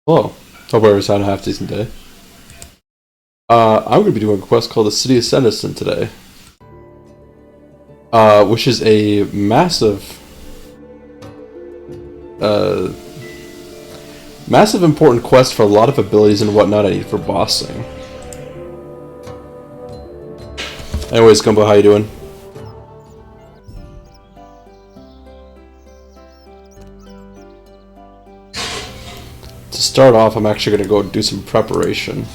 Hello. Hope everyone's having a half decent day. I'm going to be doing a quest called the City of Senntisten today, which is a uh, massive important quest for a lot of abilities and whatnot I need for bossing. Anyways, Gumbo, how you doing? To start off, I'm actually going to go do some preparation.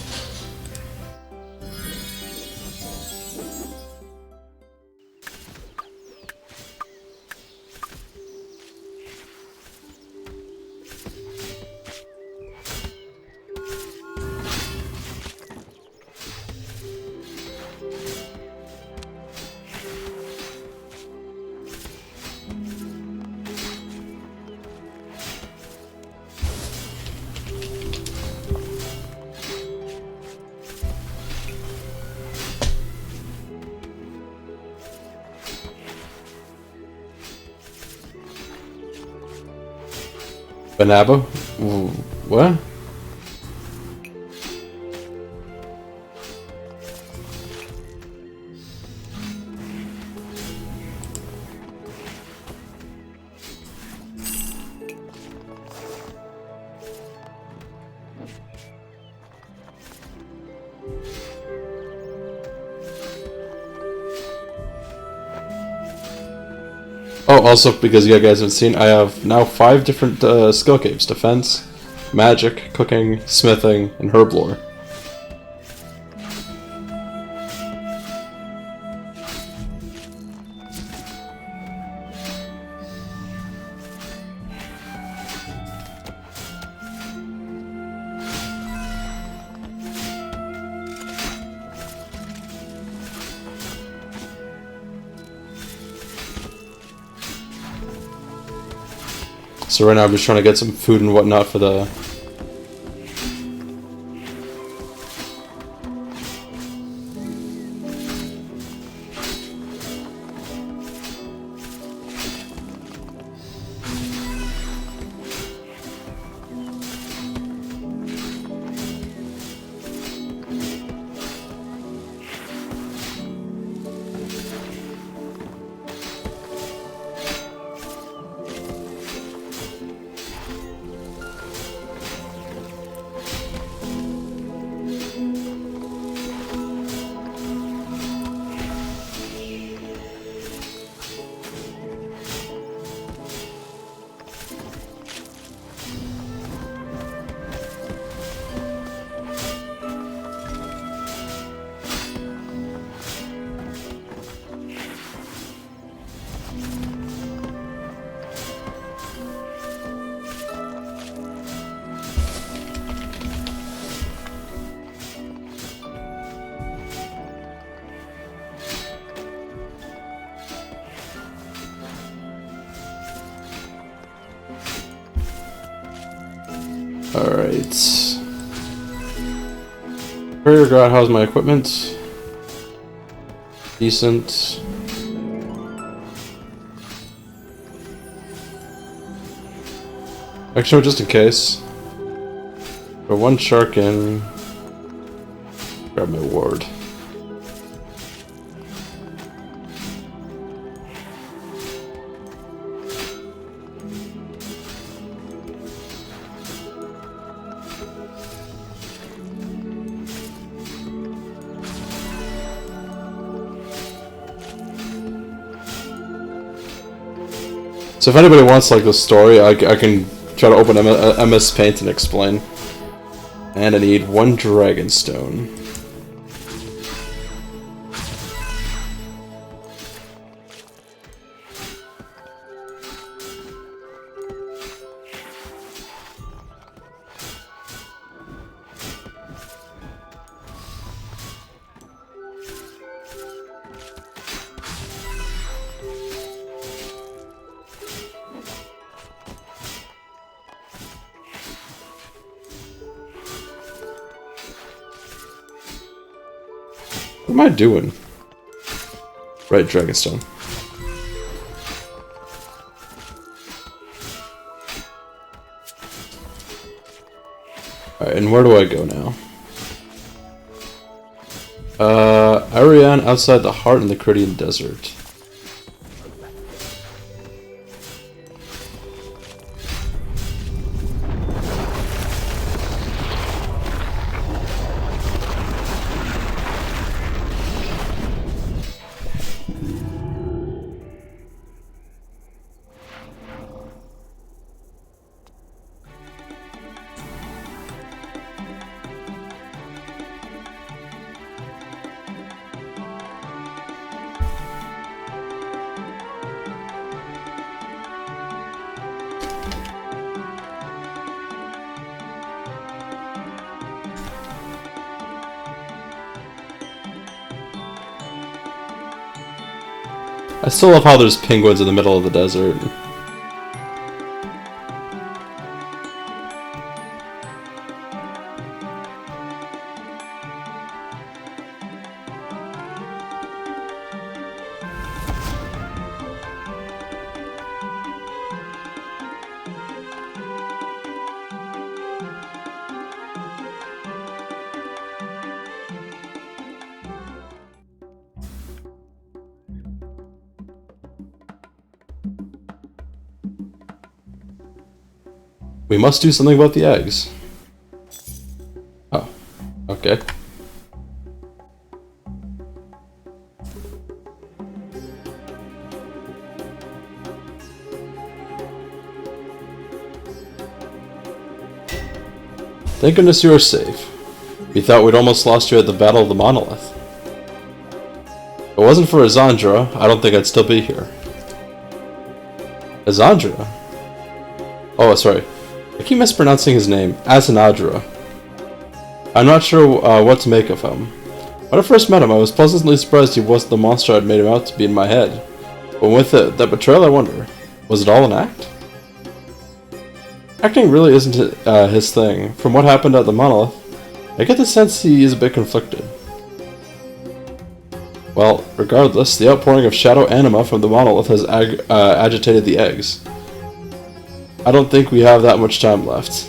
Banaba? What? Oh, also, because you guys haven't seen, I have now 5 different skill capes. Defense, magic, cooking, smithing, and herb lore. So right now I'm just trying to get some food and whatnot for the... Alright. Figure out how's my equipment. Decent. Actually, just in case. Put 1 shark in. Grab my ward. So if anybody wants like the story, I can try to open MS Paint and explain. And I need 1 dragon stone. What am I doing? Right, Dragonstone. Alright, and where do I go now? Ariane outside the heart in the Caridian Desert. I still love how there's penguins in the middle of the desert. We must do something about the eggs. Oh, okay. Thank goodness you are safe. We thought we'd almost lost you at the Battle of the Monolith. If it wasn't for Azandra, I don't think I'd still be here. Azandra? Oh, sorry. I keep mispronouncing his name, Asanadra. I'm not sure what to make of him. When I first met him, I was pleasantly surprised he wasn't the monster I'd made him out to be in my head. But with that betrayal, I wonder, was it all an act? Acting really isn't his thing. From what happened at the Monolith, I get the sense he is a bit conflicted. Well, regardless, the outpouring of shadow anima from the Monolith has agitated the eggs. I don't think we have that much time left.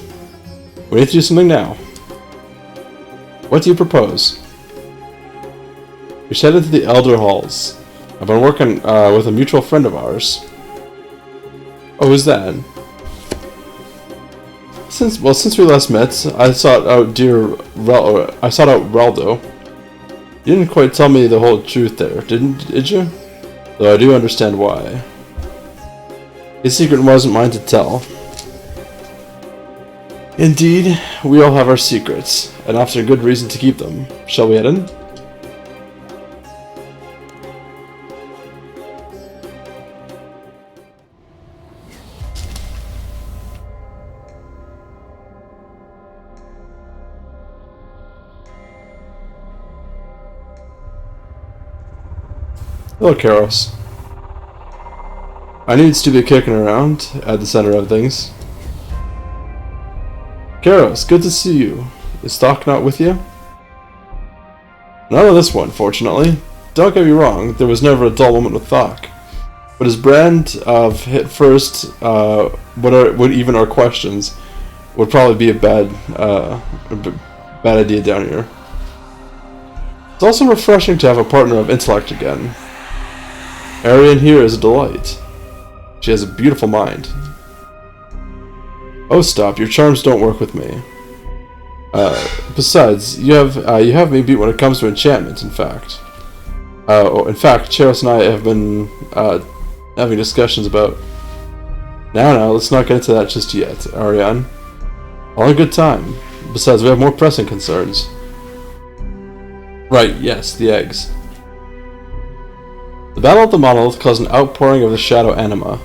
We need to do something now. What do you propose? We should head into the Elder Halls. I've been working with a mutual friend of ours. Oh, who's that? Since we last met, I sought out Raldo. You didn't quite tell me the whole truth there, did you? Though I do understand why. His secret wasn't mine to tell. Indeed, we all have our secrets, and often good reason to keep them. Shall we head in? Hello, Karos. I needs to be kicking around at the center of things. Karos, good to see you. Is Thok not with you? None of this one, fortunately. Don't get me wrong, there was never a dull moment with Thok. But his brand of hit first, what even our questions, would probably be a bad idea down here. It's also refreshing to have a partner of intellect again. Ariane here is a delight. She has a beautiful mind. Oh, stop! Your charms don't work with me. Besides, you have me beat when it comes to enchantments. In fact, Cheros and I have been having discussions about. Now, let's not get into that just yet, Ariane. All in good time. Besides, we have more pressing concerns. Right? Yes, the eggs. The Battle of the Monolith caused an outpouring of the shadow anima.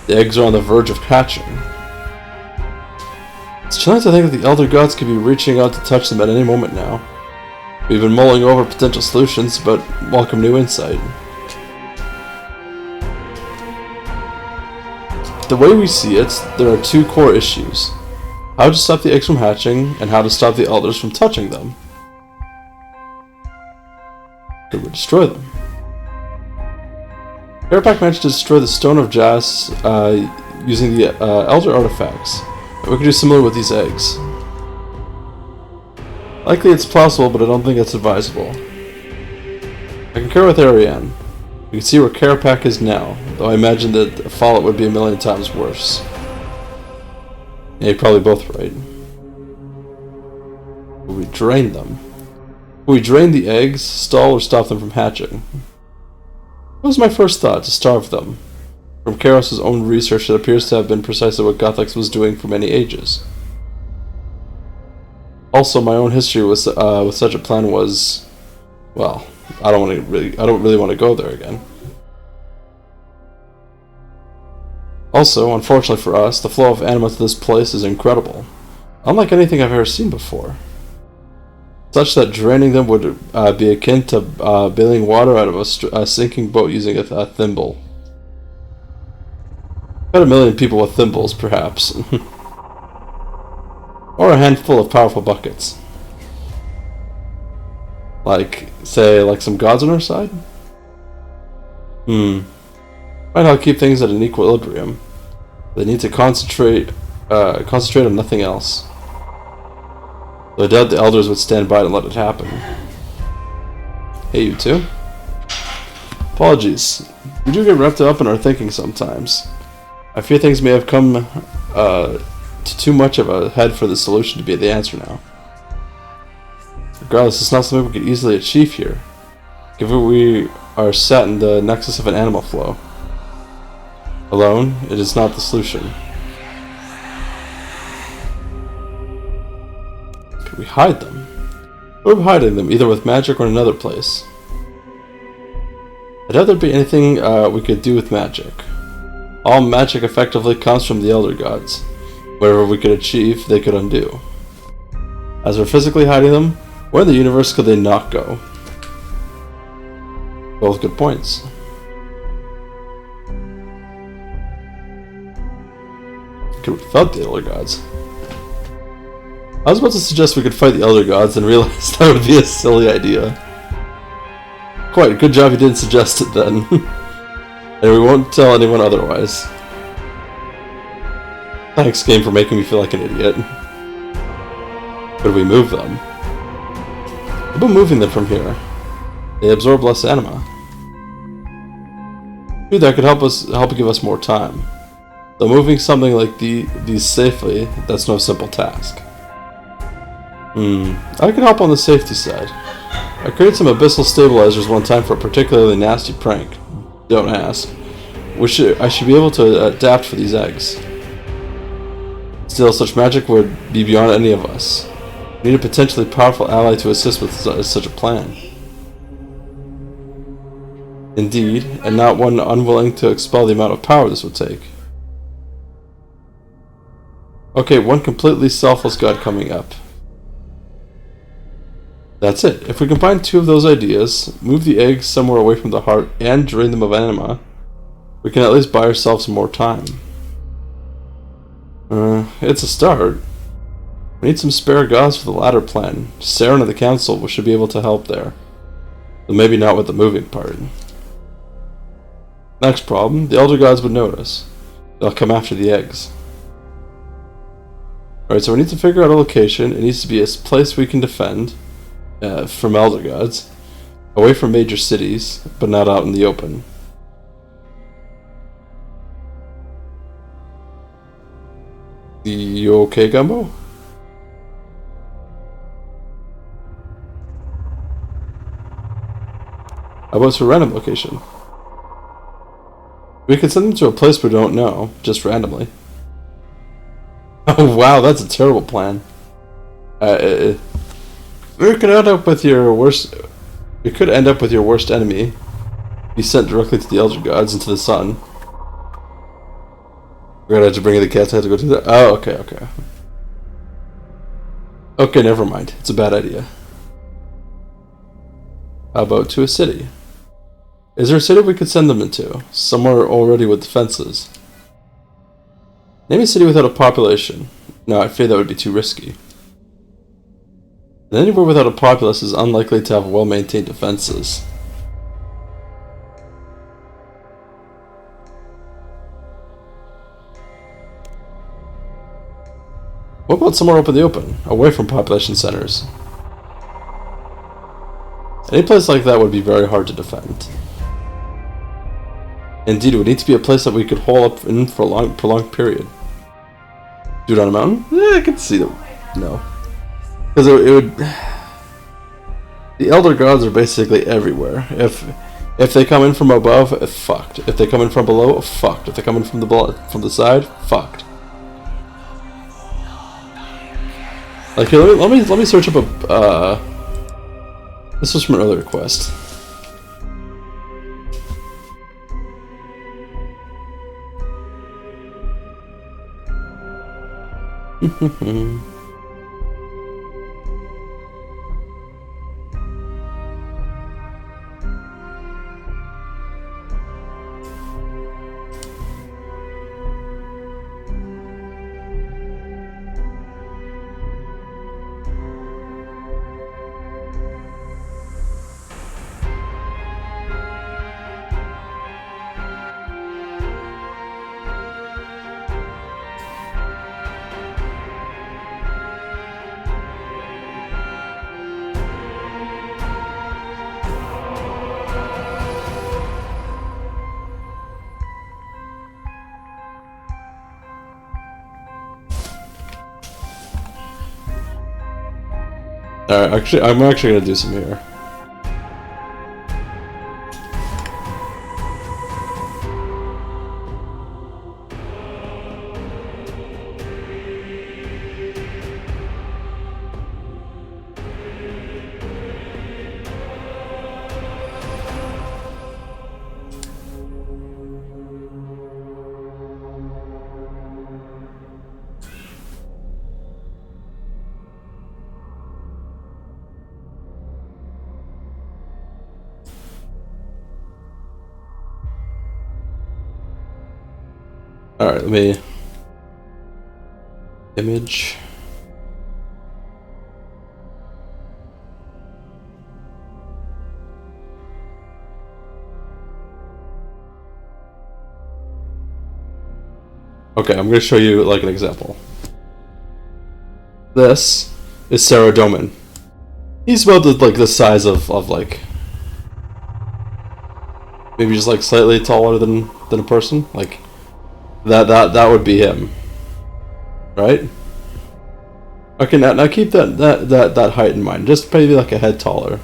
The eggs are on the verge of hatching. It's chilling to think that the Elder Gods could be reaching out to touch them at any moment now. We've been mulling over potential solutions, but welcome new insight. The way we see it, there are two core issues. How to stop the eggs from hatching, and how to stop the Elders from touching them. Could we destroy them? Parapak managed to destroy the Stone of Jas using the Elder artifacts. We could do similar with these eggs. Likely it's possible, but I don't think it's advisable. I concur with Ariane. You can see where Karapak is now, though I imagine that a fallout would be a million times worse. Yeah, you're probably both right. Will we drain them? Will we drain the eggs, stall, or stop them from hatching? That was my first thought, to starve them. From Karos' own research, it appears to have been precisely what Gothix was doing for many ages. Also, my own history with such a plan was, well, I don't really want to go there again. Also, unfortunately for us, the flow of anima to this place is incredible, unlike anything I've ever seen before. Such that draining them would be akin to bailing water out of a sinking boat using a thimble. About 1 million people with thimbles, perhaps. Or a handful of powerful buckets. Like, say, like some gods on our side? Might help keep things at an equilibrium. They need to concentrate on nothing else. Though I doubt the elders would stand by and let it happen. Hey, you two. Apologies. We do get wrapped up in our thinking sometimes. I fear things may have come to too much of a head for the solution to be the answer now. Regardless, it's not something we could easily achieve here, given we are set in the nexus of an animal flow. Alone, it is not the solution. Could we hide them? We're hiding them, either with magic or in another place. I doubt there'd be anything we could do with magic. All magic effectively comes from the Elder Gods. Whatever we could achieve, they could undo. As we're physically hiding them, where in the universe could they not go? Both good points. Could we fight the Elder Gods? I was about to suggest we could fight the Elder Gods and realized that would be a silly idea. Quite, good job you didn't suggest it then. And we won't tell anyone otherwise. Thanks, game, for making me feel like an idiot. Could we move them? How about moving them from here? They absorb less anima. Maybe that could help give us more time. Though moving something like these safely, that's no simple task. I can help on the safety side. I created some abyssal stabilizers one time for a particularly nasty prank. Don't ask. I should be able to adapt for these eggs. Still, such magic would be beyond any of us. We need a potentially powerful ally to assist with such a plan. Indeed, and not one unwilling to expel the amount of power this would take. Okay, one completely selfless god coming up. That's it. If we combine two of those ideas, move the eggs somewhere away from the heart, and drain them of anima, we can at least buy ourselves some more time. It's a start. We need some spare gods for the latter plan. Saren of the council should be able to help there. But maybe not with the moving part. Next problem, the elder gods would notice. They'll come after the eggs. Alright, so we need to figure out a location. It needs to be a place we can defend from elder gods, away from major cities, but not out in the open. You okay, Gumbo? How about a random location? We could send them to a place we don't know, just randomly. Oh wow, that's a terrible plan. We could end up with your worst. We could end up with your worst enemy. Be sent directly to the elder gods and to the sun. We're gonna have to bring in the cats. I have to go to that. Oh, okay. Okay, never mind. It's a bad idea. How about to a city? Is there a city we could send them into? Somewhere already with defenses. Name a city without a population. No, I fear that would be too risky. And anywhere without a populace is unlikely to have well-maintained defenses. What about somewhere up in the open, away from population centers? Any place like that would be very hard to defend. Indeed, it would need to be a place that we could hole up in for a prolonged period. Do it on a mountain? I can see that. No. Because it would... The Elder Gods are basically everywhere. If they come in from above, fucked. If they come in from below, fucked. If they come in from the side, fucked. Like, here, let me search up a... This was from an earlier quest. Alright, I'm actually gonna do some here. Alright, let me... Image... Okay, I'm gonna show you, like, an example. This is Saradomin. He's about the size of like... Maybe just, like, slightly taller than a person, like... That would be him, right? Okay, now keep that height in mind. Just maybe like a head taller.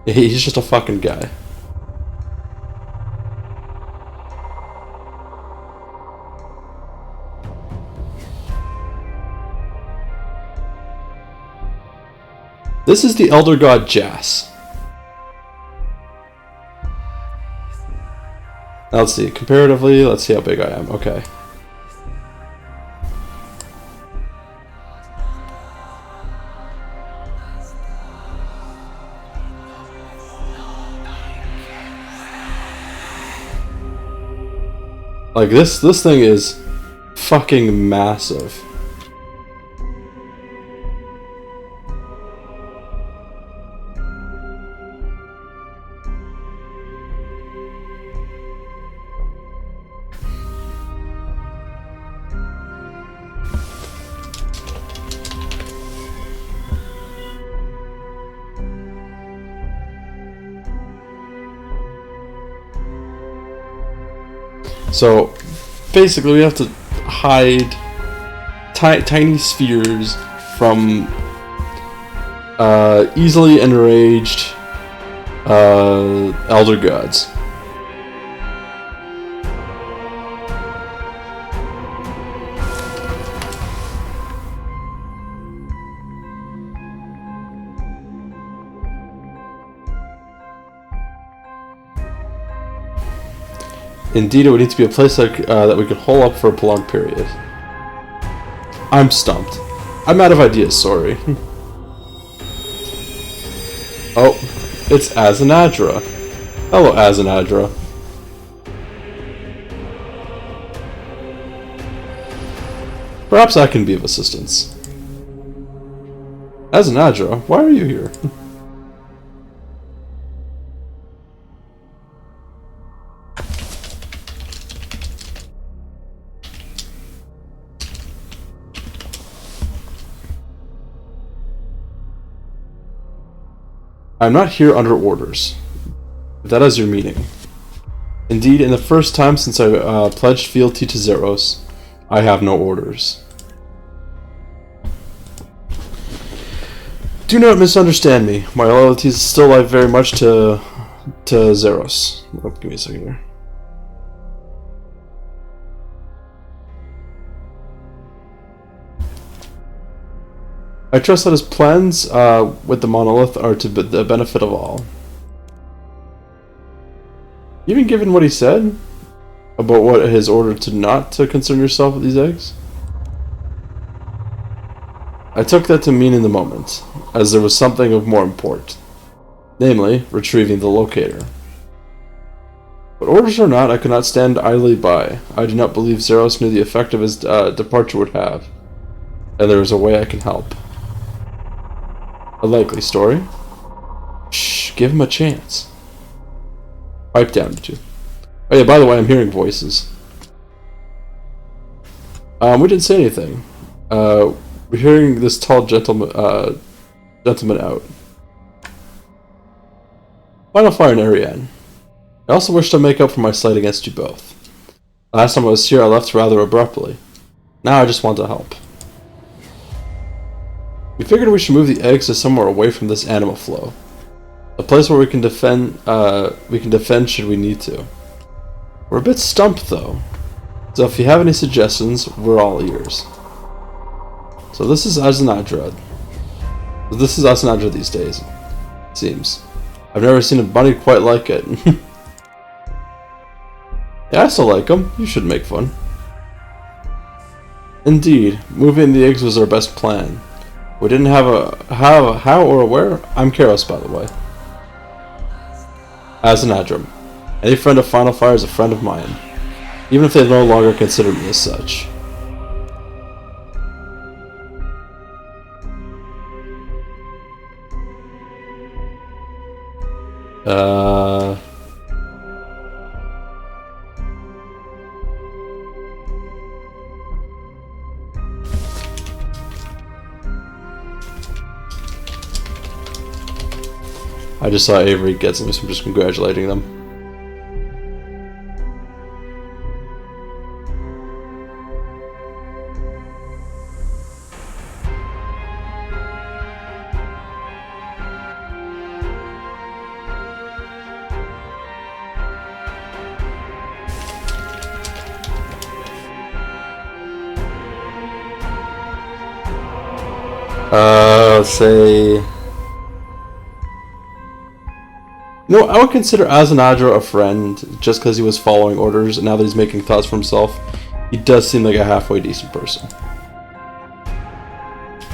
He's just a fucking guy. This is the Elder God Jas. Now let's see, comparatively, let's see how big I am. Okay. Like this thing is fucking massive. So, basically we have to hide tiny spheres from easily enraged Elder Gods. Indeed, it would need to be a place that we could hole up for a prolonged period. I'm stumped. I'm out of ideas, sorry. Oh, it's Azanadra. Hello, Azanadra. Perhaps I can be of assistance. Azanadra, why are you here? I'm not here under orders, if that is your meaning. Indeed, in the first time since I pledged fealty to Zeros, I have no orders. Do not misunderstand me. My loyalties still lie very much to Zeros. Oh, give me a second here. I trust that his plans with the monolith are to the benefit of all. Even given what he said about what his order to not to concern yourself with these eggs? I took that to mean in the moment, as there was something of more import, namely, retrieving the locator. But orders or not, I could not stand idly by. I do not believe Zeros knew the effect of his departure would have, and there is a way I can help. A likely story? Shh, give him a chance. Pipe down, you two. Oh yeah, by the way, I'm hearing voices. We didn't say anything. We're hearing this tall gentleman out. Final fire in Ariane. I also wish to make up for my slight against you both. Last time I was here, I left rather abruptly. Now I just want to help. We figured we should move the eggs to somewhere away from this animal flow. A place where we can defend should we need to. We're a bit stumped though, so if you have any suggestions, we're all ears. So this is Aznadra. This is Aznadra these days, it seems. I've never seen a bunny quite like it. Yeah, I still like them. You should make fun. Indeed, moving the eggs was our best plan. We didn't have a how or a where. I'm Karos, by the way. Aznadram. Any friend of Final Fire is a friend of mine, even if they no longer consider me as such. I just saw Avery get something, so I'm just congratulating them. Say... No, I would consider Aznadra a friend, just because he was following orders, and now that he's making thoughts for himself, he does seem like a halfway decent person.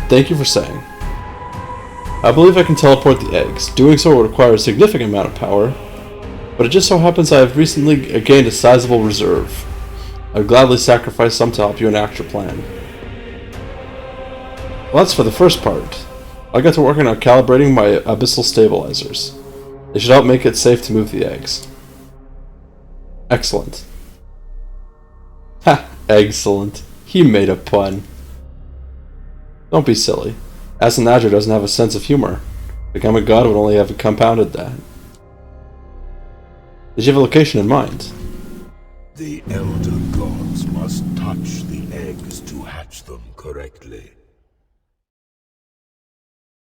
Thank you for saying. I believe I can teleport the eggs. Doing so will require a significant amount of power, but it just so happens I have recently gained a sizable reserve. I would gladly sacrifice some to help you enact your plan. Well, that's for the first part. I'll get to working on calibrating my abyssal stabilizers. They should help make it safe to move the eggs. Excellent. Ha! Excellent. He made a pun. Don't be silly. Aznadra doesn't have a sense of humor. Become a god would only have compounded that. Did you have a location in mind? The elder gods must touch the eggs to hatch them correctly.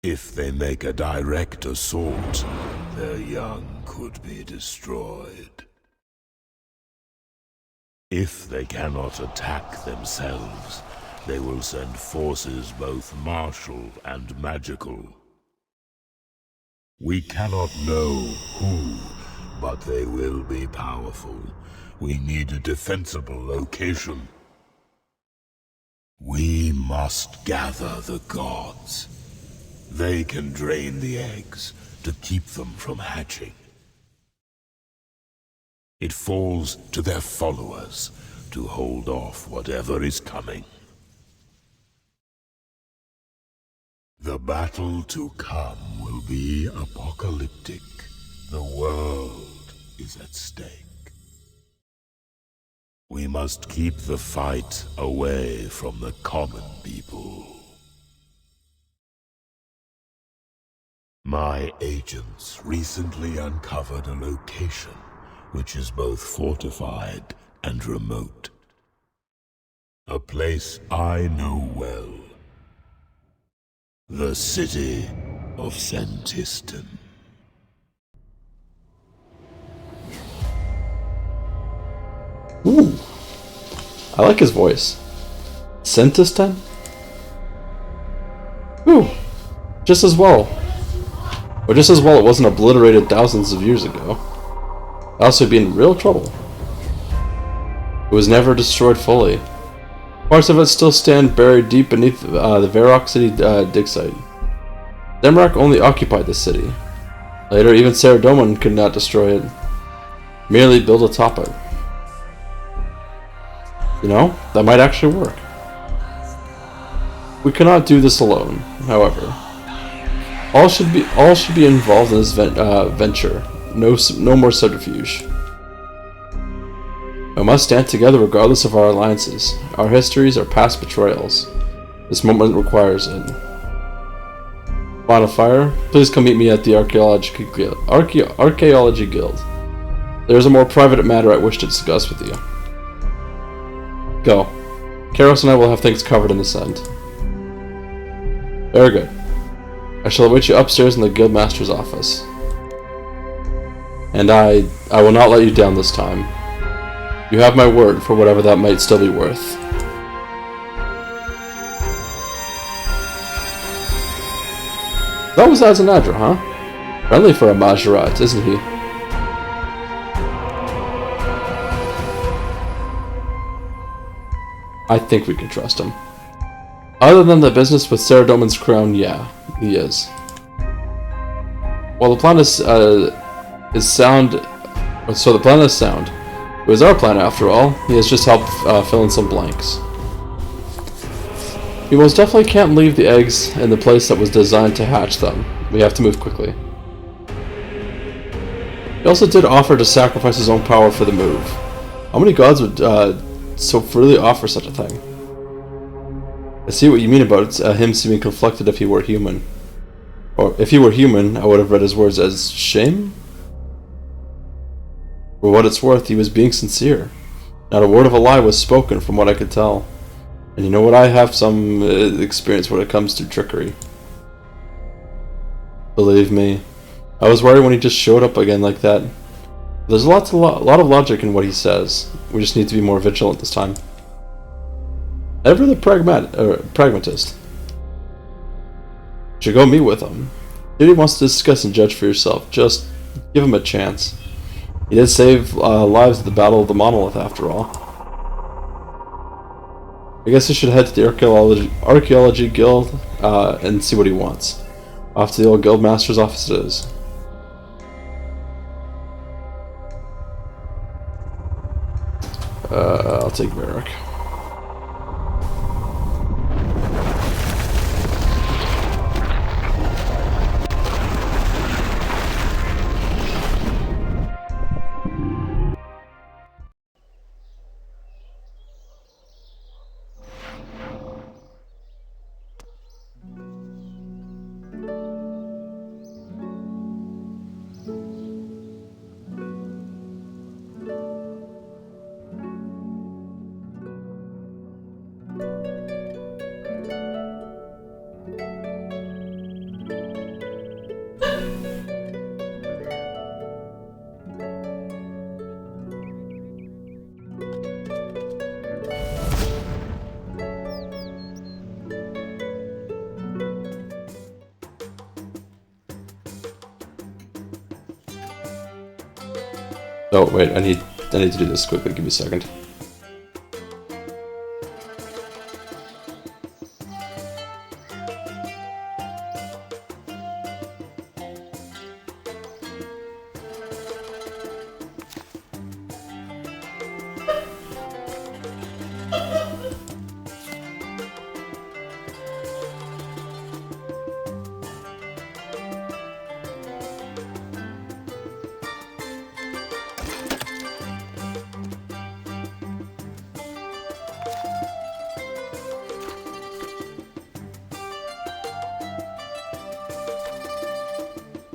If they make a direct assault, their young could be destroyed. If they cannot attack themselves, they will send forces both martial and magical. We cannot know who, but they will be powerful. We need a defensible location. We must gather the gods. They can drain the eggs to keep them from hatching. It falls to their followers to hold off whatever is coming. The battle to come will be apocalyptic. The world is at stake. We must keep the fight away from the common people. My agents recently uncovered a location which is both fortified and remote. A place I know well. The city of Senntisten. Ooh. I like his voice. Senntisten? Ooh. Just as well. Or just as well it wasn't obliterated thousands of years ago. Else we'd be in real trouble. It was never destroyed fully. Parts of it still stand buried deep beneath the Varrock City dig site. Demrak only occupied the city. Later, even Saradomin could not destroy it. Merely build atop it. You know, that might actually work. We cannot do this alone, however. All should be involved in this venture. No more subterfuge. We must stand together regardless of our alliances, our histories, our past betrayals. This moment requires it. Final fire, please come meet me at the Archaeology Guild. There is a more private matter I wish to discuss with you. Go. Karos and I will have things covered in this end. Very good. I shall await you upstairs in the Guildmaster's office. And I will not let you down this time. You have my word for whatever that might still be worth. That was Azanadra, huh? Friendly for a Majorat, isn't he? I think we can trust him. Other than the business with Saradomin's crown, yeah, he is. Well, the plan is sound. So the plan is sound. It was our plan after all. He has just helped fill in some blanks. We most definitely can't leave the eggs in the place that was designed to hatch them. We have to move quickly. He also did offer to sacrifice his own power for the move. How many gods would so freely offer such a thing? I see what you mean about him seeming conflicted if he were human. Or if he were human, I would have read his words as shame? For what it's worth, he was being sincere. Not a word of a lie was spoken from what I could tell. And you know what, I have some experience when it comes to trickery. Believe me. I was worried when he just showed up again like that. There's a lot of logic in what he says. We just need to be more vigilant this time. Ever the pragmatist. You should go meet with him. If he wants to discuss and judge for yourself, just give him a chance. He did save lives at the Battle of the Monolith, after all. I guess I should head to the Archaeology Guild and see what he wants. Off to the old Guildmaster's office it is. I'll take Varric. Oh wait, I need to do this quickly. Give me a second.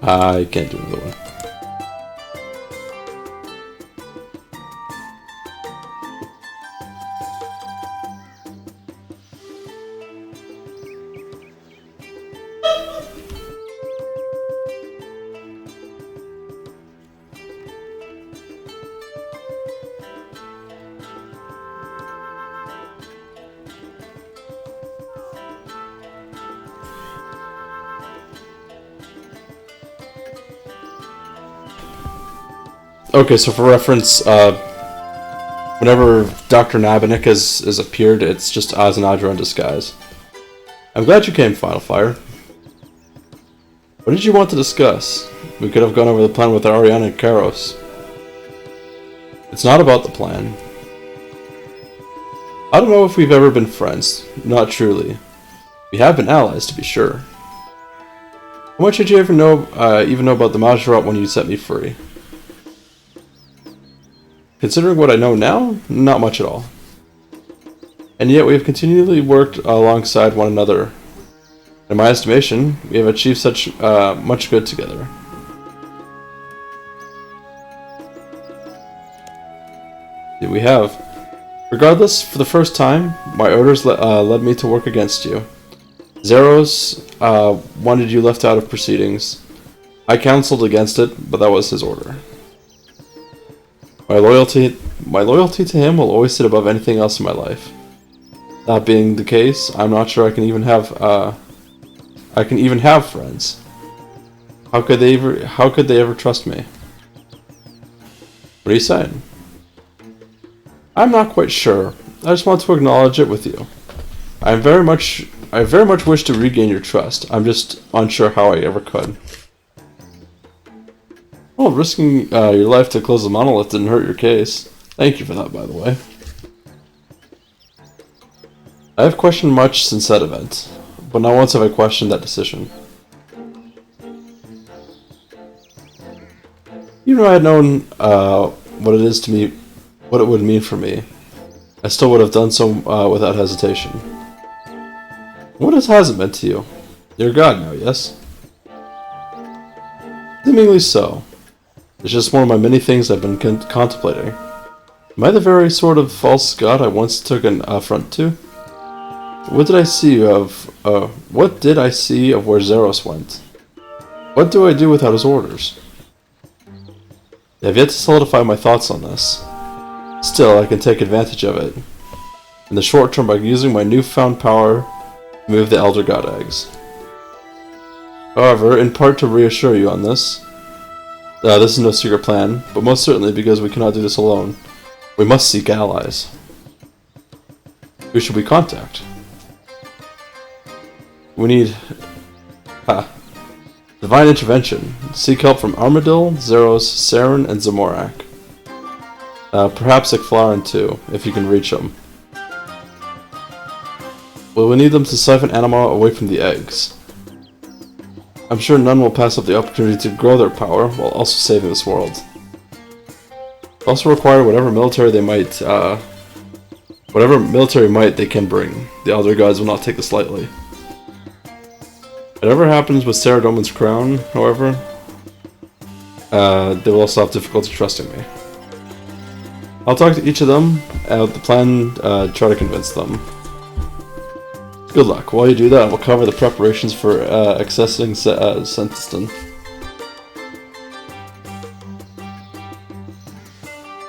I can't do another one. Okay, so for reference, whenever Dr. Nabanik has appeared, it's just Azanadra in disguise. I'm glad you came, Final Fire. What did you want to discuss? We could have gone over the plan with Ariana and Karos. It's not about the plan. I don't know if we've ever been friends. Not truly. We have been allies, to be sure. How much did you ever know, even know about the Majorat when you set me free? Considering what I know now, not much at all. And yet we have continually worked alongside one another. In my estimation, we have achieved such much good together. Yeah, we have. Regardless, for the first time, my orders led me to work against you. Zeros wanted you left out of proceedings. I counseled against it, but that was his order. My loyalty to him will always sit above anything else in my life. That being the case, I'm not sure I can even have friends. How could they ever trust me? What are you saying? I'm not quite sure. I just want to acknowledge it with you. I very much wish to regain your trust. I'm just unsure how I ever could. Well, risking your life to close the monolith didn't hurt your case. Thank you for that, by the way. I have questioned much since that event, but not once have I questioned that decision. Even if I had known what it would mean for me, I still would have done so without hesitation. What has it meant to you? You're a god now, yes? Seemingly so. It's just one of my many things I've been contemplating. Am I the very sort of false god I once took an affront to? What did I see of where Zeros went? What do I do without his orders? I have yet to solidify my thoughts on this. Still, I can take advantage of it. In the short term by using my newfound power to move the Elder God eggs. However, in part to reassure you on this, this is no secret plan, but most certainly because we cannot do this alone. We must seek allies. Who should we contact? We need... divine intervention. Seek help from Armadil, Zeros, Saren, and Zamorak. Perhaps Ekflarin too, if you can reach them. Well, we need them to siphon anima away from the eggs. I'm sure none will pass up the opportunity to grow their power while also saving this world. They also require whatever military might they can bring. The Elder Gods will not take this lightly. Whatever happens with Saradomin's crown, however, they will also have difficulty trusting me. I'll talk to each of them about the plan, try to convince them. Good luck. While you do that, we'll cover the preparations for accessing Senntisten.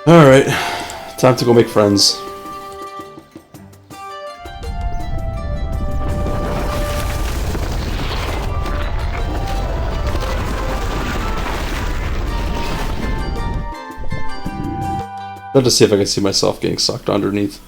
Alright, time to go make friends. I'll just see if I can see myself getting sucked underneath.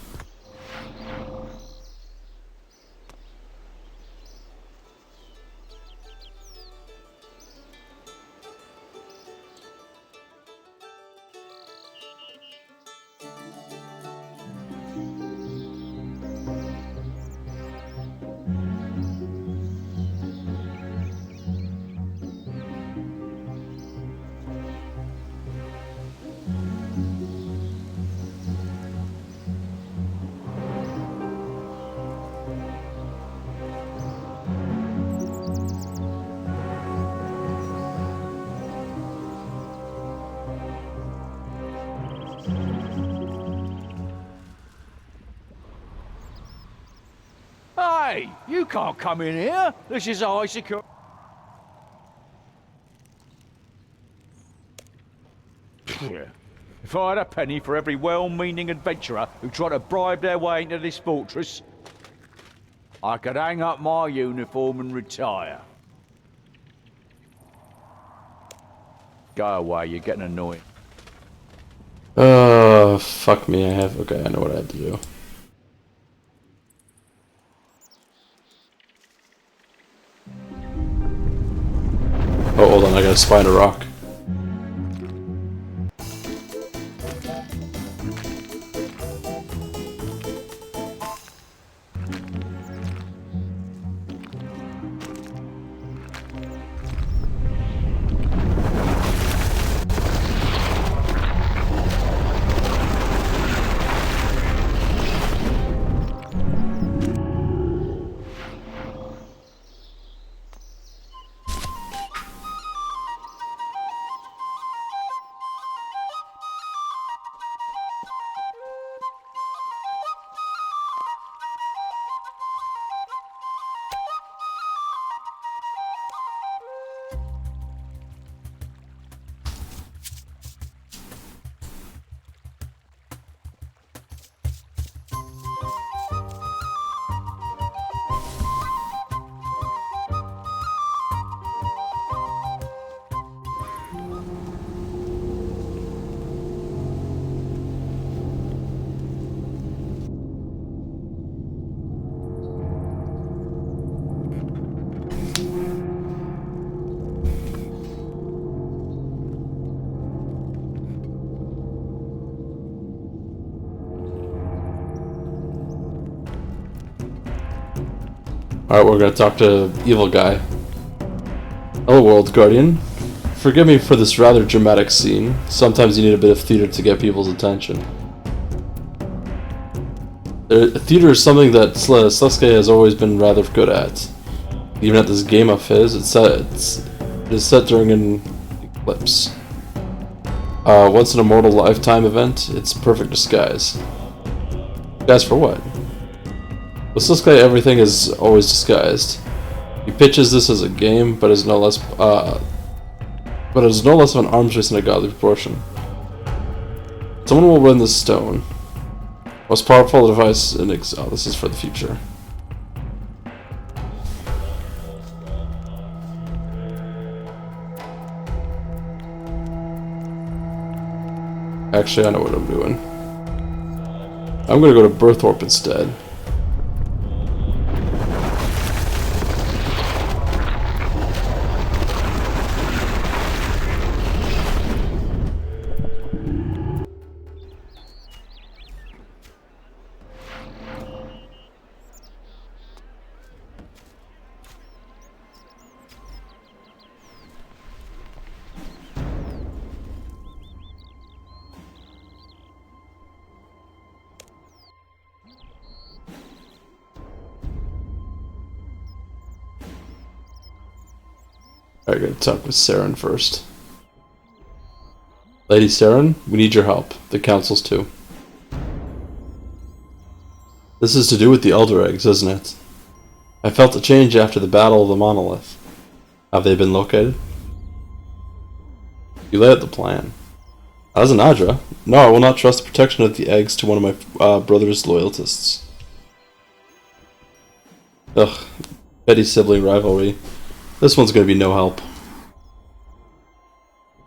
Hey, you can't come in here. This is high security. If I had a penny for every well-meaning adventurer who tried to bribe their way into this fortress, I could hang up my uniform and retire. Go away, you're getting annoying. Fuck me, okay, I know what I have to do. Oh, hold on, I gotta spy in a rock. Alright, we're gonna talk to Evil Guy. Hello, World Guardian. Forgive me for this rather dramatic scene. Sometimes you need a bit of theater to get people's attention. Theater is something that Sluske has always been rather good at. Even at this game of his, it is set during an eclipse. Once in a mortal lifetime event, it's perfect disguise. Disguise for what? With Sluske, everything is always disguised. He pitches this as a game, but is no less of an arms race in a godly proportion. Someone will win this stone. Most powerful device in exile. This is for the future. Actually, I know what I'm doing. I'm gonna go to Birthorpe instead. I gotta talk with Saren first. Lady Saren, we need your help. The council's too. This is to do with the Elder Eggs, isn't it? I felt a change after the Battle of the Monolith. Have they been located? You lay out the plan. As an Adra, no, I will not trust the protection of the eggs to one of my brother's loyalists. Ugh, petty sibling rivalry. This one's gonna be no help.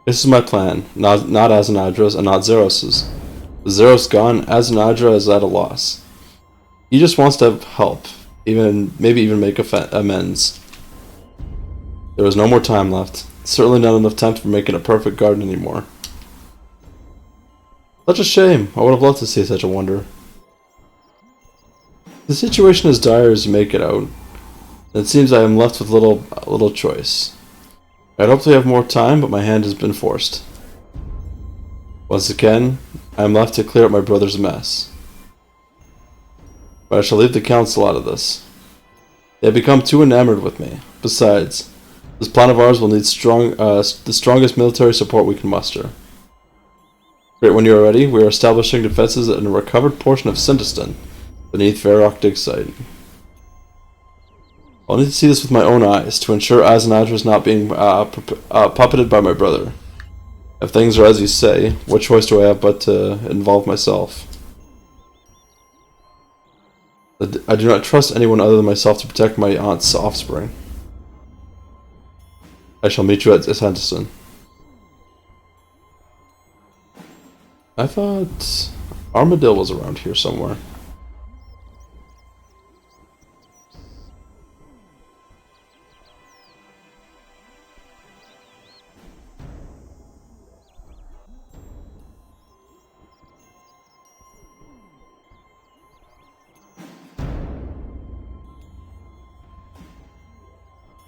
This is my plan, not Azanadra's and not Zeros's. With Zeros gone, Azanadra is at a loss. He just wants to have help, maybe even make amends. There was no more time left. Certainly not enough time for making a perfect garden anymore. Such a shame. I would have loved to see such a wonder. The situation is dire as you make it out. It seems I am left with little choice. I'd hoped to have more time, but my hand has been forced. Once again, I am left to clear up my brother's mess. But I shall leave the council out of this. They have become too enamored with me. Besides, this plan of ours will need the strongest military support we can muster. Great, when you are ready, we are establishing defenses in a recovered portion of Senntisten, beneath Varrock dig site. I'll need to see this with my own eyes to ensure Aznadra is not being puppeted by my brother. If things are as you say, what choice do I have but to involve myself? I do not trust anyone other than myself to protect my aunt's offspring. I shall meet you at Senntisten. I thought Armadillo was around here somewhere.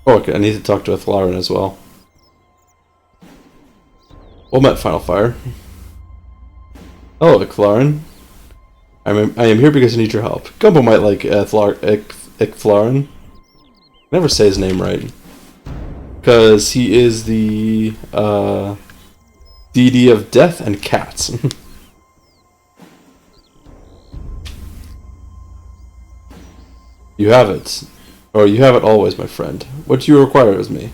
Oh, okay, I need to talk to Athlarin as well. Well met, Final Fire. Hello, Athlarin. I am here because I need your help. Gumbo might like Athlarin. Never say his name right. Because he is the deity of death and cats. You have it. Or you have it always, my friend. What do you require of me?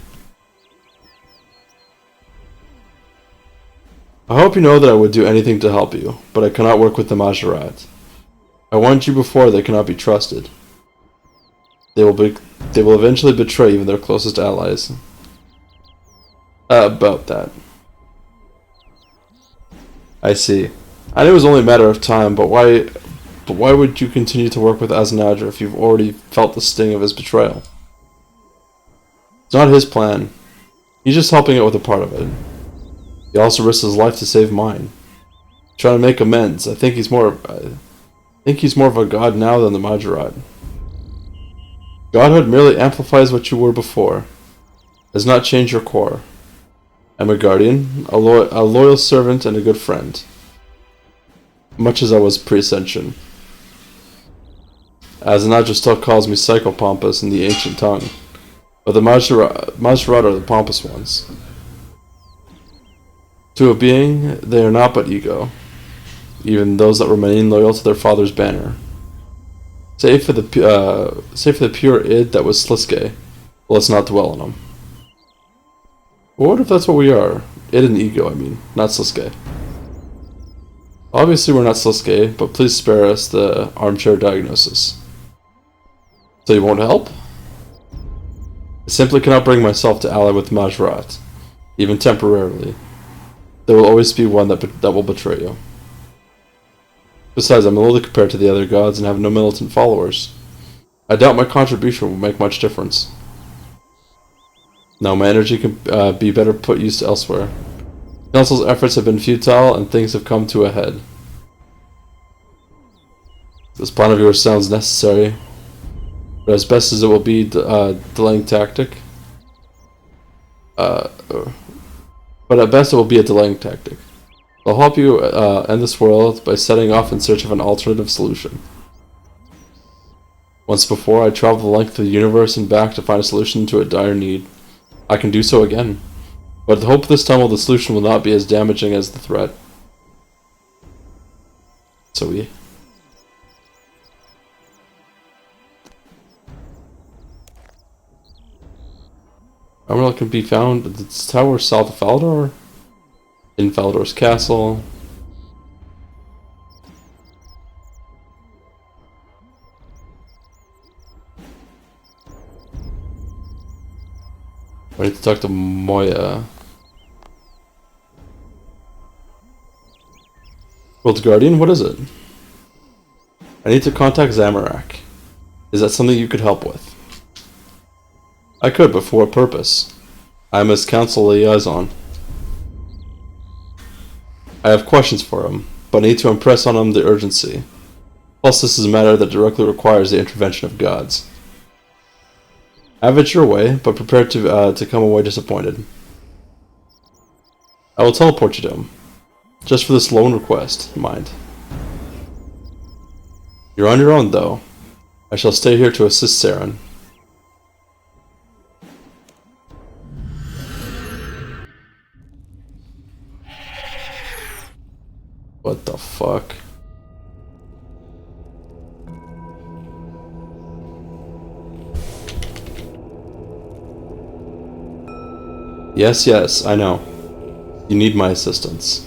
I hope you know that I would do anything to help you, but I cannot work with the Majorat. I warned you before, they cannot be trusted. They will eventually betray even their closest allies. About that. I see. I knew it was only a matter of time, but why would you continue to work with Aznadra if you've already felt the sting of his betrayal? It's not his plan. He's just helping out with a part of it. He also risked his life to save mine. Trying to make amends. I think he's more of a god now than the Majorat. Godhood merely amplifies what you were before. It does not change your core. I'm a guardian, a loyal servant, and a good friend. Much as I was pre-ascension. Aznadra still calls me Psychopompous in the ancient tongue, but the Majorat are the pompous ones. To a being, they are not but ego, even those that remain loyal to their father's banner. Save for the pure id that was Sliske, let's not dwell on them. But what if that's what we are? Id and ego, I mean, not Sliske. Obviously we're not Sliske, but please spare us the armchair diagnosis. So you won't help? I simply cannot bring myself to ally with Majorat, even temporarily. There will always be one that will betray you. Besides, I'm lowly compared to the other gods and have no militant followers. I doubt my contribution will make much difference. No, my energy can be better put used elsewhere. The Council's efforts have been futile and things have come to a head. This plan of yours sounds necessary, but as best as it will be delaying tactic. But at best it will be a delaying tactic. I'll help you end this world by setting off in search of an alternative solution. Once before, I traveled the length of the universe and back to find a solution to a dire need. I can do so again. But I hope this time the solution will not be as damaging as the threat. So we... Emerald can be found at the tower south of Faldor, in Faldor's castle. I need to talk to Moya. World's Guardian, what is it? I need to contact Zamorak. Is that something you could help with? I could, but for what purpose? I am his council liaison. I have questions for him, but I need to impress on him the urgency. Plus, this is a matter that directly requires the intervention of gods. Have it your way, but prepare to come away disappointed. I will teleport you to him. Just for this lone request, mind. You're on your own, though. I shall stay here to assist Saren. What the fuck? Yes, yes, I know. You need my assistance.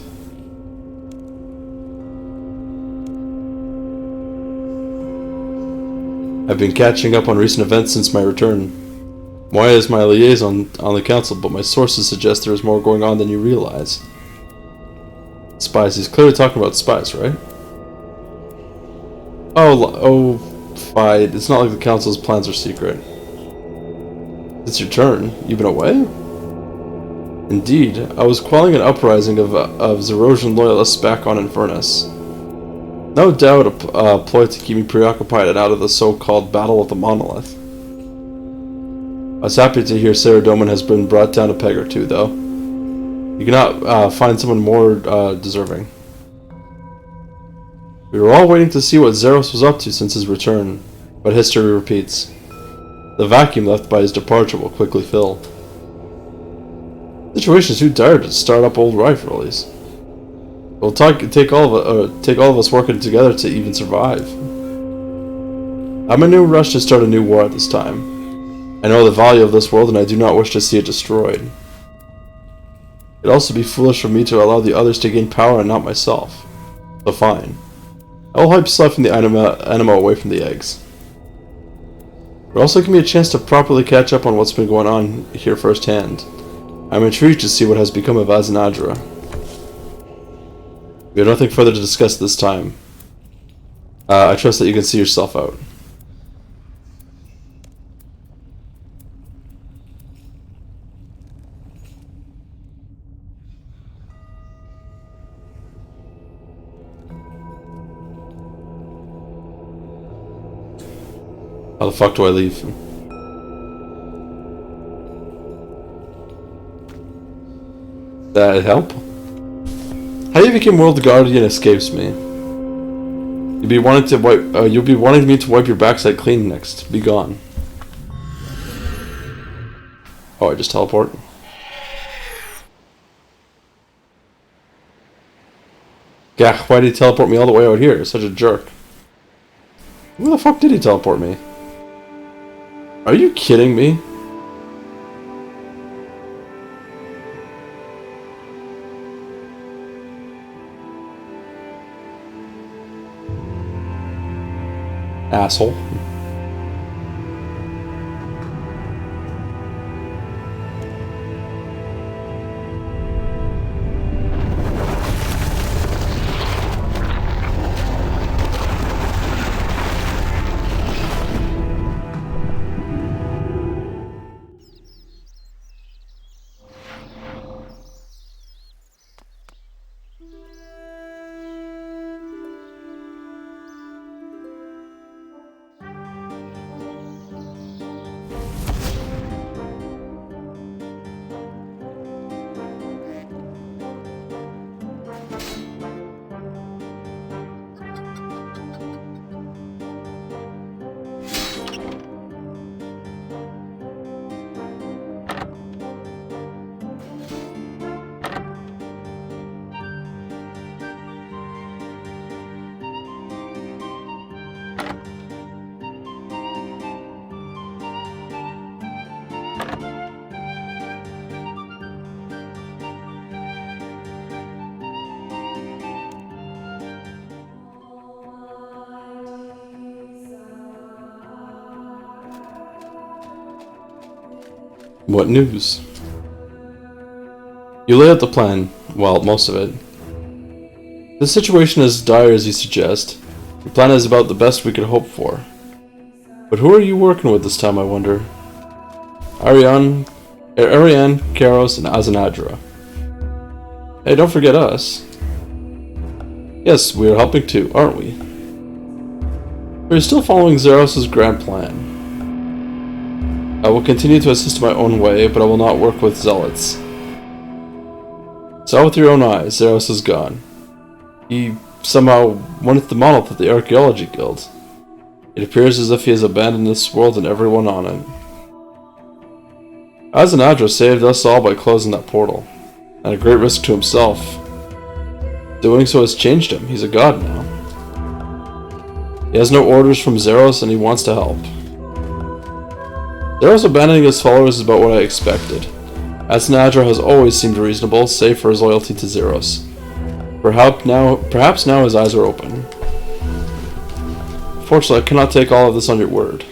I've been catching up on recent events since my return. Moya is my liaison on the council, but my sources suggest there is more going on than you realize. Spies. He's clearly talking about spies, right? Oh, fine. It's not like the council's plans are secret. It's your turn. You've been away? Indeed. I was quelling an uprising of Zerosian loyalists back on Infernus. No doubt a ploy to keep me preoccupied and out of the so-called Battle of the Monolith. I was happy to hear Saradomin has been brought down a peg or two, though. You cannot find someone more deserving. We were all waiting to see what Zeros was up to since his return, but history repeats. The vacuum left by his departure will quickly fill. The situation is too dire to start up old rivalries. It will take all of us working together to even survive. I'm in no rush to start a new war at this time. I know the value of this world and I do not wish to see it destroyed. It'd also be foolish for me to allow the others to gain power and not myself. So fine. I will hype siphoning the anima away from the eggs. It will also give me a chance to properly catch up on what's been going on here firsthand. I'm intrigued to see what has become of Azanadra. We have nothing further to discuss this time. I trust that you can see yourself out. How the fuck do I leave? That help? How you became World Guardian escapes me. You'll be wanting me to wipe your backside clean next. Be gone. Oh, I just teleport. Gah, why did he teleport me all the way out here? Such a jerk. Where the fuck did he teleport me? Are you kidding me? Asshole. What news? You lay out the plan, well, most of it. The situation is dire as you suggest. Your plan is about the best we could hope for. But who are you working with this time, I wonder? Ariane, Karos, and Azanadra. Hey, don't forget us. Yes, we are helping too, aren't we? We're still following Zeros' grand plan. I will continue to assist my own way, but I will not work with zealots. Saw with your own eyes, Zeros is gone. He somehow went to the monolith at the Archaeology Guild. It appears as if he has abandoned this world and everyone on it. Azanadra saved us all by closing that portal, at a great risk to himself. Doing so has changed him. He's a god now. He has no orders from Zeros and he wants to help. Zeros abandoning his followers is about what I expected. Asnadra has always seemed reasonable, save for his loyalty to Zeros. Perhaps now his eyes are open. Fortunately, I cannot take all of this on your word.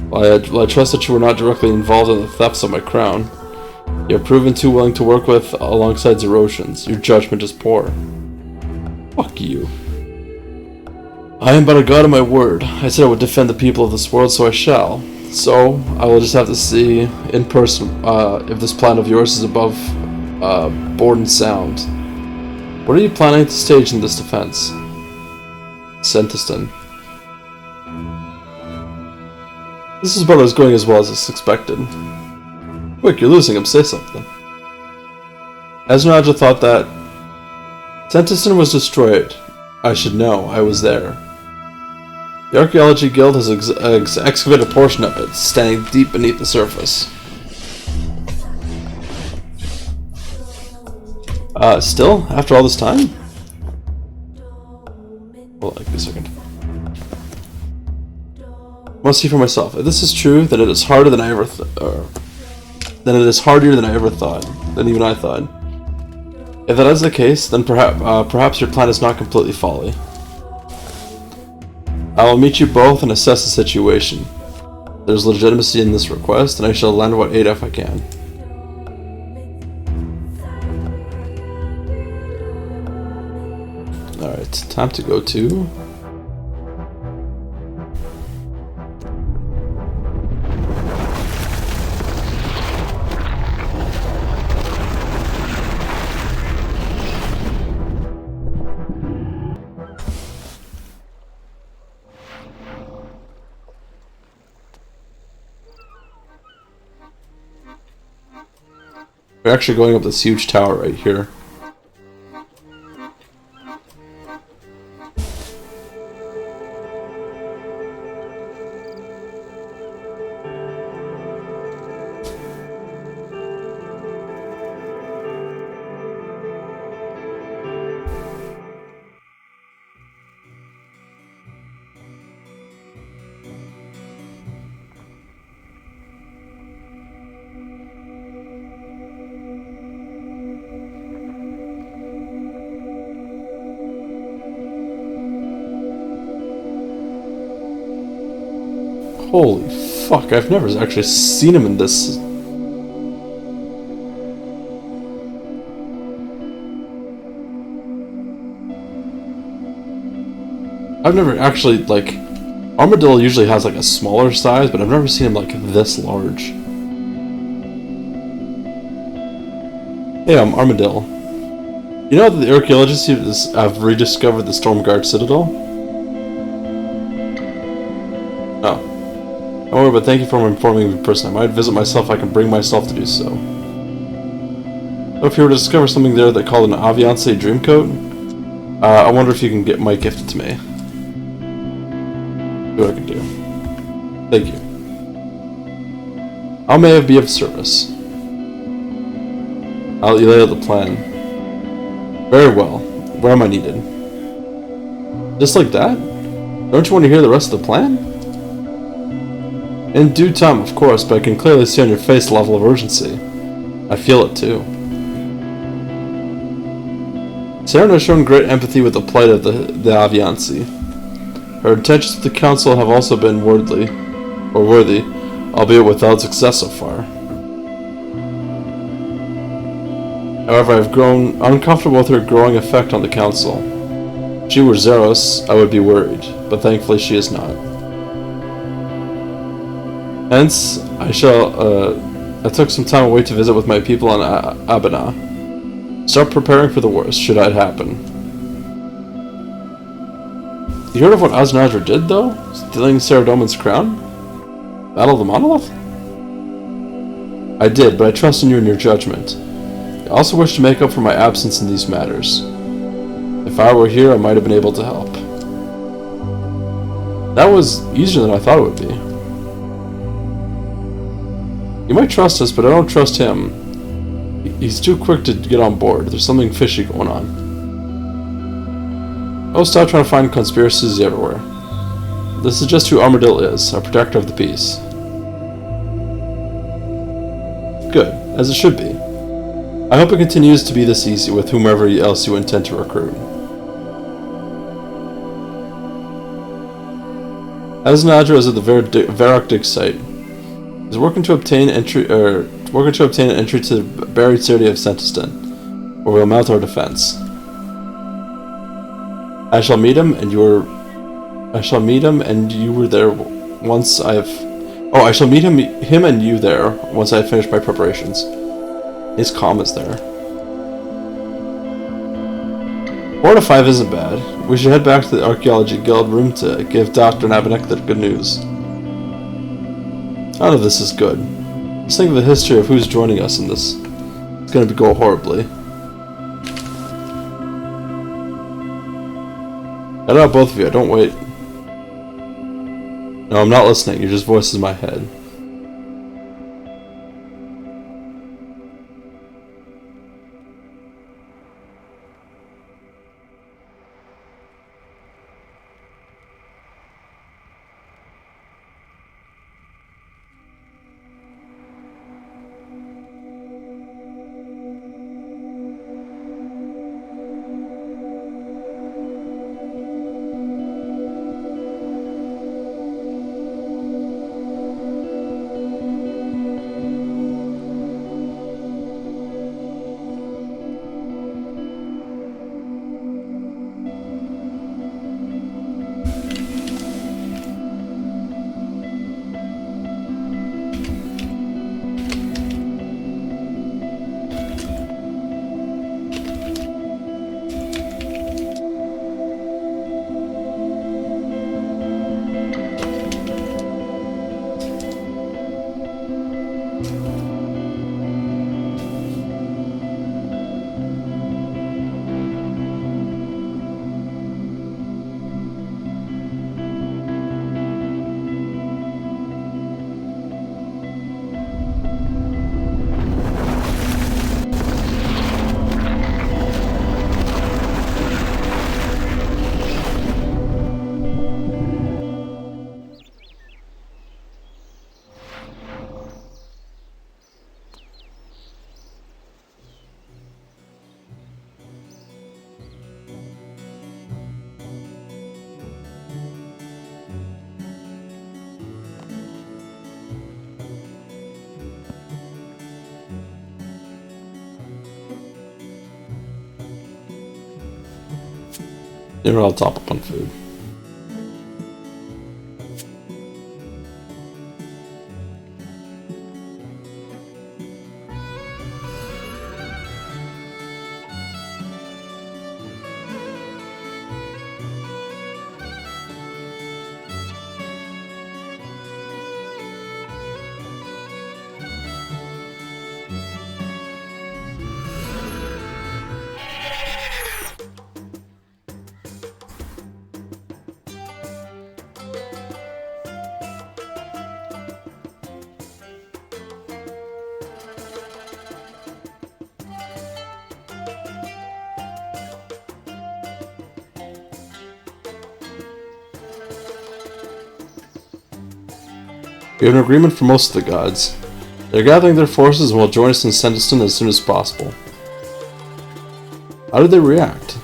While I trust that you were not directly involved in the thefts of my crown, you have proven too willing to work with alongside Zerosians. Your judgment is poor. Fuck you. I am but a god of my word. I said I would defend the people of this world, so I shall. So, I will just have to see in person if this plan of yours is above board and sound. What are you planning to stage in this defense? Senntisten. This is about as going as well as expected. Quick, you're losing him, say something. Asnadra thought that Senntisten was destroyed. I should know, I was there. The Archaeology Guild has excavated a portion of it, standing deep beneath the surface. Still? After all this time? Hold on a second. I must see for myself. If this is true, then it is harder than I ever then it is harder than I ever thought. Than even I thought. If that is the case, then perhaps your plan is not completely folly. I will meet you both and assess the situation. There's legitimacy in this request, and I shall lend what aid if I can. Alright, time to go to... We're actually going up this huge tower right here. Holy fuck, I've never actually seen him in this. I've never actually, like, Armadillo usually has like a smaller size, but I've never seen him like this large. Hey, I'm Armadillo. You know that the archaeologists have rediscovered the Stormguard Citadel? Oh. However, but thank you for informing me in person. I might visit myself if I can bring myself to do so. If you were to discover something there that called an Aviance Dreamcoat, I wonder if you can get my gift to me. See what I can do. Thank you. How may I be of service? I'll lay out the plan. Very well. Where am I needed? Just like that? Don't you want to hear the rest of the plan? In due time, of course, but I can clearly see on your face the level of urgency. I feel it too. Saren has shown great empathy with the plight of the Avianci. Her intentions with the council have also been worthy, albeit without success so far. However, I have grown uncomfortable with her growing effect on the council. If she were Zeros, I would be worried, but thankfully she is not. Hence, I took some time away to visit with my people on Abana. Start preparing for the worst, should it happen. You heard of what Asnadra did, though? Stealing Saradomin's crown? Battle of the Monolith? I did, but I trust in you and your judgment. I also wish to make up for my absence in these matters. If I were here, I might have been able to help. That was easier than I thought it would be. You might trust us, but I don't trust him. He's too quick to get on board. There's something fishy going on. Oh, stop trying to find conspiracies everywhere. This is just who Armadillo is, our protector of the peace. Good. as it should be. I hope it continues to be this easy with whomever else you intend to recruit. As Nadra is at the Varrock dig site, is working to obtain an entry to the buried city of Senntisten, where we'll mount our defense. I shall meet him, and you were there once I've. Oh, I shall meet him and you there once I have finished my preparations. His calm is there. 4 to 5 isn't bad. We should head back to the Archaeology Guild room to give Dr. Nabanek the good news. None of this is good. Just think of the history of who's joining us in this. It's gonna go horribly. Get out, both of you. Don't wait. No, I'm not listening. Your just voice in my head. They're all top up on food. We have an agreement for most of the gods. They're gathering their forces and will join us in Senntisten as soon as possible. How did they react?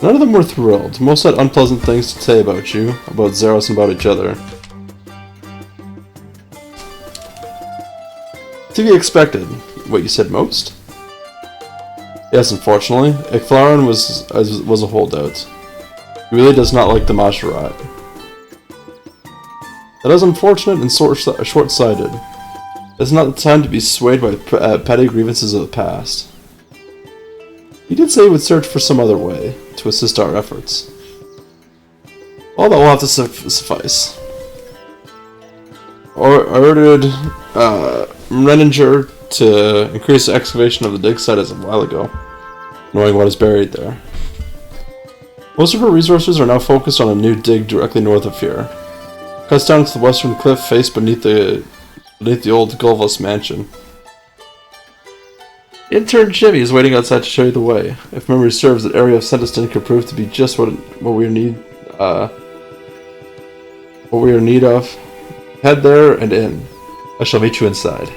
None of them were thrilled. Most had unpleasant things to say about you, about Zeros, and about each other. To be expected. What you said most? Yes, unfortunately. Ictharion was a holdout. He really does not like the Masharat. That is unfortunate and short-sighted. It's not the time to be swayed by petty grievances of the past. He did say he would search for some other way to assist our efforts. All that will have to suffice. I ordered Renninger to increase the excavation of the dig site as a while ago, knowing what is buried there. Most of her resources are now focused on a new dig directly north of here. Cuts down to the western cliff face beneath the old Gulvos mansion. Intern Jimmy is waiting outside to show you the way. If memory serves, that area of Senntisten could prove to be just what we need of. Head there and in. I shall meet you inside.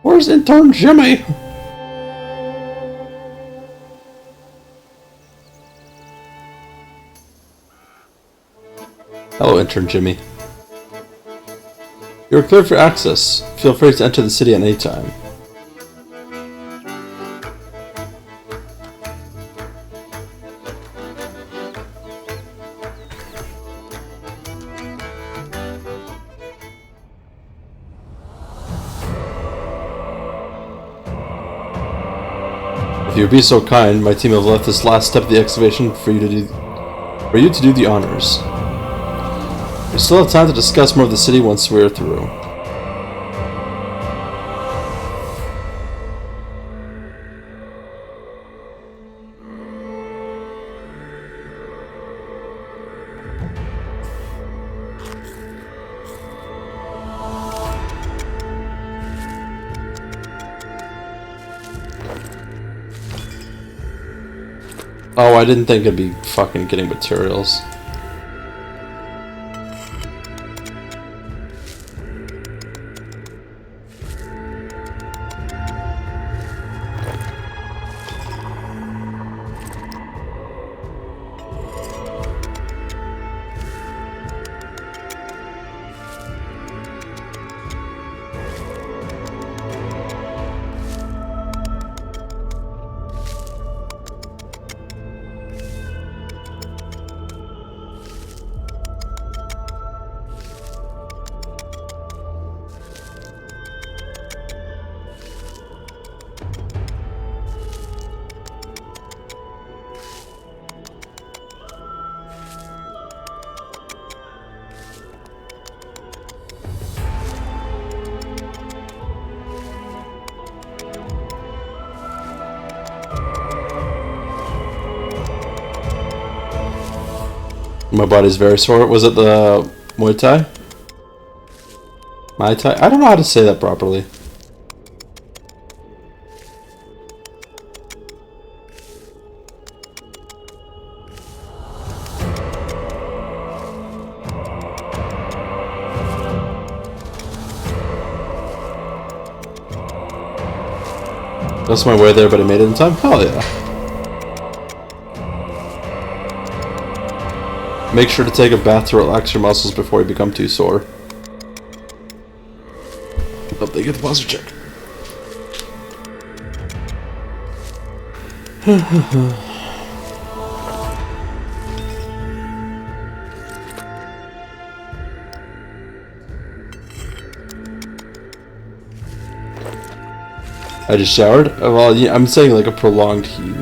Where's intern Jimmy? Hello, intern Jimmy. You are cleared for access. Feel free to enter the city at any time. If you would be so kind, my team have left this last step of the excavation for you to do the honors. We still have time to discuss more of the city once we are through. Oh, I didn't think it'd be fucking getting materials. My body's very sore. Was it the Muay Thai? Muay Thai? I don't know how to say that properly. That's my way there, but I made it in time. Hell yeah. Make sure to take a bath to relax your muscles before you become too sore. Hope they get the posture check. I just showered? Well, yeah, I'm saying like a prolonged heat.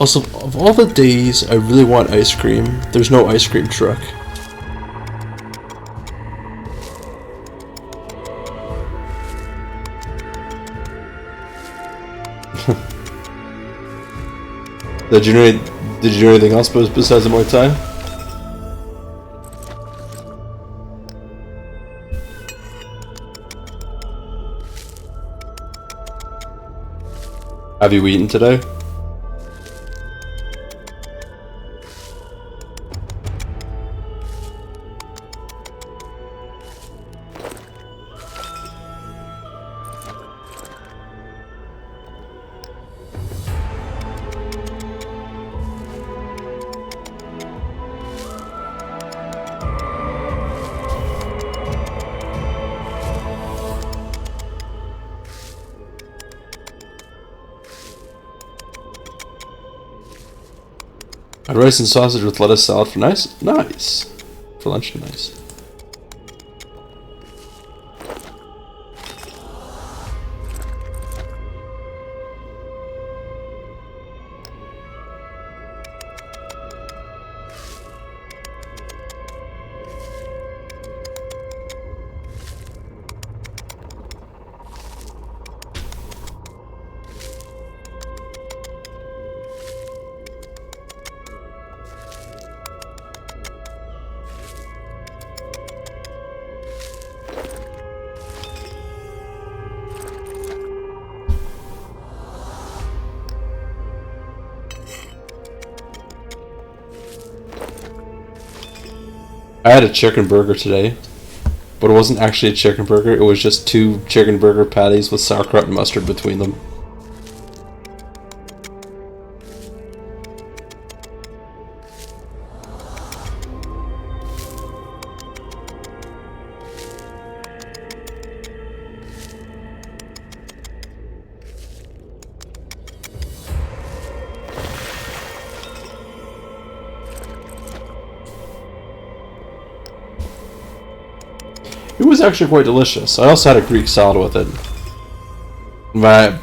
Also, of all the days I really want ice cream, there's no ice cream truck. Did you do anything else besides the Muay Thai? Have you eaten today? I had rice and sausage with lettuce salad for nice. For lunch, nice. I had a chicken burger today. but it wasn't actually a chicken burger. It was just 2 chicken burger patties with sauerkraut and mustard between them. It was actually quite delicious. I also had a Greek salad with it.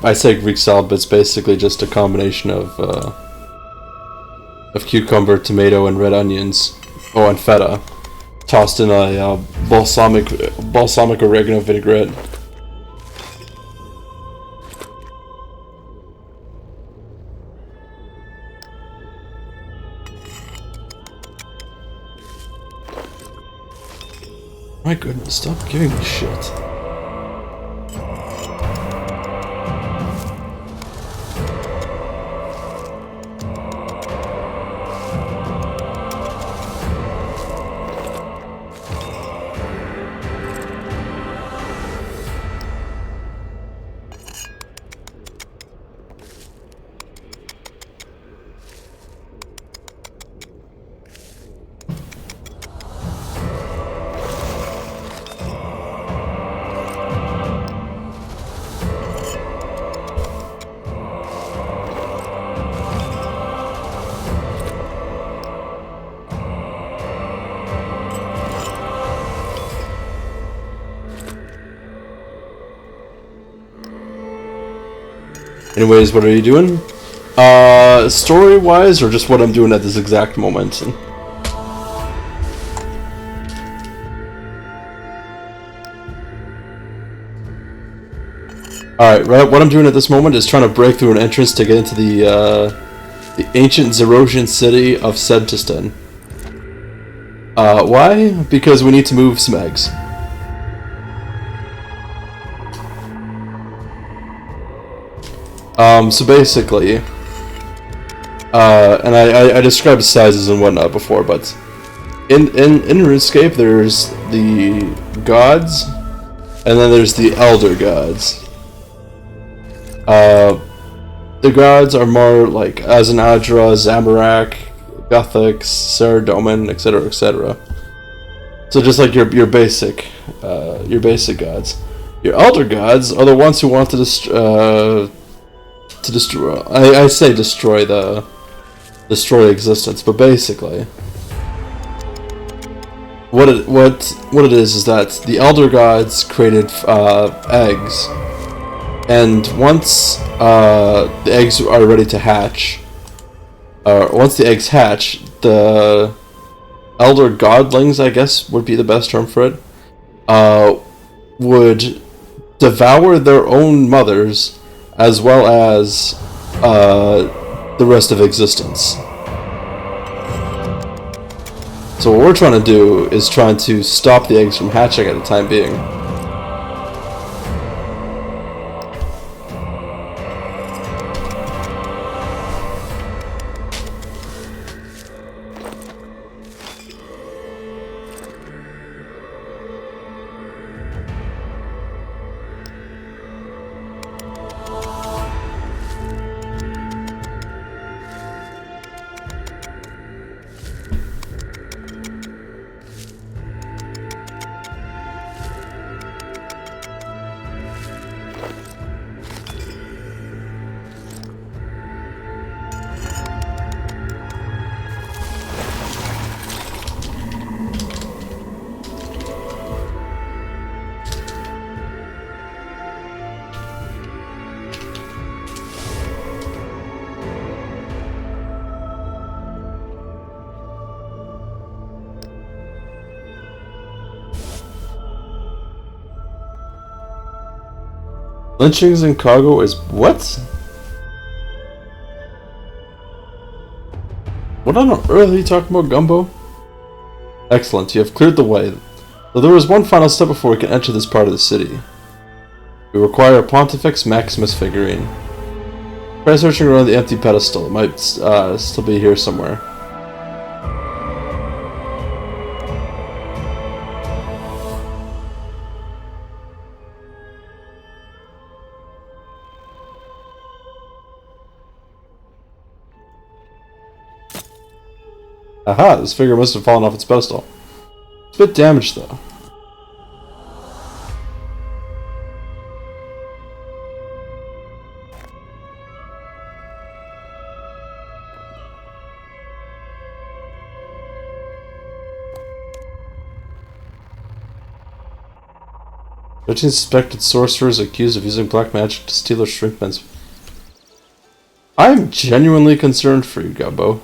I say Greek salad, but it's basically just a combination of cucumber, tomato, and red onions. Oh, and feta, tossed in a balsamic oregano vinaigrette. My goodness, stop giving me shit. Anyways, what are you doing? Story-wise, or just what I'm doing at this exact moment? Alright, right, what I'm doing at this moment is trying to break through an entrance to get into the ancient Zerosian city of Senntisten. Why? Because we need to move some eggs. So basically, and I described sizes and whatnot before, but in RuneScape there's the gods, and then there's the elder gods. The gods are more like Azanadra, Zamorak, Guthix, Saradomin, etc., etc. So just like your basic gods. Your elder gods are the ones who want to destroy. I say destroy existence, but basically, what it is that the elder gods created eggs, and once the eggs are ready to hatch, once the eggs hatch, the elder godlings, I guess would be the best term for it, would devour their own mothers as well as the rest of existence. So what we're trying to do is trying to stop the eggs from hatching at the time being. Lynchings in Congo is what? What on earth are you talking about, Gumbo? Excellent, you have cleared the way. Though there is one final step before we can enter this part of the city. We require a Pontifex Maximus figurine. Try searching around the empty pedestal. It might still be here somewhere. Aha, this figure must have fallen off its pedestal. It's a bit damaged, though. Thirteen suspected sorcerers accused of using black magic to steal or shrink men's... I'm genuinely concerned for you, Gumbo.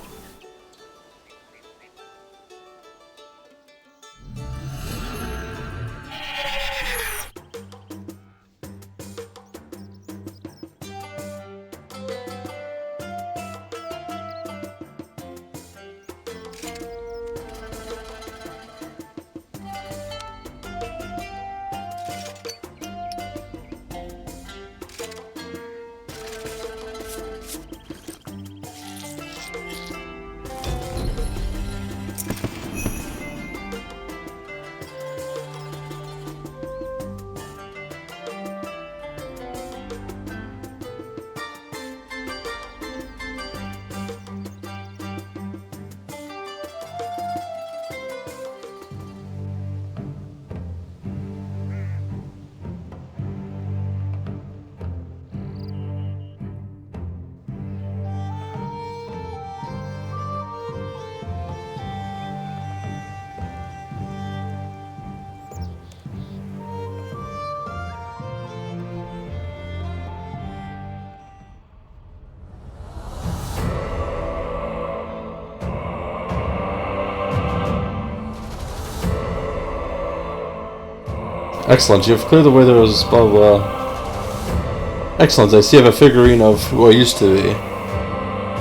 Excellent, you have cleared the way there was blah blah. Excellent, I see you have a figurine of who I used to be.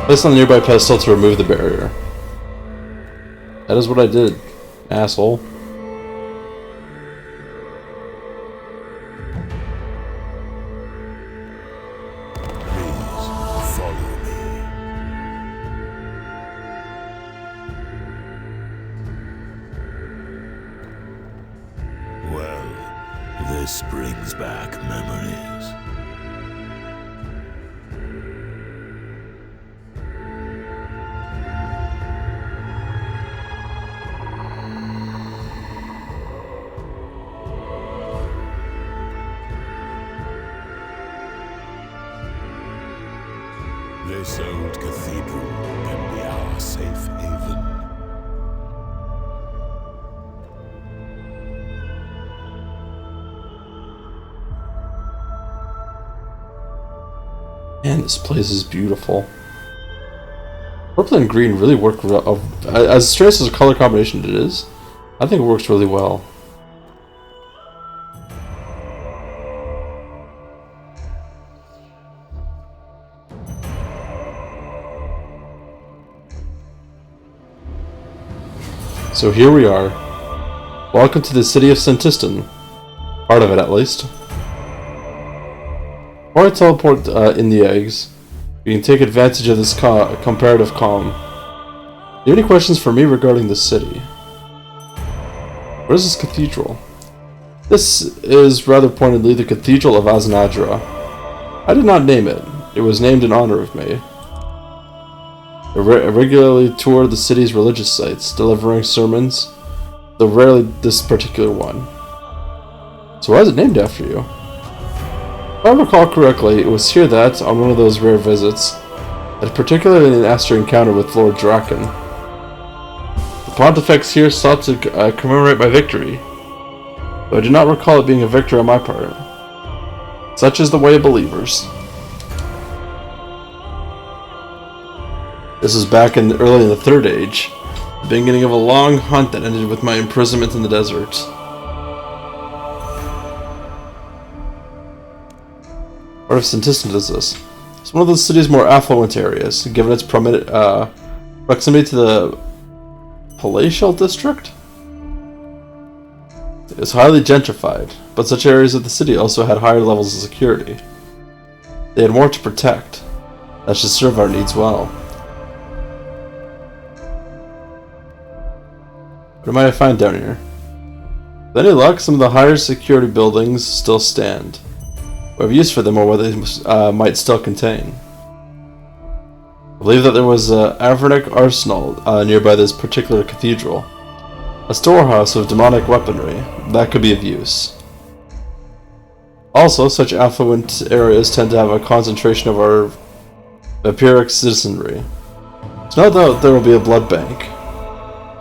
Placed on the nearby pedestal to remove the barrier. That is what I did, asshole. Please follow me. Well, this brings back memories. This old cathedral can be our safe haven. Man, this place is beautiful. Purple and green really work well. As strange as a color combination it is, I think it works really well. So here we are. Welcome to the city of Senntisten. Part of it, at least. Before I teleport in the eggs, you can take advantage of this comparative calm. Do you have any questions for me regarding the city? What is this cathedral? This is rather pointedly the Cathedral of Aznadra. I did not name it. It was named in honor of me. I regularly tour the city's religious sites, delivering sermons, though rarely this particular one. So why is it named after you? If I recall correctly, it was here that, on one of those rare visits, and particularly in after encounter with Lord Draken, the Pontifex here sought to commemorate my victory, though I do not recall it being a victory on my part. Such is the way of believers. This was back early in the Third Age, the beginning of a long hunt that ended with my imprisonment in the desert. Part of Senntisten is this. It's one of the city's more affluent areas, given its proximity to the palatial district. It is highly gentrified, but such areas of the city also had higher levels of security. They had more to protect. That should serve our needs well. What might I find down here? With any luck, some of the higher security buildings still stand. We have use for them or what they might still contain. believe that there was an Avernic arsenal nearby this particular cathedral. A storehouse of demonic weaponry that could be of use. Also, such affluent areas tend to have a concentration of our vampiric citizenry. So no doubt there will be a blood bank.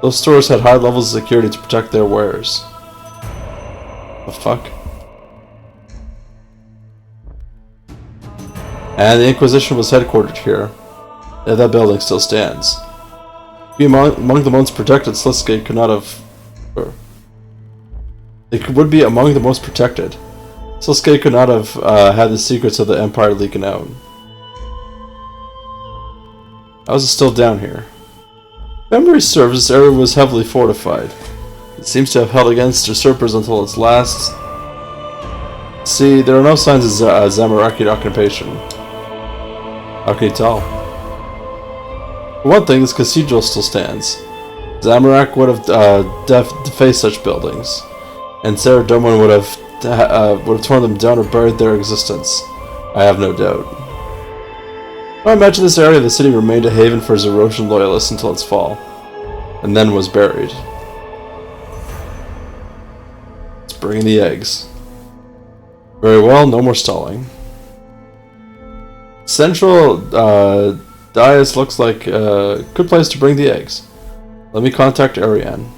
Those stores had high levels of security to protect their wares. The fuck? And the Inquisition was headquartered here. If that building still stands. Be among the most protected, Slithgate could not have... It would be among the most protected. Slithgate could not have had the secrets of the Empire leaking out. How is it still down here? Memory serves, this area was heavily fortified. It seems to have held against usurpers until its last... See, there are no signs of Zamorakian occupation. How can you tell? For one thing, this cathedral still stands. Zamorak would have defaced such buildings, and Sarah Doman would have torn them down or buried their existence. I have no doubt. I imagine this area of the city remained a haven for Zerosian loyalists until its fall, and then was buried. Let's bring in the eggs. Very well, no more stalling. Central dais looks like a good place to bring the eggs. Let me contact Ariane.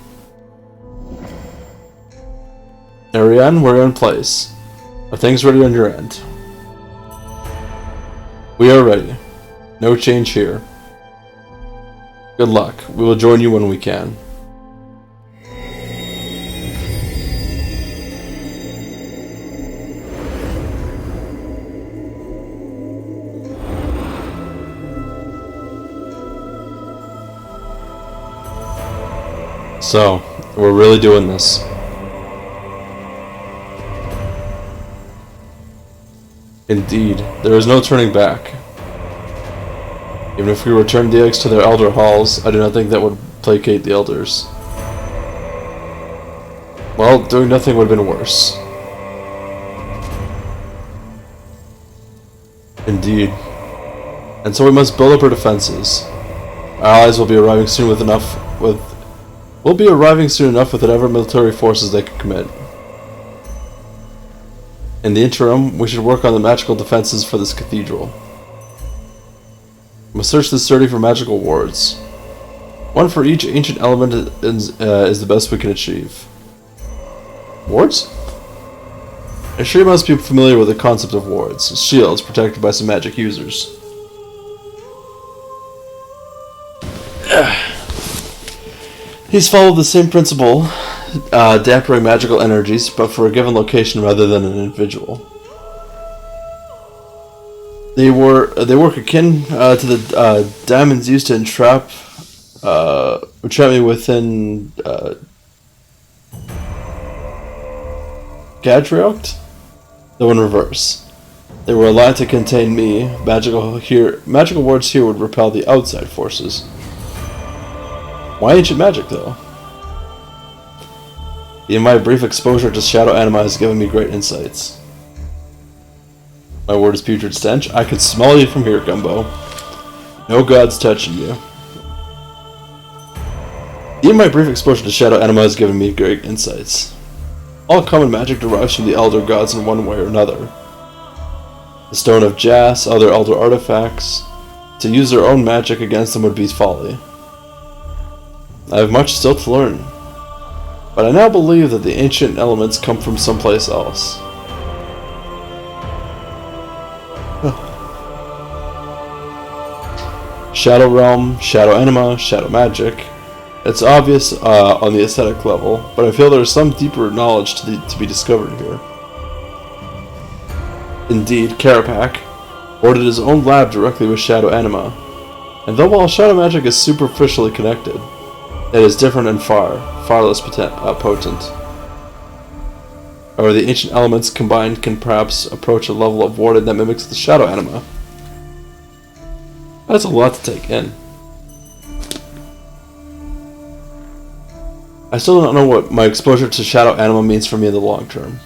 Ariane, we're in place. Are things ready on your end? We are ready. No change here. Good luck. We will join you when we can. So, we're really doing this. Indeed, there is no turning back. Even if we return the eggs to their elder halls, I do not think that would placate the elders. Well, doing nothing would have been worse. Indeed. And so we must build up our defenses. Our allies will be arriving soon with whatever military forces they can commit. In the interim, we should work on the magical defenses for this cathedral. We must search the city for magical wards. One for each ancient element is the best we can achieve. Wards? I'm sure you must be familiar with the concept of wards. Shields protected by some magic users. These follow the same principle, dampering magical energies, but for a given location rather than an individual. They work akin to the diamonds used to entrap me within Gadriocht, though in reverse. They were aligned to contain me. Magical wards here would repel the outside forces. Why ancient magic, though? In my brief exposure to shadow anima has given me great insights. My word is putrid stench. I could smell you from here, Gumbo. No gods touching you. Even my brief exposure to shadow anima has given me great insights. All common magic derives from the elder gods in one way or another. The Stone of Jas, other elder artifacts. To use their own magic against them would be folly. I have much still to learn, but I now believe that the ancient elements come from someplace else. Shadow Realm, Shadow Anima, Shadow Magic. It's obvious on the aesthetic level, but I feel there is some deeper knowledge to be discovered here. Indeed, Karapak ordered his own lab directly with Shadow Anima, and though while Shadow Magic is superficially connected, it is different and far less potent. However, the ancient elements combined can perhaps approach a level of warding that mimics the Shadow Anima. That's a lot to take in. I still don't know what my exposure to Shadow Anima means for me in the long term.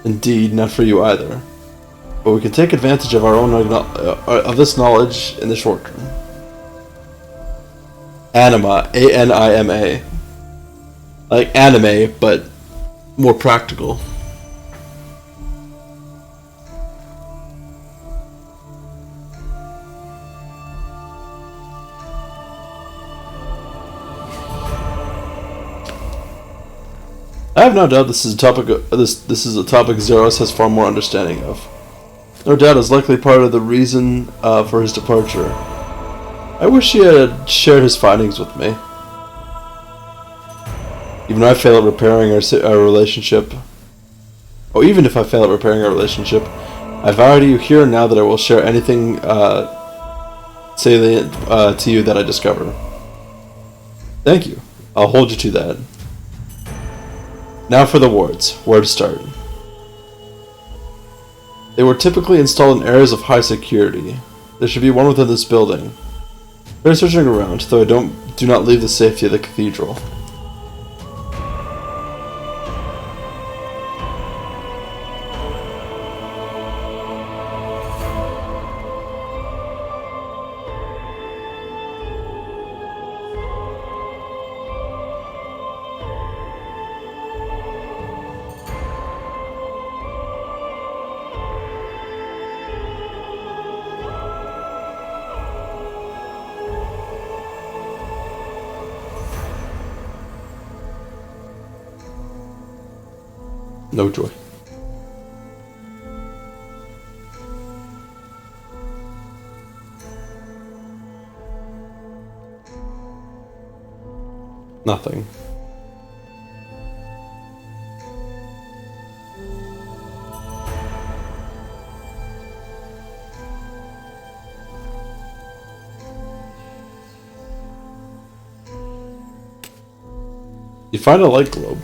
Indeed, not for you either. But we can take advantage of our own of this knowledge in the short term. Anima, A-N-I-M-A. Like anime, but more practical. I have no doubt this is a topic this is a topic Zeros has far more understanding of. No doubt is likely part of the reason for his departure. I wish he had shared his findings with me. Even if I fail at repairing our relationship, even if I fail at repairing our relationship, I vow to you here and now that I will share anything salient to you that I discover. Thank you. I'll hold you to that. Now for the wards. Where to start? They were typically installed in areas of high security. There should be one within this building. Try searching around, though I do not leave the safety of the cathedral. No joy. Nothing. You find a light globe.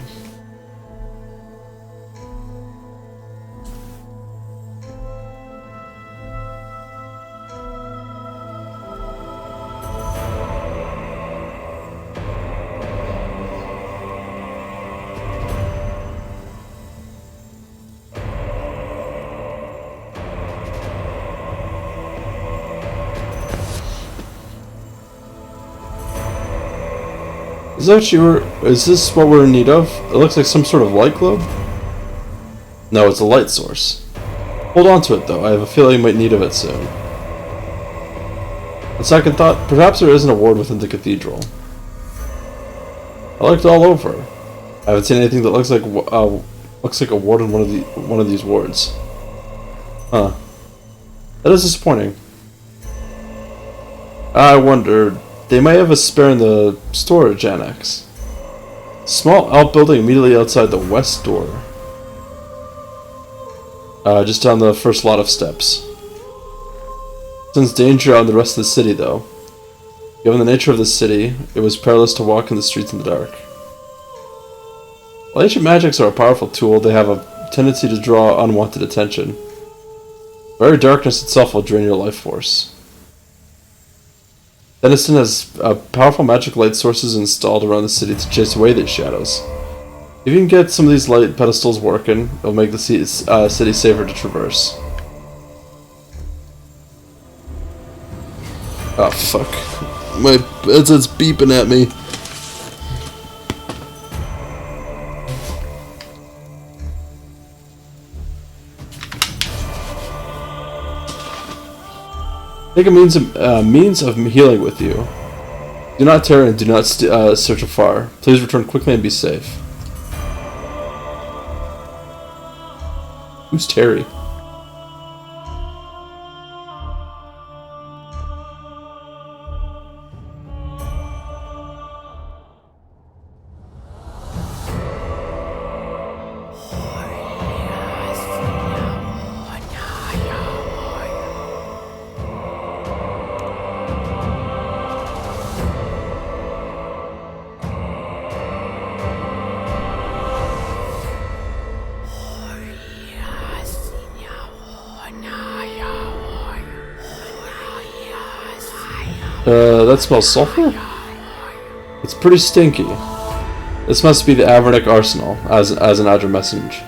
Is this what we're in need of? It looks like some sort of light globe? No, it's a light source. Hold on to it though, I have a feeling you might need of it soon. On second thought, perhaps there is an award within the cathedral. I looked all over. I haven't seen anything that looks like a ward in one of these wards. Huh. That is disappointing. I wonder, they might have a spare in the storage annex. Small outbuilding immediately outside the west door. Just down the first lot of steps. Sense danger on the rest of the city, though. Given the nature of the city, it was perilous to walk in the streets in the dark. While ancient magics are a powerful tool, they have a tendency to draw unwanted attention. Very darkness itself will drain your life force. Senntisten has powerful magic light sources installed around the city to chase away these shadows. If you can get some of these light pedestals working, it'll make the city safer to traverse. Oh fuck. My headset's beeping at me. Take a means of healing with you. Do not tarry and do not search afar. Please return quickly and be safe. Who's Terry? That smells sulfur? It's pretty stinky. This must be the Avernic arsenal, as an Adra message.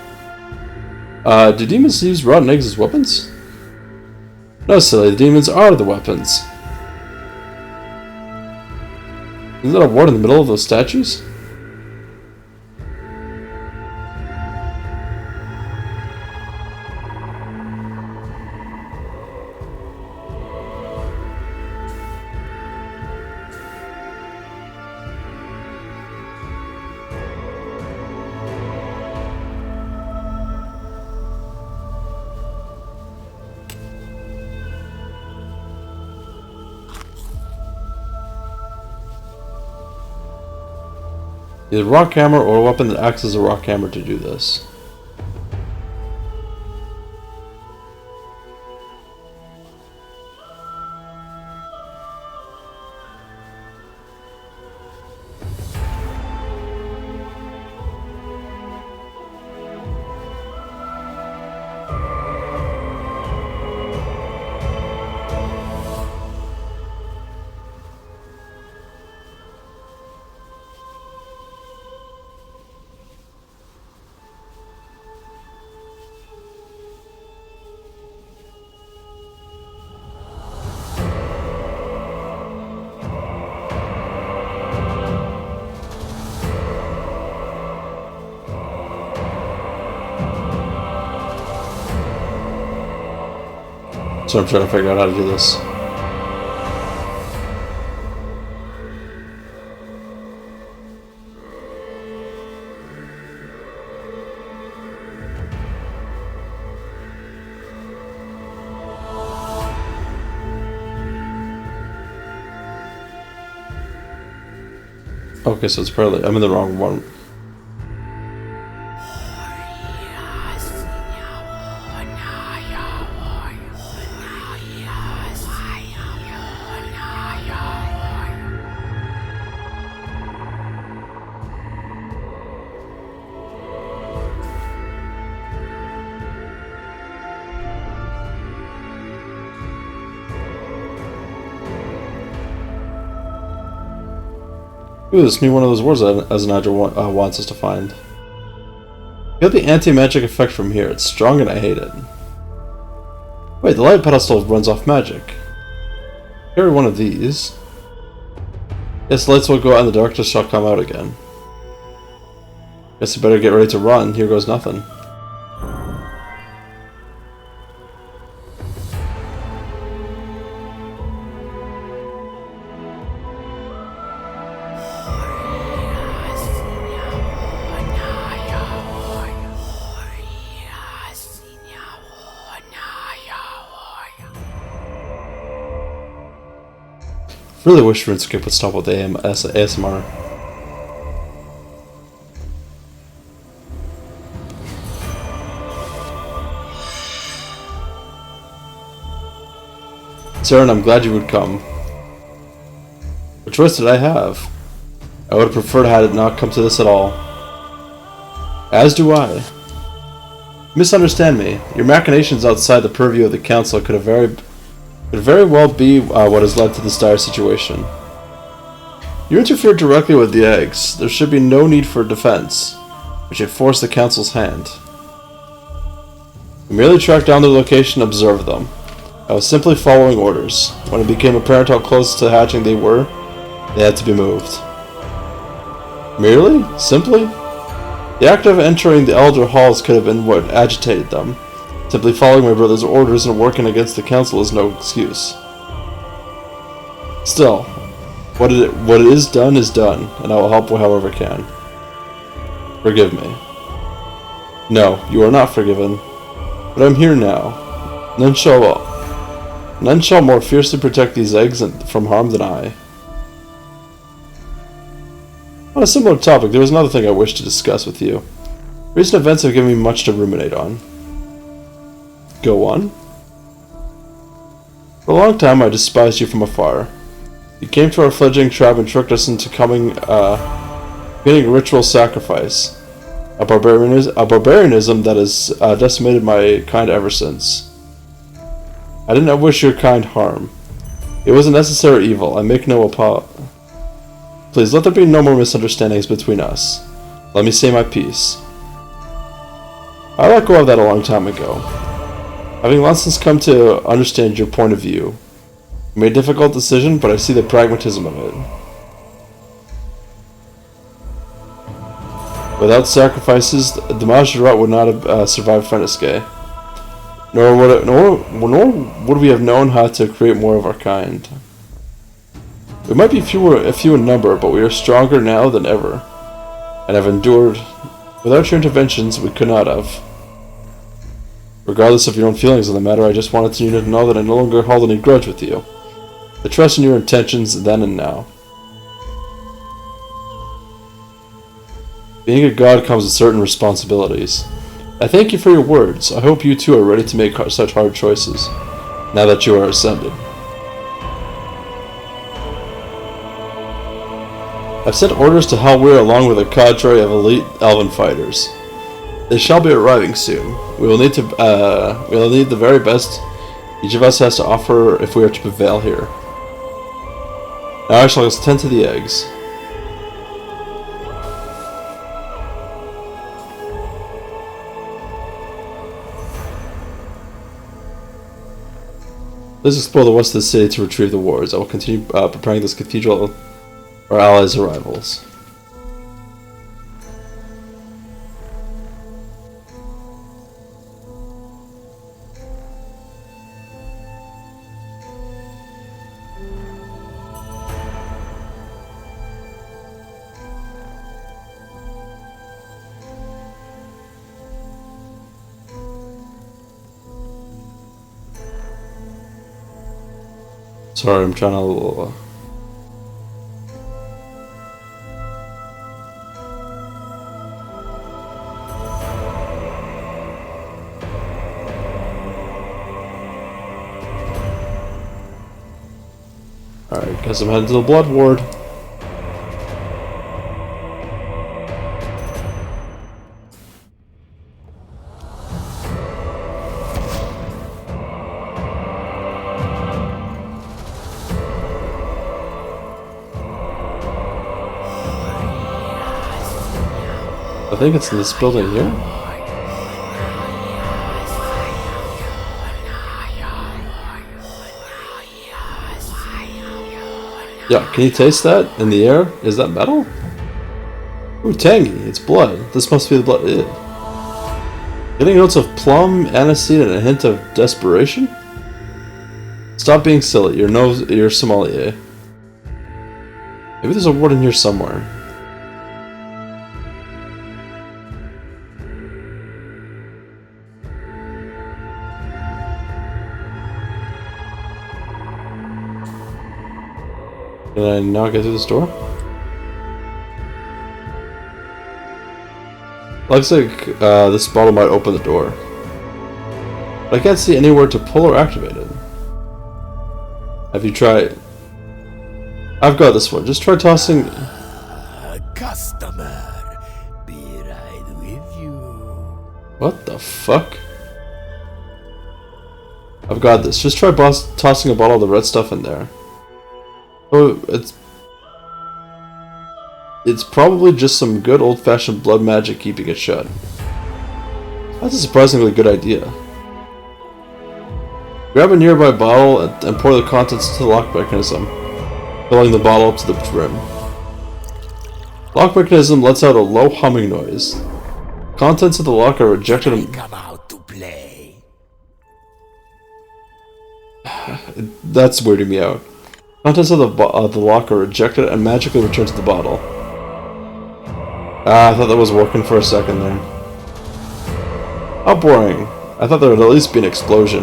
Do demons use rotten eggs as weapons? No, silly, the demons are the weapons. Is that a ward in the middle of those statues? Either a rock hammer or a weapon that acts as a rock hammer to do this. So I'm trying to figure out how to do this. Okay, so it's probably I'm in the wrong one. Ooh, this may be one of those words that Aznaja wants us to find. Get the anti-magic effect from here. It's strong and I hate it. Wait, the light pedestal runs off magic. Carry one of these. Yes, the lights will go out and the darkness shall come out again. Guess you better get ready to run. Here goes nothing. Really wish Runescape would stop with the ASMR. Saren, I'm glad you would come. What choice did I have? I would have preferred had it not come to this at all. As do I. Misunderstand me. Your machinations outside the purview of the Council could very well be what has led to this dire situation. You interfered directly with the eggs. There should be no need for defense, which should force the Council's hand. We merely tracked down their location and observed them. I was simply following orders. When it became apparent how close to hatching they were, they had to be moved. Merely? Simply? The act of entering the Elder Halls could have been what agitated them. Simply following my brother's orders and working against the Council is no excuse. Still, what it is done, and I will help however I can. Forgive me. No, you are not forgiven. But I'm here now. None shall more fiercely protect these eggs from harm than I. On a similar topic, there was another thing I wish to discuss with you. Recent events have given me much to ruminate on. Go on. For a long time I despised you from afar. You came to our fledgling tribe and tricked us into getting a ritual sacrifice. A barbarianism that has decimated my kind ever since. I did not wish your kind harm. It was a necessary evil. I make no apology. Please, let there be no more misunderstandings between us. Let me say my piece. I let go of that a long time ago. Having long since come to understand your point of view. You made a difficult decision, but I see the pragmatism of it. Without sacrifices, the Majorat would not have survived Fennisque. Nor would we have known how to create more of our kind. We might be few in number, but we are stronger now than ever, and have endured. Without your interventions, we could not have. Regardless of your own feelings on the matter, I just wanted you to know that I no longer hold any grudge with you. I trust in your intentions then and now. Being a god comes with certain responsibilities. I thank you for your words. I hope you too are ready to make such hard choices, now that you are ascended. I've sent orders to Hellweir along with a cadre of elite elven fighters. They shall be arriving soon. We will need the very best each of us has to offer if we are to prevail here. Now I shall tend to the eggs. Let's explore the west of the city to retrieve the wards. I will continue preparing this cathedral for our allies' arrivals. Sorry, I'm trying to... Alright, guess I'm heading to the Blood Ward. I think it's in this building here. Yeah, can you taste that in the air? Is that metal? Ooh, tangy. It's blood. This must be the blood. Ew. Getting notes of plum, aniseed, and a hint of desperation? Stop being silly. You're sommelier. Maybe there's a word in here somewhere. Can I now get through this door? Looks like this bottle might open the door. But I can't see anywhere to pull or activate it. Have you tried? I've got this one. Just try tossing... Customer, be right with you. What the fuck? I've got this. Just try tossing a bottle of the red stuff in there. Oh, it's probably just some good old-fashioned blood magic keeping it shut. That's a surprisingly good idea. Grab a nearby bottle and pour the contents into the lock mechanism, filling the bottle up to the brim. Lock mechanism lets out a low humming noise. Contents of the lock are ejected and... Come out to play. That's weirding me out. Contents of the lock are ejected and magically return to the bottle. Ah, I thought that was working for a second there. How boring. I thought there would at least be an explosion.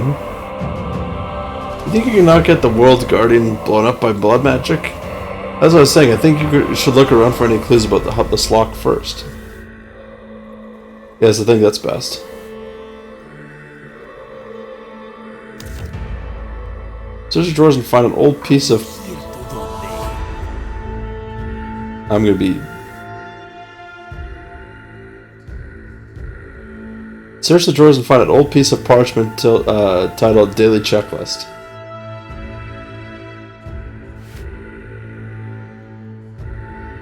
You think you can not get the World Guardian blown up by blood magic? As I was saying, I think you should look around for any clues about this lock first. Yes, I think that's best. Search the drawers and find an old piece of... I'm gonna be... Search the drawers and find an old piece of parchment titled Daily Checklist.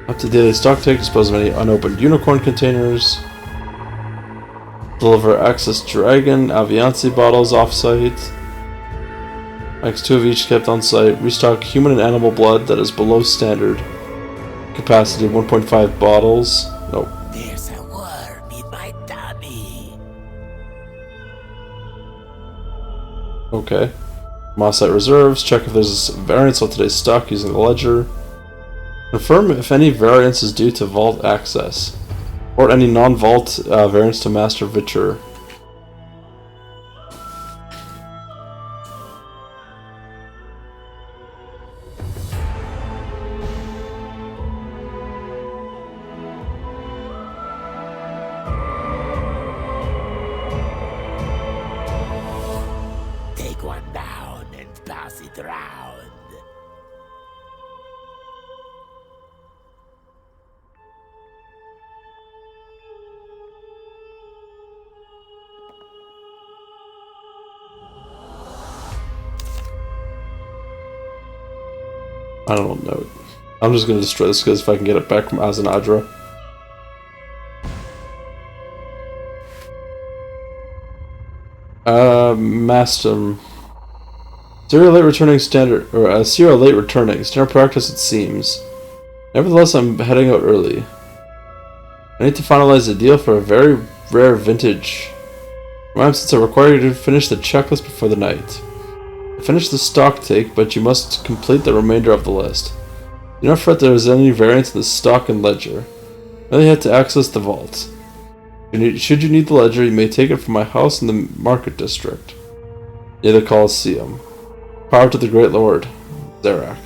Up to daily stock take, dispose of any unopened unicorn containers. Deliver Access Dragon, Aviancy bottles off-site. Max 2 of each kept on site. Restock human and animal blood that is below standard. Capacity 1.5 bottles. Nope. There's a Okay. Mossite reserves. Check if there's a variance on today's stock using the ledger. Confirm if any variance is due to vault access. Or any non-vault variance to Master Vitcher. Take one down and pass it round. I don't know. I'm just gonna destroy this because if I can get it back from Azanadra. Master. Serial late returning standard, or serial late returning. Standard practice it seems. Nevertheless, I'm heading out early. I need to finalize a deal for a very rare vintage. Since I require you to finish the checklist before the night. Finish the stock take, but you must complete the remainder of the list. Do not fret there is any variance in the stock and ledger. Merely had to access the vault. Should you need the ledger, you may take it from my house in the market district, near the Colosseum. Power to the Great Lord, Zarak.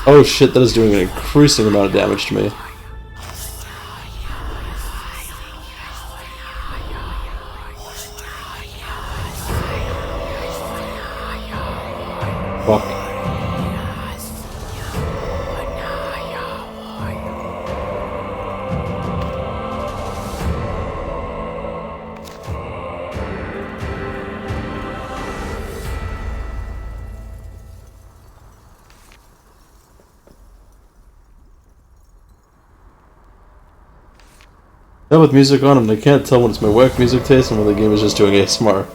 Oh shit, that is doing an increasing amount of damage to me. Fuck. Now with music on, and I can't tell when it's my whack music taste and when the game is just doing ASMR.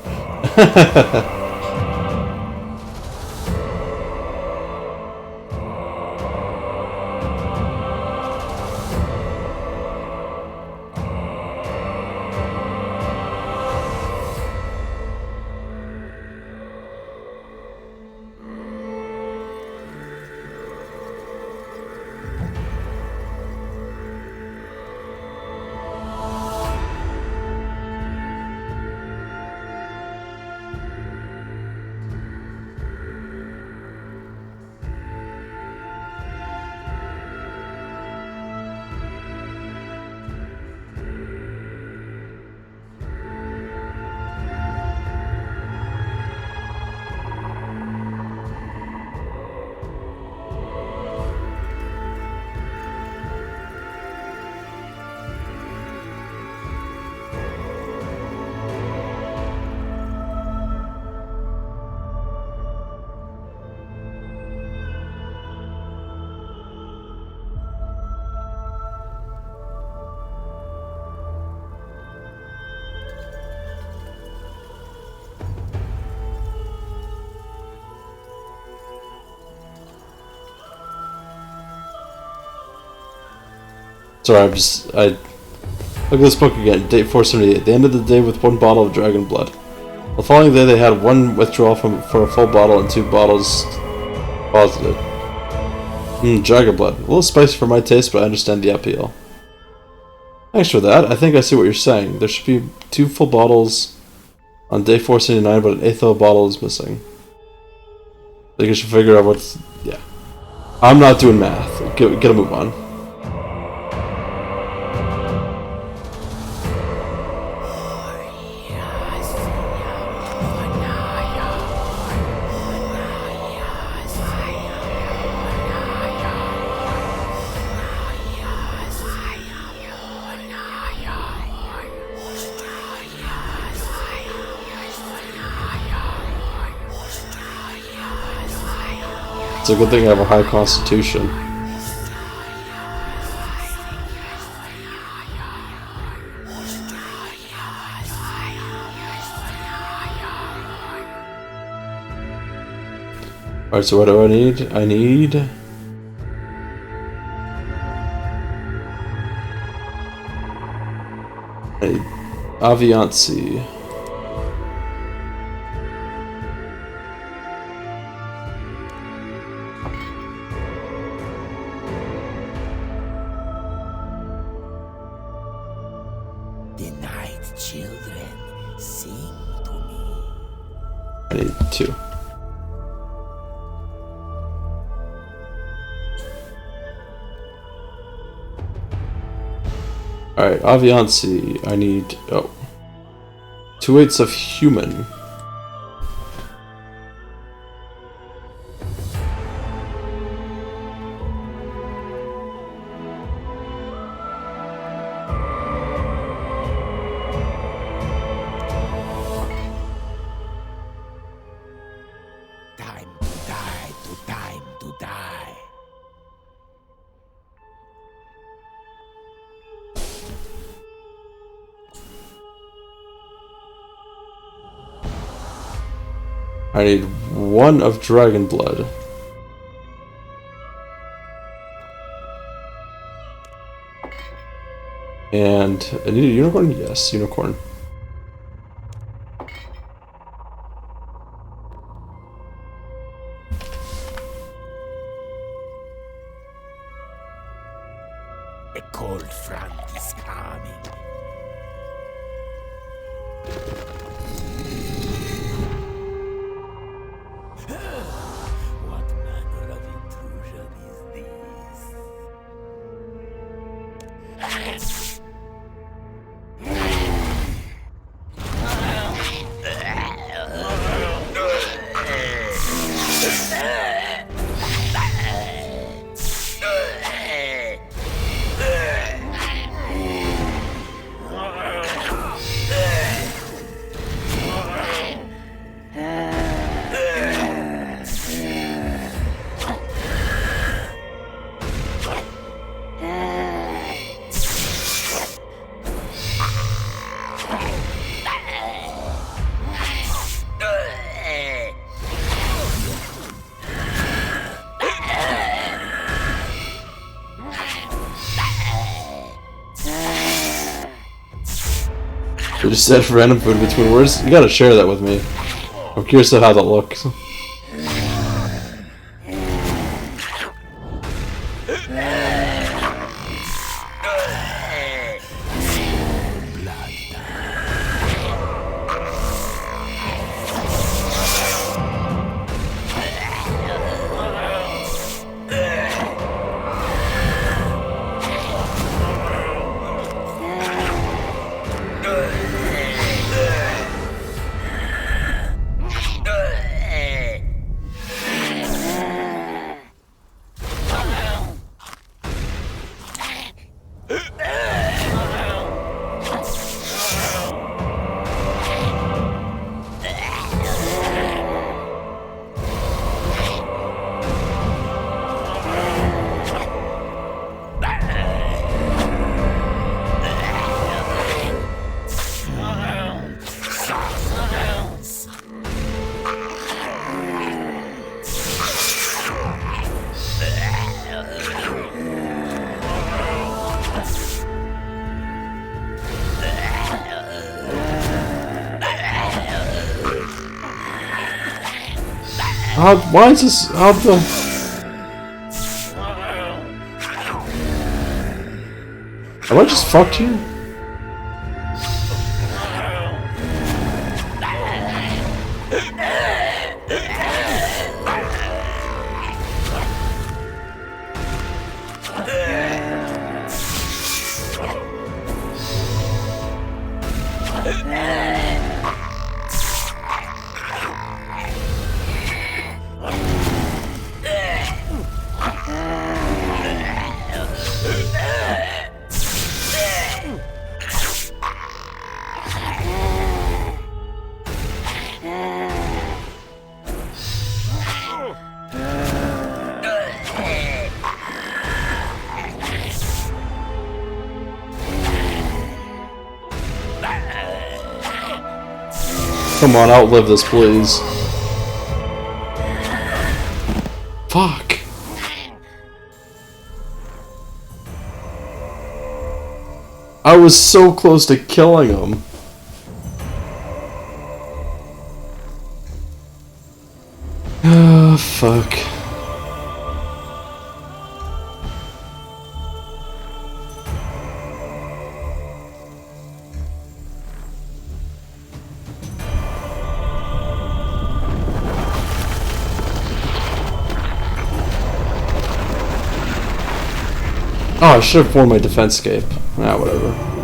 Sorry, I look at this book again. Date 478. They ended the day with 1 bottle of dragon blood. The following day, they had 1 withdrawal for a full bottle and 2 bottles posited. Dragon blood. A little spicy for my taste, but I understand the appeal. Thanks for that. I think I see what you're saying. There should be 2 full bottles on day 479, but an 8th bottle is missing. I think I should figure out what's... yeah. I'm not doing math. Get a move on. It's a good thing I have a high constitution. Alright, so what do I need? I need Aviancy. The night children sing to me. I need 2. Alright, Aviancy. I need 2/8 of human. Time to die, time to die. I need 1 of dragon blood. And I need a unicorn? Yes, unicorn. A cold front is coming. What manner of intrusion is this? We just said random food between words. You gotta share that with me. I'm curious to how that looks. Why is this? How the? Have I just fucked you? Come on, outlive this, please. Fuck. I was so close to killing him. Ah, fuck. Oh, I should have worn my defense cape. Ah, whatever.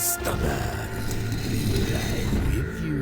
customer. Right with you.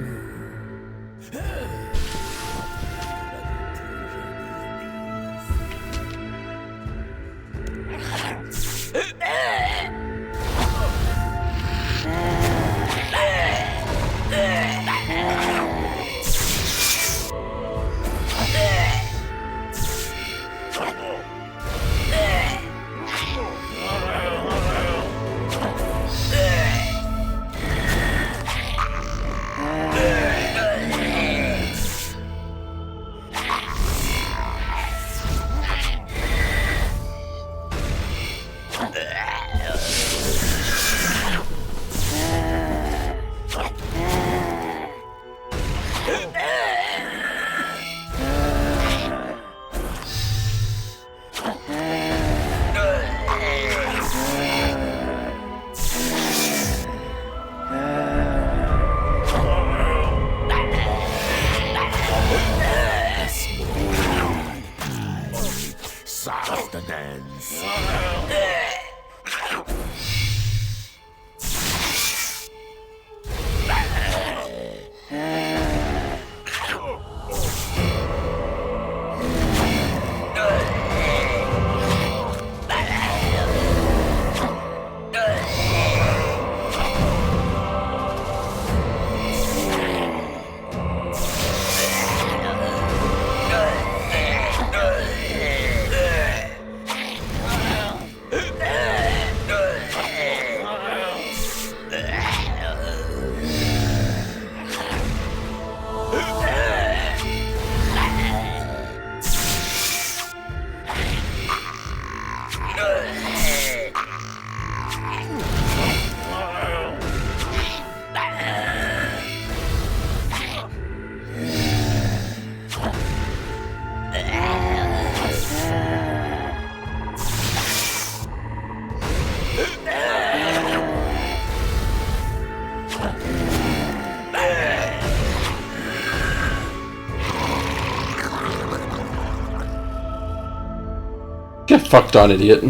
once. Get fucked on, idiot.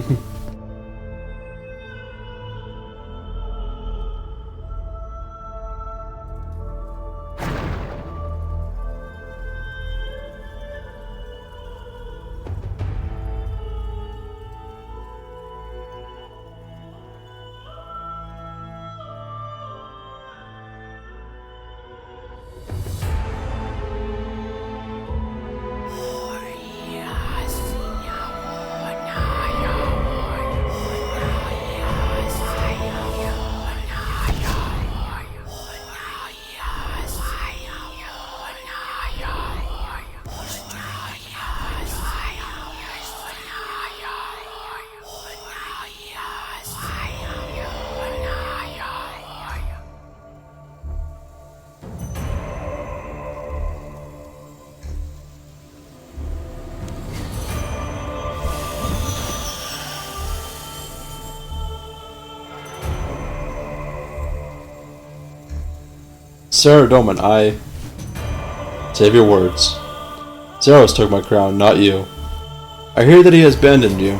Saradomin, I save your words. Zeros took my crown, not you. I hear that he has abandoned you.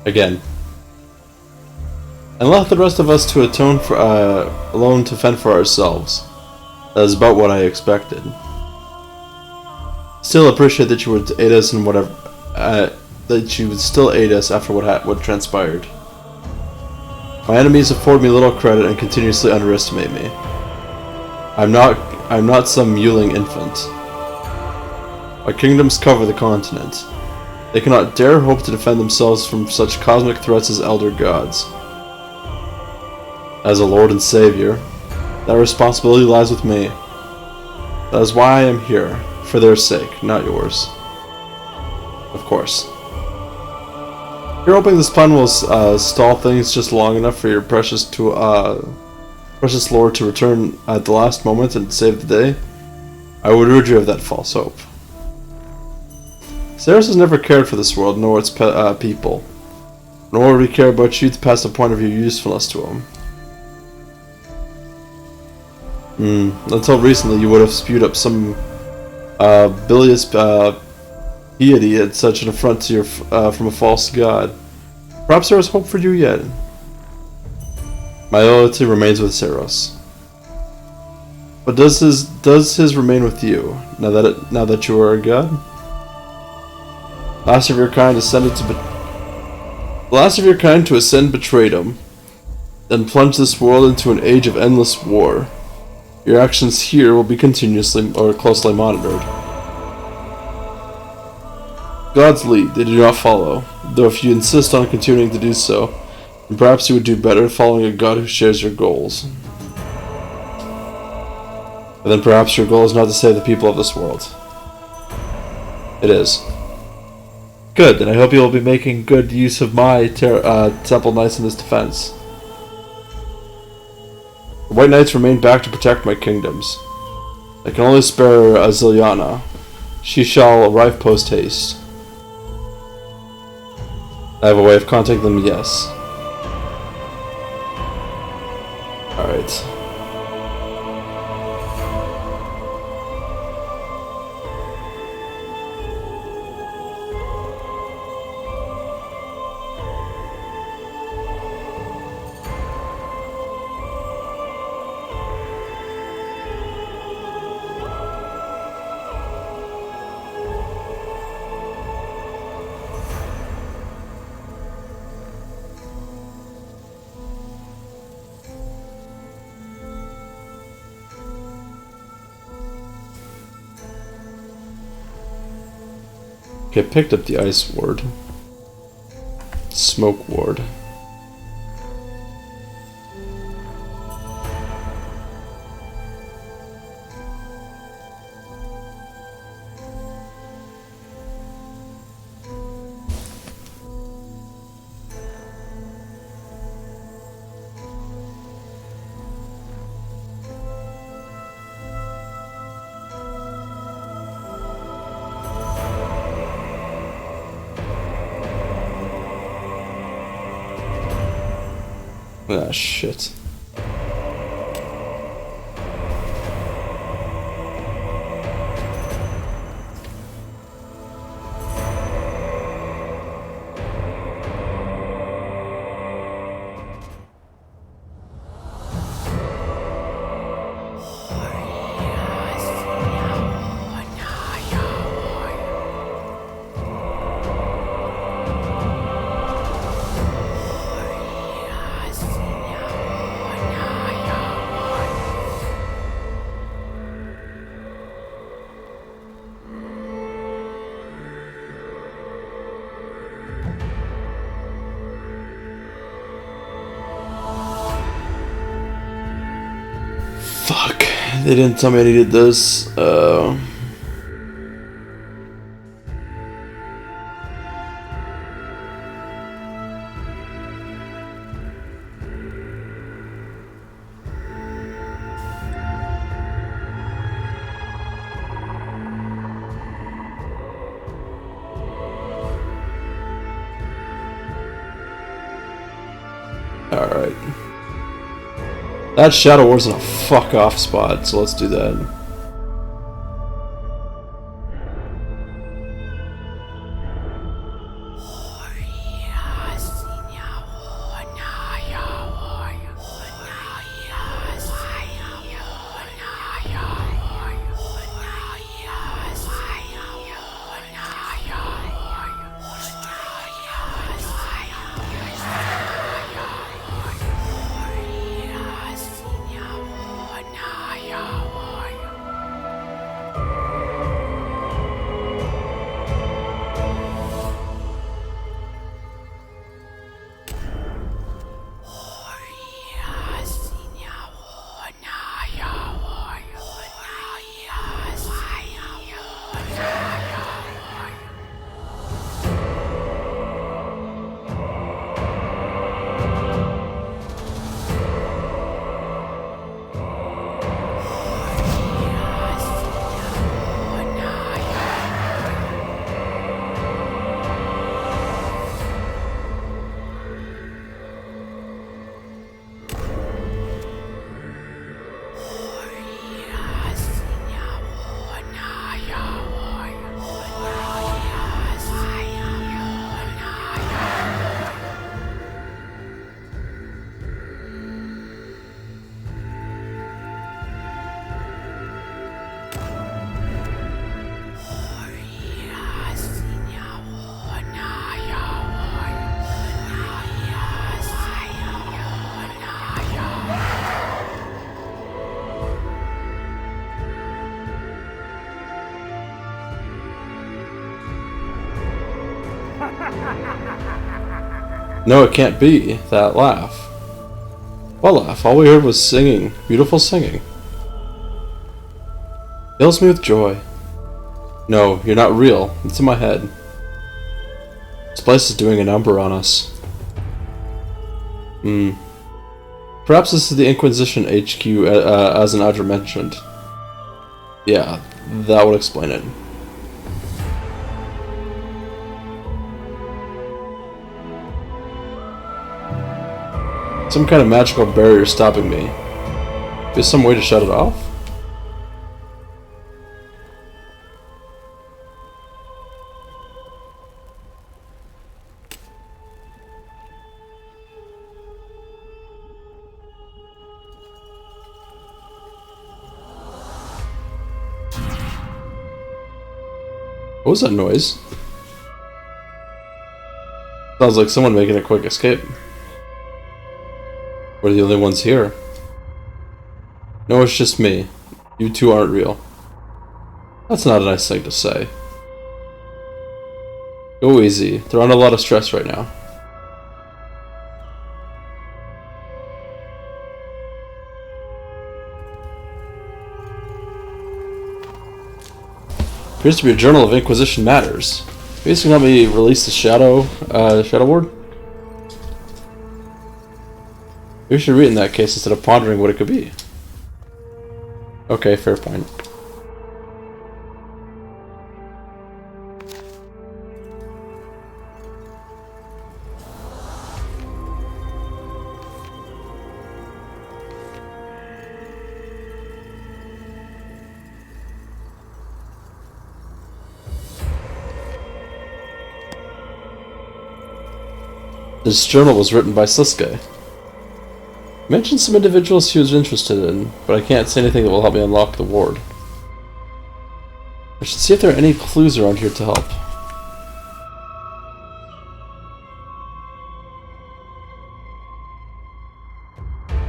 Again. And left the rest of us to atone for, alone to fend for ourselves. That is about what I expected. Still appreciate that you would aid us in whatever, that you would still aid us after what transpired. My enemies afford me little credit and continuously underestimate me. I'm not some mewling infant. My kingdoms cover the continent. They cannot dare hope to defend themselves from such cosmic threats as elder gods. As a lord and savior, that responsibility lies with me. That is why I am here, for their sake, not yours. Of course. You're hoping this plan will stall things just long enough for your precious lord to return at the last moment and save the day? I would rid you of that false hope. Ceres has never cared for this world, nor its people. Nor would we care about you past the point of your usefulness to him. Until recently, you would have spewed up some bilious piety at such an affront to your from a false god. Perhaps there is hope for you yet. My loyalty remains with Seros. But does his remain with you now that you are a god? Last of your kind to ascend betrayed him, then plunged this world into an age of endless war. Your actions here will be continuously or closely monitored. Gods lead, they do not follow, though if you insist on continuing to do so, then perhaps you would do better following a god who shares your goals. But then perhaps your goal is not to save the people of this world. It is. Good, and I hope you will be making good use of my temple knights in this defense. The White Knights remain back to protect my kingdoms. I can only spare Aziliana. She shall arrive post-haste. I have a way of contacting them, yes. Alright. Okay, picked up the ice ward. Smoke ward. Ah, shit. Fuck. They didn't tell me I needed this. Alright. That Shadow War's in a fuck off spot, so let's do that. No, it can't be. That laugh. What laugh? All we heard was singing. Beautiful singing. Fills me with joy. No, you're not real. It's in my head. This place is doing a number on us. Perhaps this is the Inquisition HQ, as an Adra mentioned. Yeah, that would explain it. Some kind of magical barrier stopping me. Is some way to shut it off? What was that noise? Sounds like someone making a quick escape. We're the only ones here. No, it's just me. You two aren't real. That's not a nice thing to say. Go easy. They're under a lot of stress right now. Appears to be a journal of Inquisition matters. Maybe this can help me release the Shadow Ward? Maybe we should read it in that case instead of pondering what it could be. Okay, fair point. This journal was written by Sliske. Mentioned some individuals he was interested in, but I can't say anything that will help me unlock the ward. I should see if there are any clues around here to help.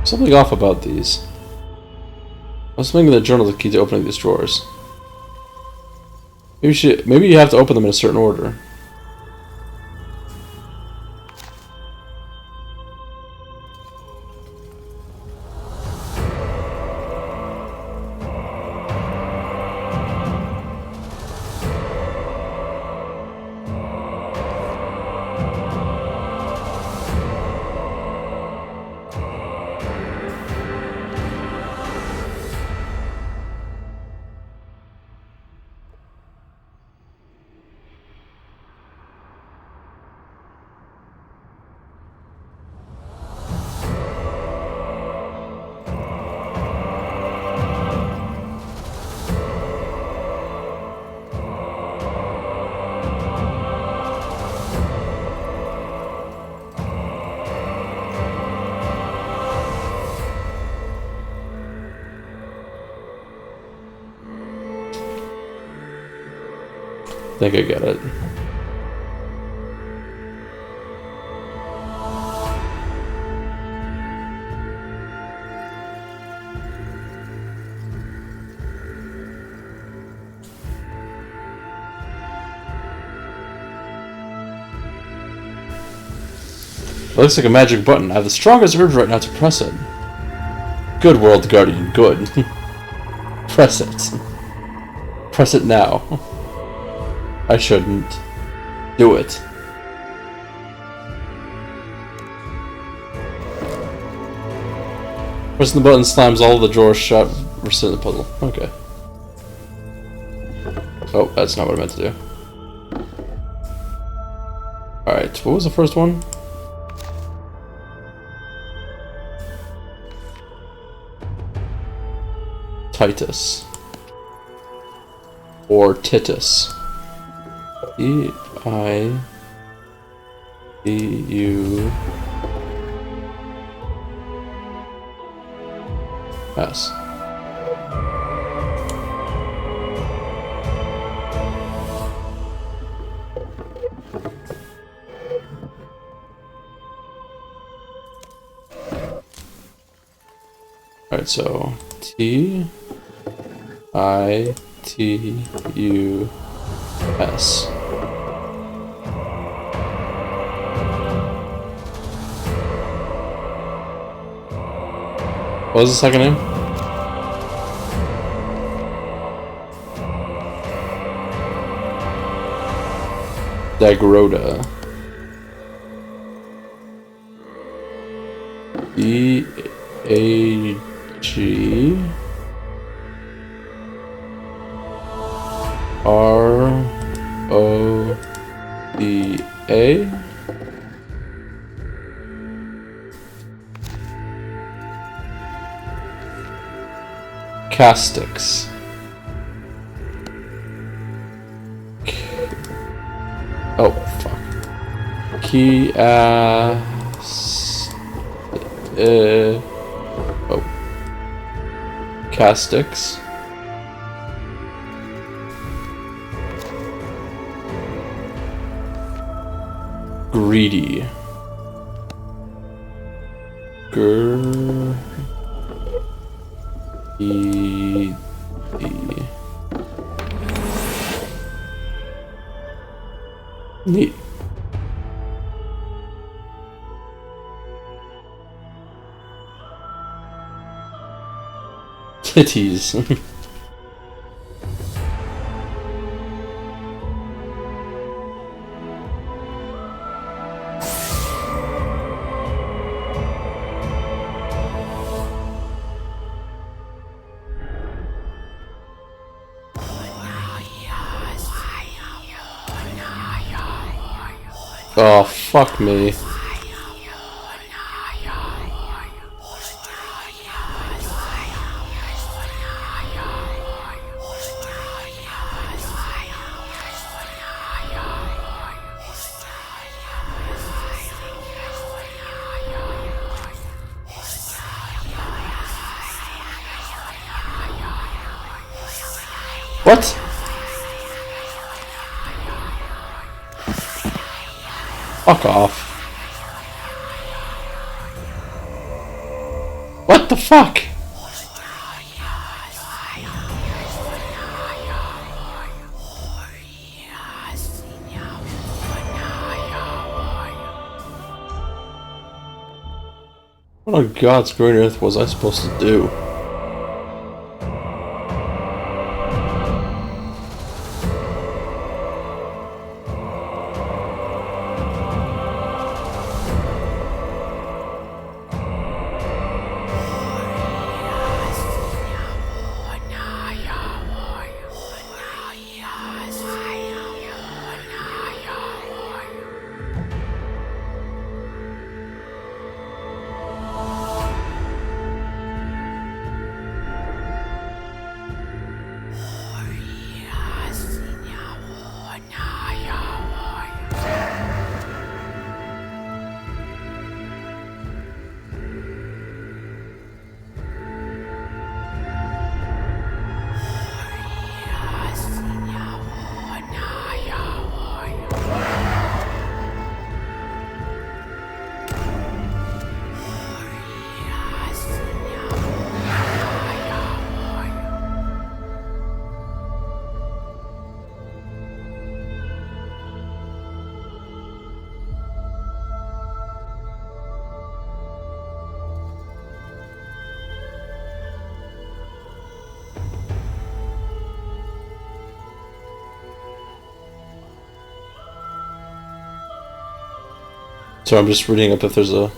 Something off about these. I was thinking the journal is the key to opening these drawers. Maybe you have to open them in a certain order. I think I get it. It looks like a magic button. I have the strongest urge right now to press it. Good, World Guardian, good. Press it. Press it now. I shouldn't. Do it. Pressing the button slams all the drawers shut. We're still in the puzzle. Okay. Oh, that's not what I meant to do. Alright, what was the first one? Titus. Or Titus. E-I-T-U... S. Alright, so T-I-T-U-S. What was the second name? Dagroda. E-A-G-R-O-D-A. Castix. Oh, fuck. Oh. Castix. Greedy. Neat. Titties. Oh, fuck me. What? Fuck off. What the fuck? What on God's green earth was I supposed to do? So I'm just reading up if there's a...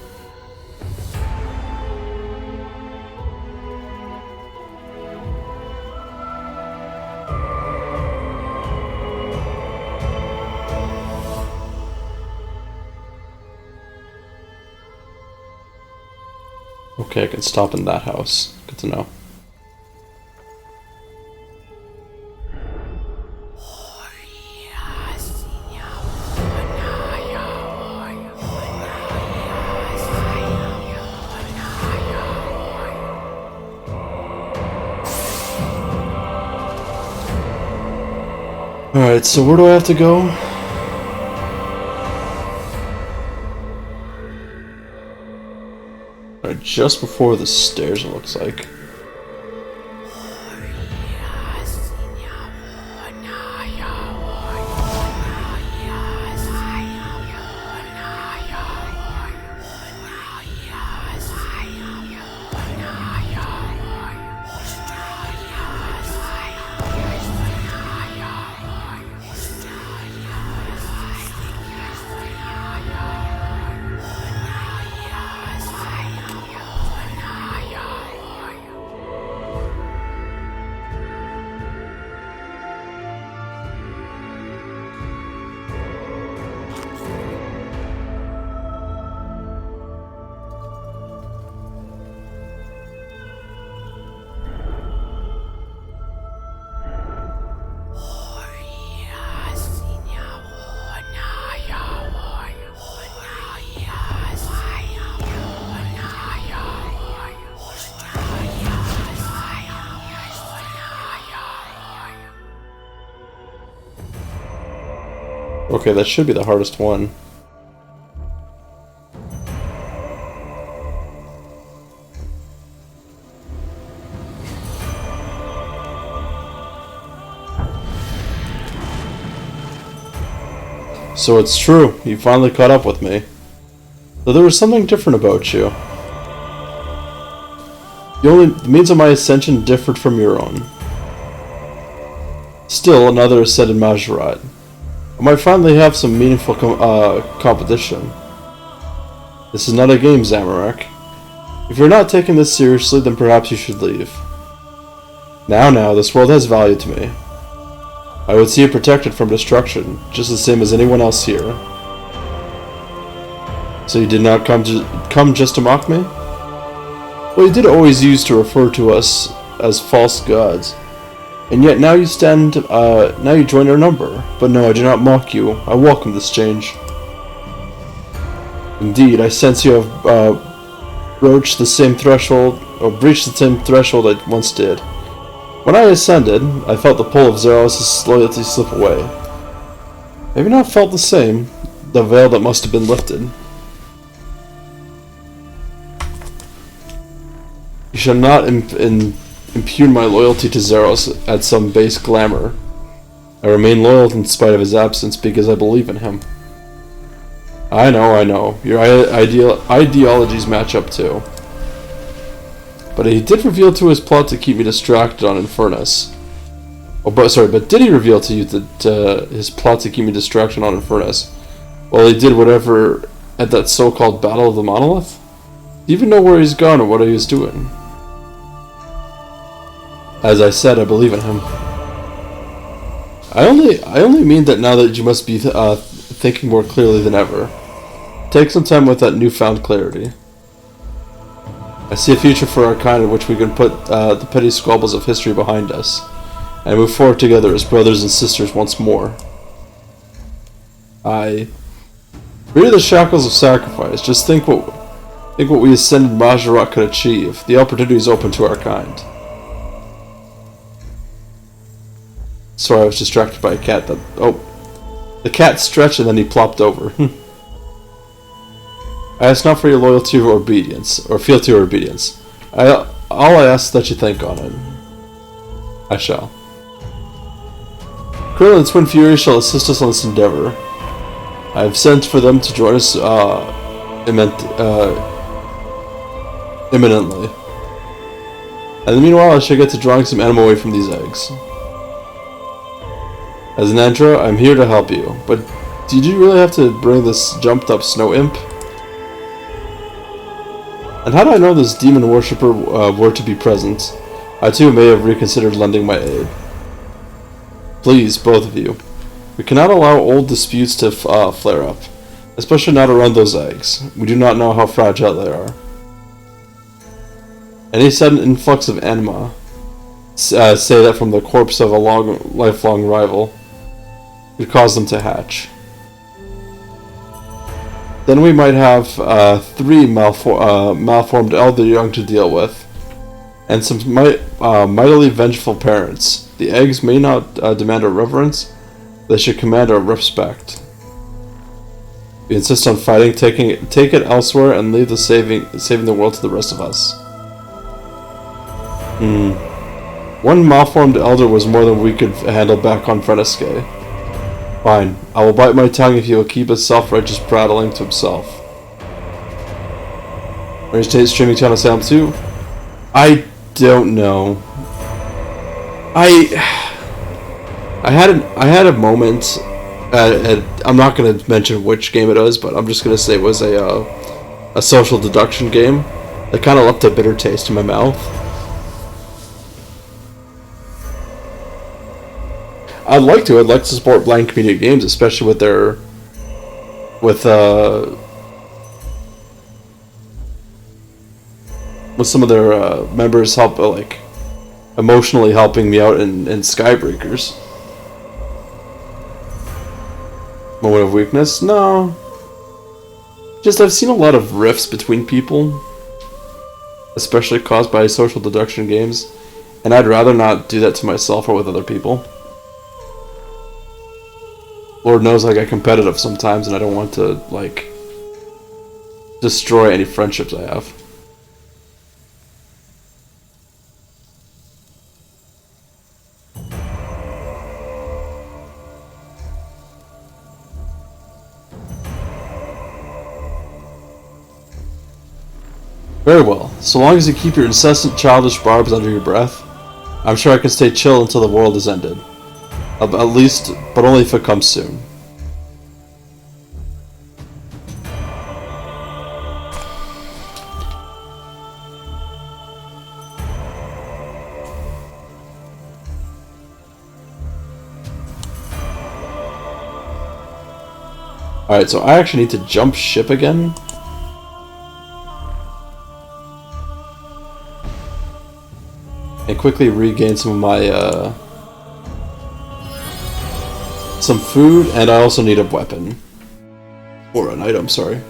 Okay, I can stop in that house. Good to know. Alright, so where do I have to go? Alright, just before the stairs, it looks like. Okay, that should be the hardest one. So it's true, you finally caught up with me. Though there was something different about you. The means of my ascension differed from your own. Still, another is said in Majorat. I might finally have some meaningful competition. This is not a game, Zamorak. If you're not taking this seriously, then perhaps you should leave. Now, this world has value to me. I would see it protected from destruction, just the same as anyone else here. So you did not come just to mock me? Well, you did always use to refer to us as false gods. And yet now you join our number. But no, I do not mock you. I welcome this change. Indeed, I sense you have breached the same threshold I once did. When I ascended, I felt the pull of Zeros' loyalty slip away. Have you not felt the same? The veil that must have been lifted. You shall not impugn my loyalty to Zeros at some base glamour. I remain loyal in spite of his absence because I believe in him. I know. Your ideologies match up too. But he did reveal to his plot to keep me distracted on Infernus. But did he reveal to you that his plot to keep me distracted on Infernus? Well, he did whatever at that so-called Battle of the Monolith? Do you even know where he's gone or what he was doing? As I said, I believe in him. I only mean that now that you must be thinking more clearly than ever. Take some time with that newfound clarity. I see a future for our kind in which we can put the petty squabbles of history behind us, and move forward together as brothers and sisters once more. Free of the shackles of sacrifice, just think what we ascended Majorat could achieve. The opportunities open to our kind. Sorry, I was distracted by a cat that... Oh. The cat stretched and then he plopped over. I ask not for your loyalty or obedience, or fealty or obedience. All I ask is that you think on it. I shall. Krill and Twin Fury shall assist us on this endeavor. I have sent for them to join us imminently. And meanwhile, I shall get to drawing some animal away from these eggs. As an Andra, I'm here to help you, but did you really have to bring this jumped-up snow imp? And how do I know this demon worshipper were to be present? I too may have reconsidered lending my aid. Please, both of you. We cannot allow old disputes to flare up, especially not around those eggs. We do not know how fragile they are. Any sudden influx of anima, say that from the corpse of a lifelong rival, could cause them to hatch. Then we might have 3 malformed elder young to deal with, and some mightily vengeful parents. The eggs may not demand our reverence, they should command our respect. We insist on fighting, take it elsewhere, and leave the saving the world to the rest of us. One malformed elder was more than we could handle back on Runescape. Fine, I will bite my tongue if he will keep his self-righteous prattling to himself. Are you streaming channel Salem 2? I don't know. I had a moment. I'm not going to mention which game it was, but I'm just going to say it was a social deduction game that kind of left a bitter taste in my mouth. I'd like to support Blind Community Games, especially with some of their members emotionally helping me out in Skybreakers. Moment of weakness? No. Just I've seen a lot of rifts between people, especially caused by social deduction games, and I'd rather not do that to myself or with other people. Lord knows I get competitive sometimes, and I don't want to, destroy any friendships I have. Very well. So long as you keep your incessant childish barbs under your breath, I'm sure I can stay chill until the world is ended. At least, but only if it comes soon. Alright, so I actually need to jump ship again. And quickly regain some of my, some food, and I also need a weapon. Or an item, sorry.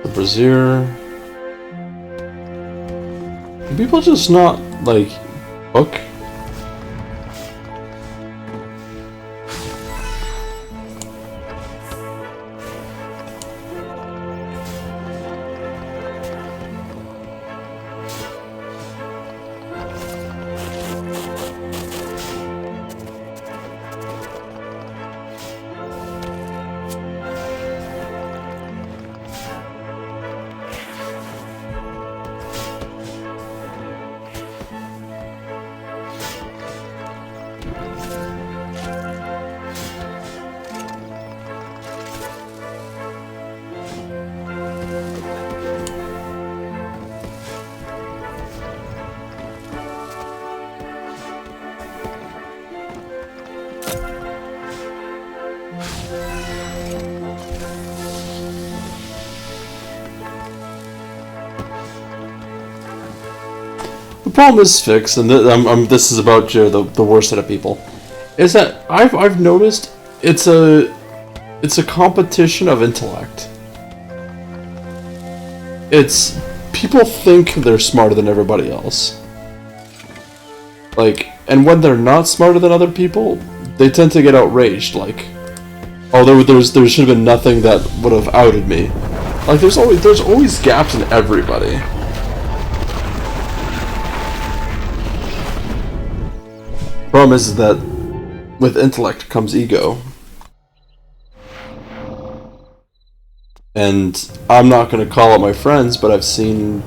The brazier. Can people just not, like, hook? The problem is fixed, and this is about the worst set of people. Is that I've noticed it's a competition of intellect. It's people think they're smarter than everybody else. Like, and when they're not smarter than other people, they tend to get outraged. Like, oh, there should have been nothing that would have outed me. Like, there's always gaps in everybody. Problem is that with intellect comes ego. And I'm not going to call out my friends, but I've seen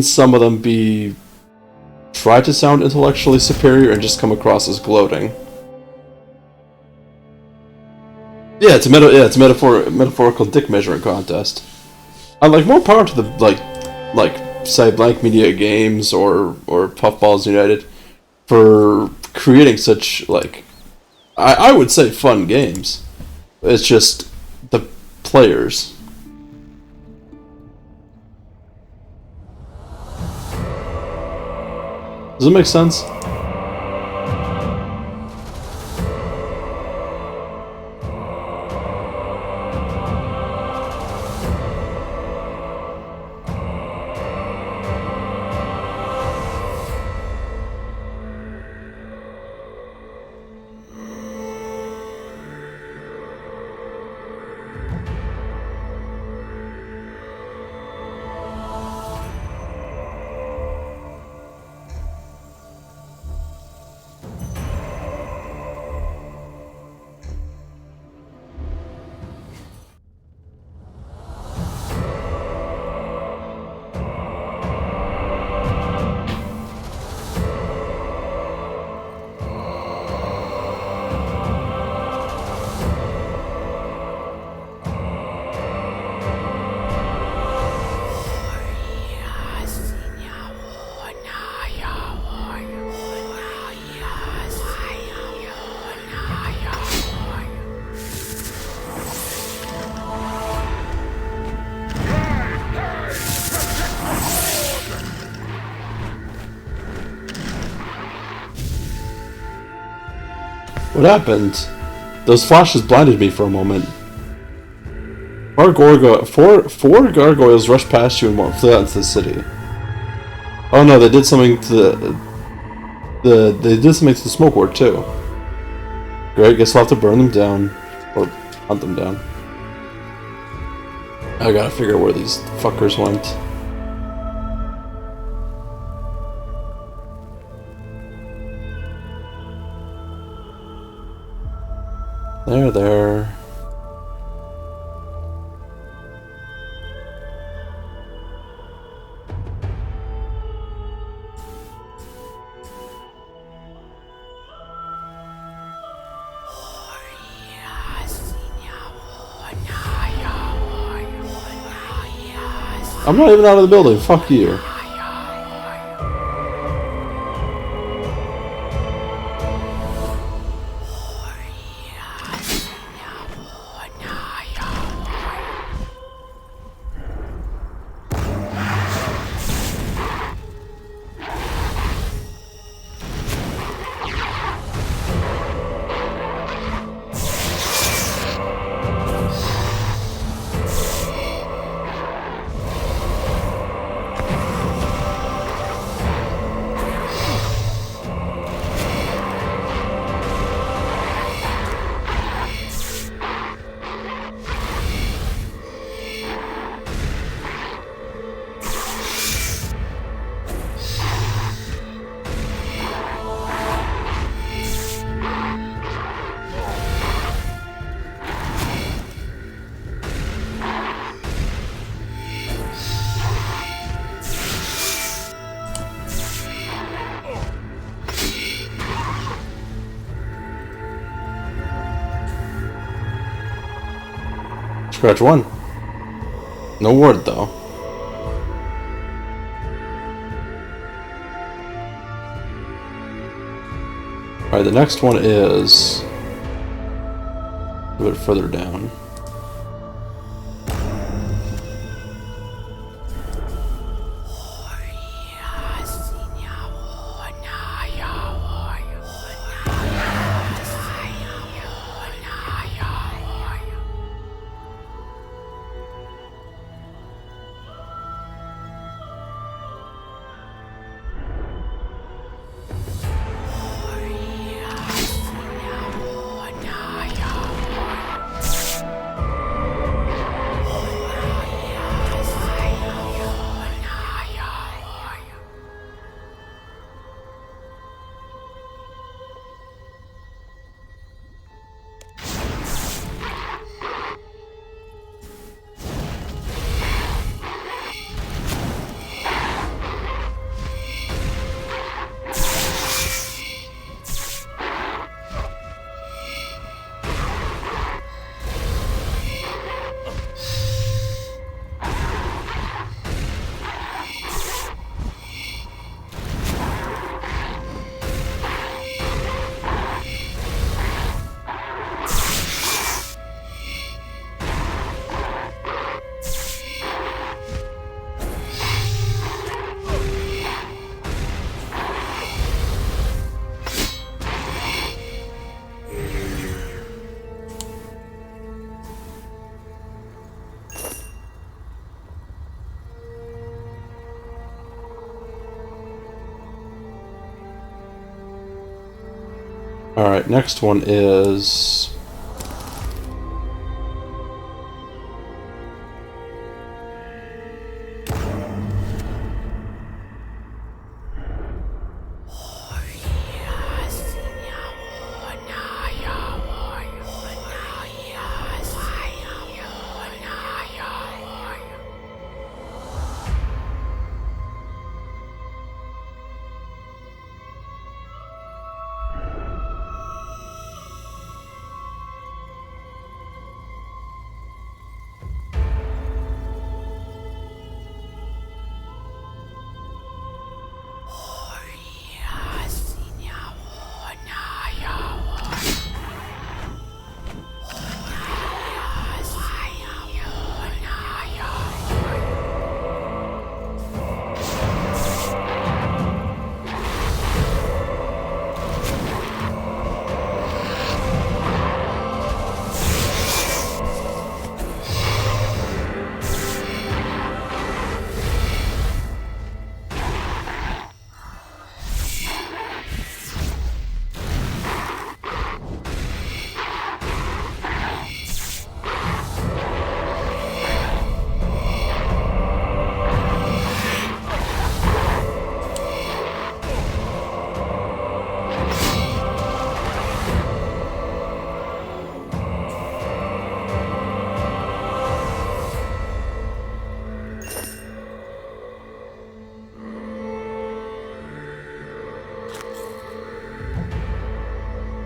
some of them try to sound intellectually superior and just come across as gloating. Yeah, it's a metaphorical dick measuring contest. I'm like, more power to the like say Blank Media Games or Puffballs United for creating such, like, I would say fun games. It's just the players. Does it make sense? What happened? Those flashes blinded me for a moment. Four gargoyles rushed past you and fled out into the city. Oh no, they did something to they did something to the smoke ward too. Great, guess I'll have to burn them down. Or hunt them down. I gotta figure out where these fuckers went. There. I'm not even out of the building, fuck you. Scratch one. No word though. Alright, the next one is a bit further down. Alright, next one is...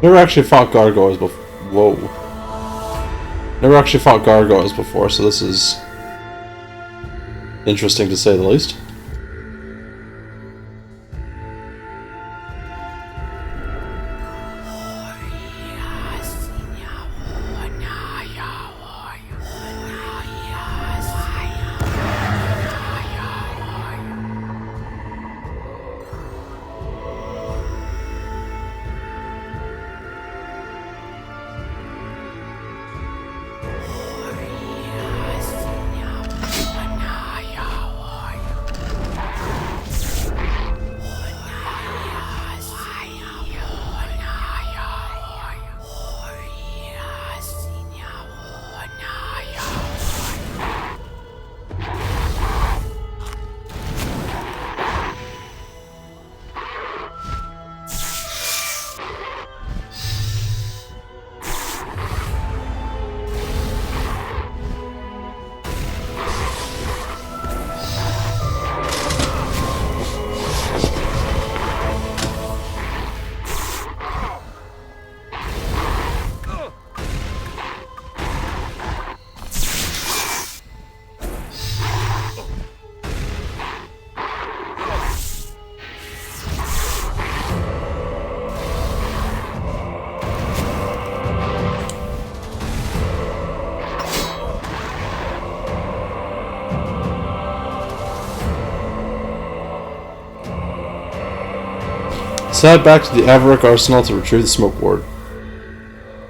Never actually fought gargoyles before. Whoa. Never actually fought gargoyles before, so this is interesting to say the least. Head back to the Averick Arsenal to retrieve the smoke ward.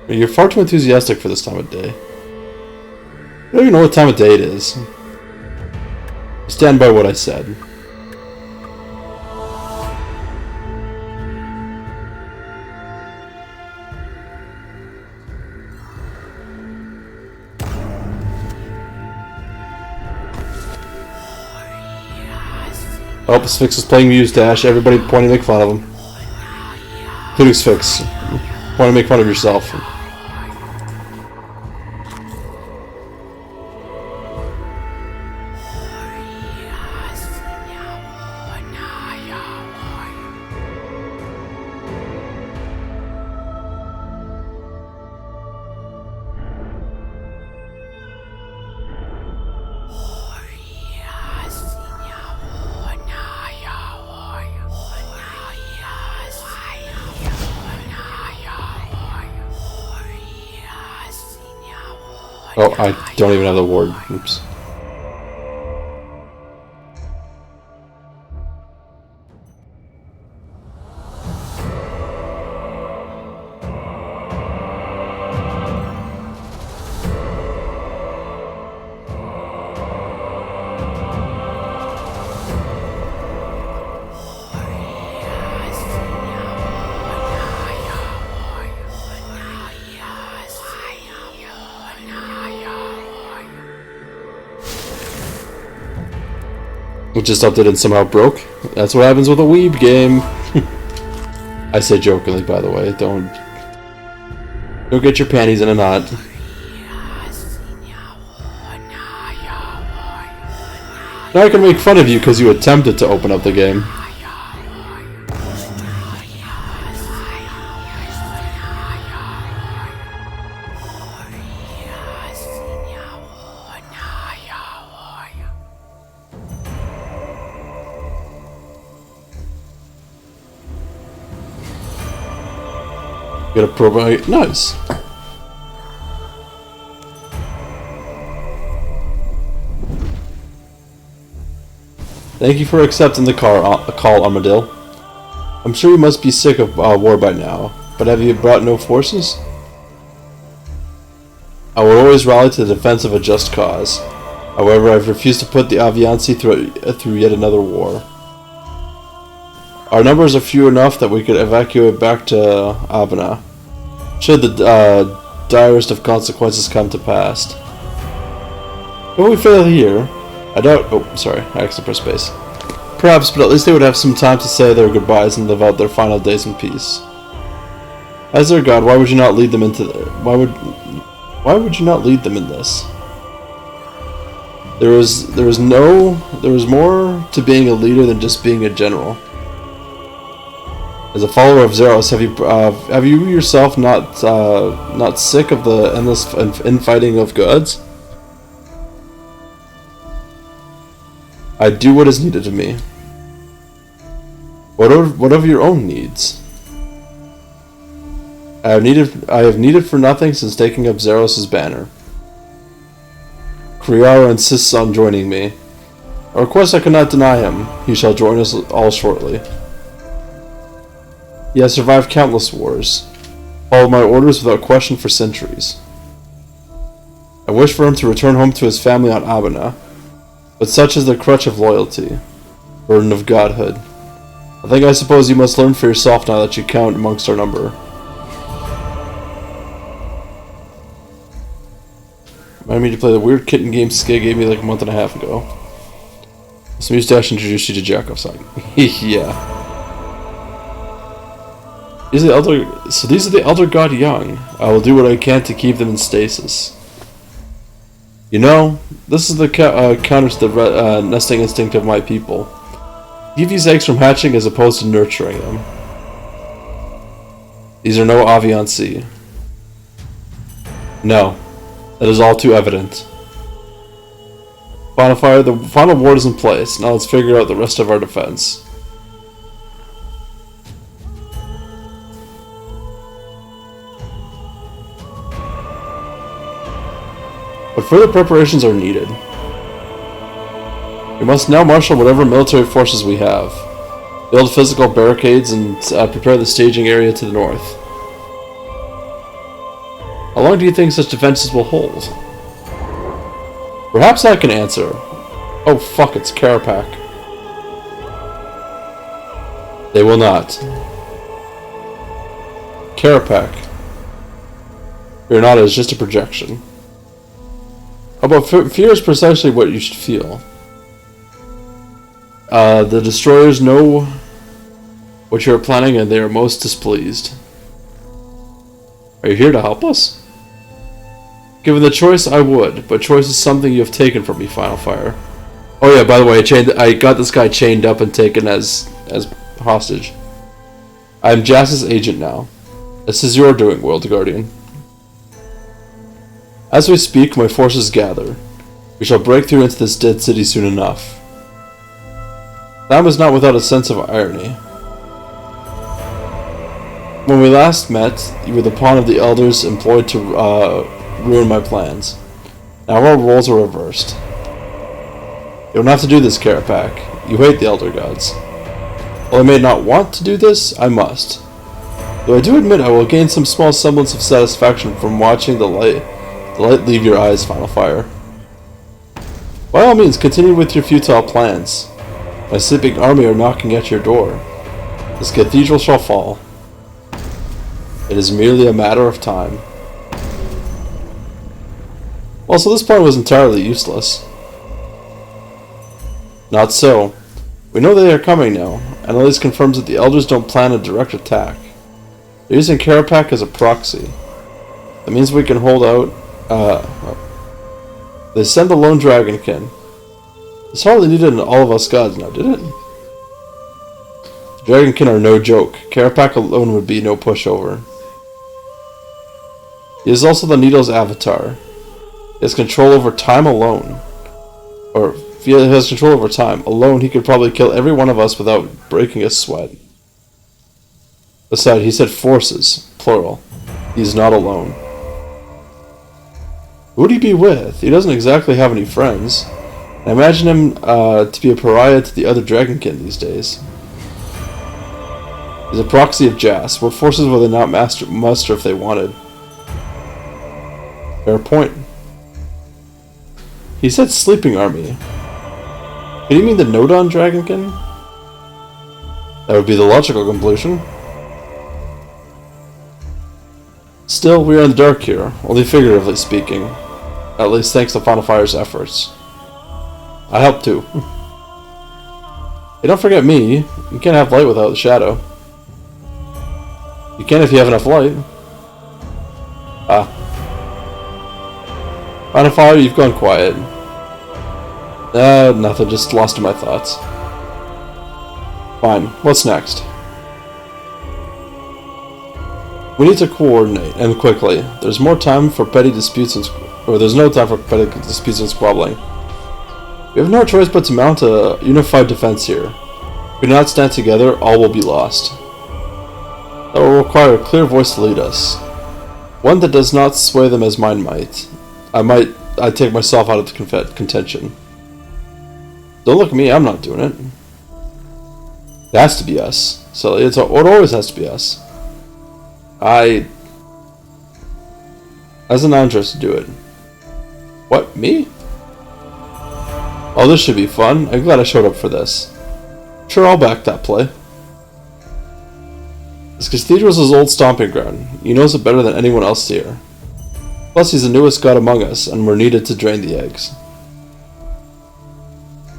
You're far too enthusiastic for this time of day. I don't even know what time of day it is. I stand by what I said. Oh, Sphinx is playing Muse-Dash. Everybody pointing to make fun of him. Including Sphinx. Want to make fun of yourself. Oh, I don't even have the ward. Oops. It just updated and somehow broke. That's what happens with a weeb game. I say jokingly, by the way. Don't get your panties in a knot. Now I can make fun of you because you attempted to open up the game. Get a probate. Nice. Thank you for accepting the call, Armadillo. I'm sure you must be sick of war by now, but have you brought no forces? I will always rally to the defense of a just cause. However, I've refused to put the Avianci through yet another war. Our numbers are few enough that we could evacuate back to Avana, should the direst of consequences come to pass. If we fail here, I doubt... Oh, sorry, I accidentally pressed space. Perhaps, but at least they would have some time to say their goodbyes and live out their final days in peace. As their god, why would you not lead them into... Why would you not lead them in this? There was more to being a leader than just being a general. As a follower of Zeros, have you yourself not sick of the endless infighting of gods? I do what is needed of me. What of your own needs? I have needed for nothing since taking up Zeros' banner. Kriara insists on joining me. A request I cannot deny him. He shall join us all shortly. He has survived countless wars, followed my orders without question for centuries. I wish for him to return home to his family on Abana, but such is the crutch of loyalty, burden of godhood. I suppose you must learn for yourself now that you count amongst our number. Remind me to play the weird kitten game Skid gave me like a month and a half ago. So Mustache introduced you to Jakov-san. Yeah. These are the Elder God Young. I will do what I can to keep them in stasis. You know, this is the counter to the nesting instinct of my people. Keep these eggs from hatching as opposed to nurturing them. These are no Aviancy. No, that is all too evident. Final fire, the final ward is in place. Now let's figure out the rest of our defense. But further preparations are needed. We must now marshal whatever military forces we have, build physical barricades, and prepare the staging area to the north. How long do you think such defenses will hold? Perhaps I can answer. Oh fuck, it's Karapak. They will not. Karapak. Fear not, it is just a projection. How about fear is precisely what you should feel. The destroyers know what you are planning and they are most displeased. Are you here to help us? Given the choice, I would, but choice is something you have taken from me, Final Fire. Oh yeah, by the way, I got this guy chained up and taken as hostage. I am Jass's agent now. This is your doing, World Guardian. As we speak, my forces gather. We shall break through into this dead city soon enough. That was not without a sense of irony. When we last met, you were the pawn of the elders employed to ruin my plans. Now our roles are reversed. You don't have to do this, Karapak. You hate the Elder Gods. While I may not want to do this, I must. Though I do admit I will gain some small semblance of satisfaction from watching the light leave your eyes, Final Fire. By all means, continue with your futile plans. My sleeping army are knocking at your door. This cathedral shall fall. It is merely a matter of time. Well, so this plan was entirely useless. Not so. We know they are coming now, and at least confirms that the Elders don't plan a direct attack. They're using Karapak as a proxy. That means we can hold out. They send the lone dragonkin. This hardly needed in all of us gods now, did it? The dragonkin are no joke. Karapak alone would be no pushover. He is also the Needle's avatar. He has control over time alone. Or, if he has control over time alone, he could probably kill every one of us without breaking a sweat. Besides, he said forces, plural. He is not alone. Who would he be with? He doesn't exactly have any friends. I imagine him to be a pariah to the other dragonkin these days. He's a proxy of Jas. What forces would they not muster if they wanted? Fair point. He said sleeping army. Could he mean the Nodon dragonkin? That would be the logical conclusion. Still, we are in the dark here, only figuratively speaking. At least thanks to Final Fire's efforts. I helped too. Hey, don't forget me. You can't have light without the shadow. You can if you have enough light. Final Fire, you've gone quiet. Nothing, just lost in my thoughts. Fine, what's next? We need to coordinate, and quickly. There's no time for petty disputes and squabbling. We have no choice but to mount a unified defense here. If we do not stand together, all will be lost. That will require a clear voice to lead us. One that does not sway them as mine might. I take myself out of the contention. Don't look at me, I'm not doing it. It has to be us. So it always has to be us. As an interest to do it. What, me? Oh, this should be fun. I'm glad I showed up for this. Sure, I'll back that play. This cathedral is his old stomping ground. He knows it better than anyone else here. Plus, he's the newest god among us, and we're needed to drain the eggs.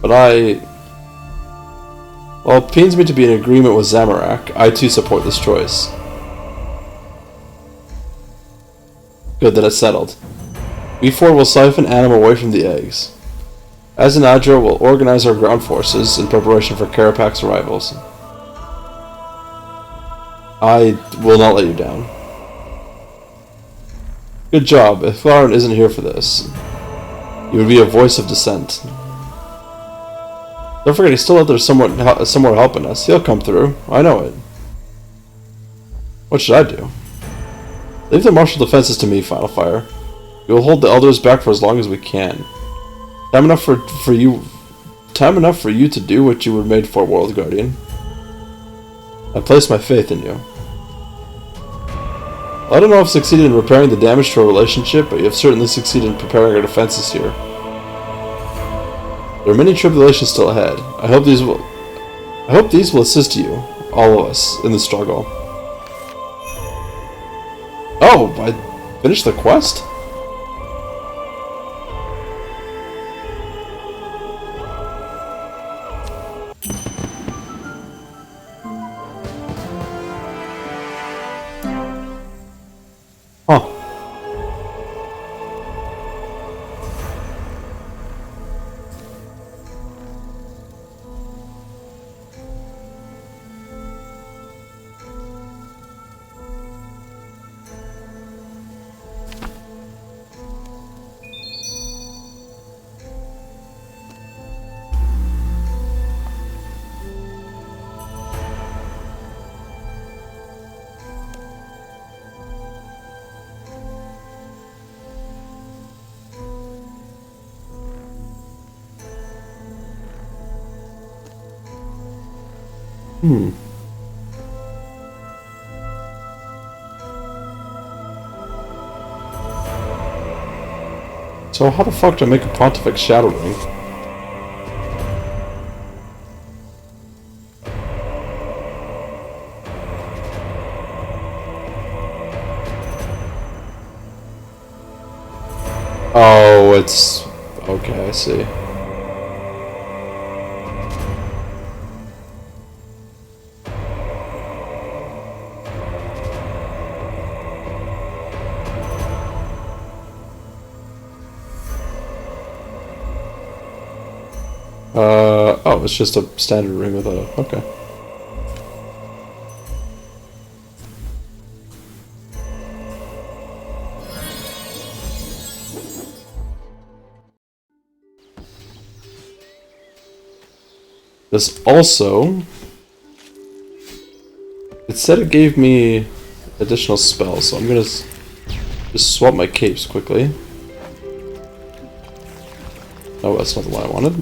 But while it pains me to be in agreement with Zamorak, I too support this choice. Good that it's settled. We four will siphon Anima away from the eggs. As an Adra, we'll organize our ground forces in preparation for Karapak's arrivals. I will not let you down. Good job. If Lauren isn't here for this, you would be a voice of dissent. Don't forget, he's still out there somewhere helping us. He'll come through. I know it. What should I do? Leave the martial defenses to me, Final Fire. We will hold the elders back for as long as we can. Time enough for you to do what you were made for, World Guardian. I place my faith in you. I don't know if I've succeeded in repairing the damage to our relationship, but you have certainly succeeded in preparing our defenses here. There are many tribulations still ahead. I hope these will assist you, all of us, in the struggle. Oh, I finished the quest? Huh. So how the fuck do I make a Pontifex Shadow Ring? Oh, it's... okay, I see. Oh, it's just a standard ring with a... okay. This also... it said it gave me additional spells, so I'm gonna just swap my capes quickly. Oh, that's not the one I wanted.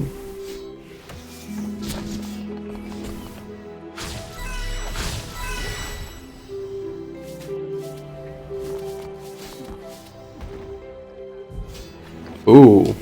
Ooh.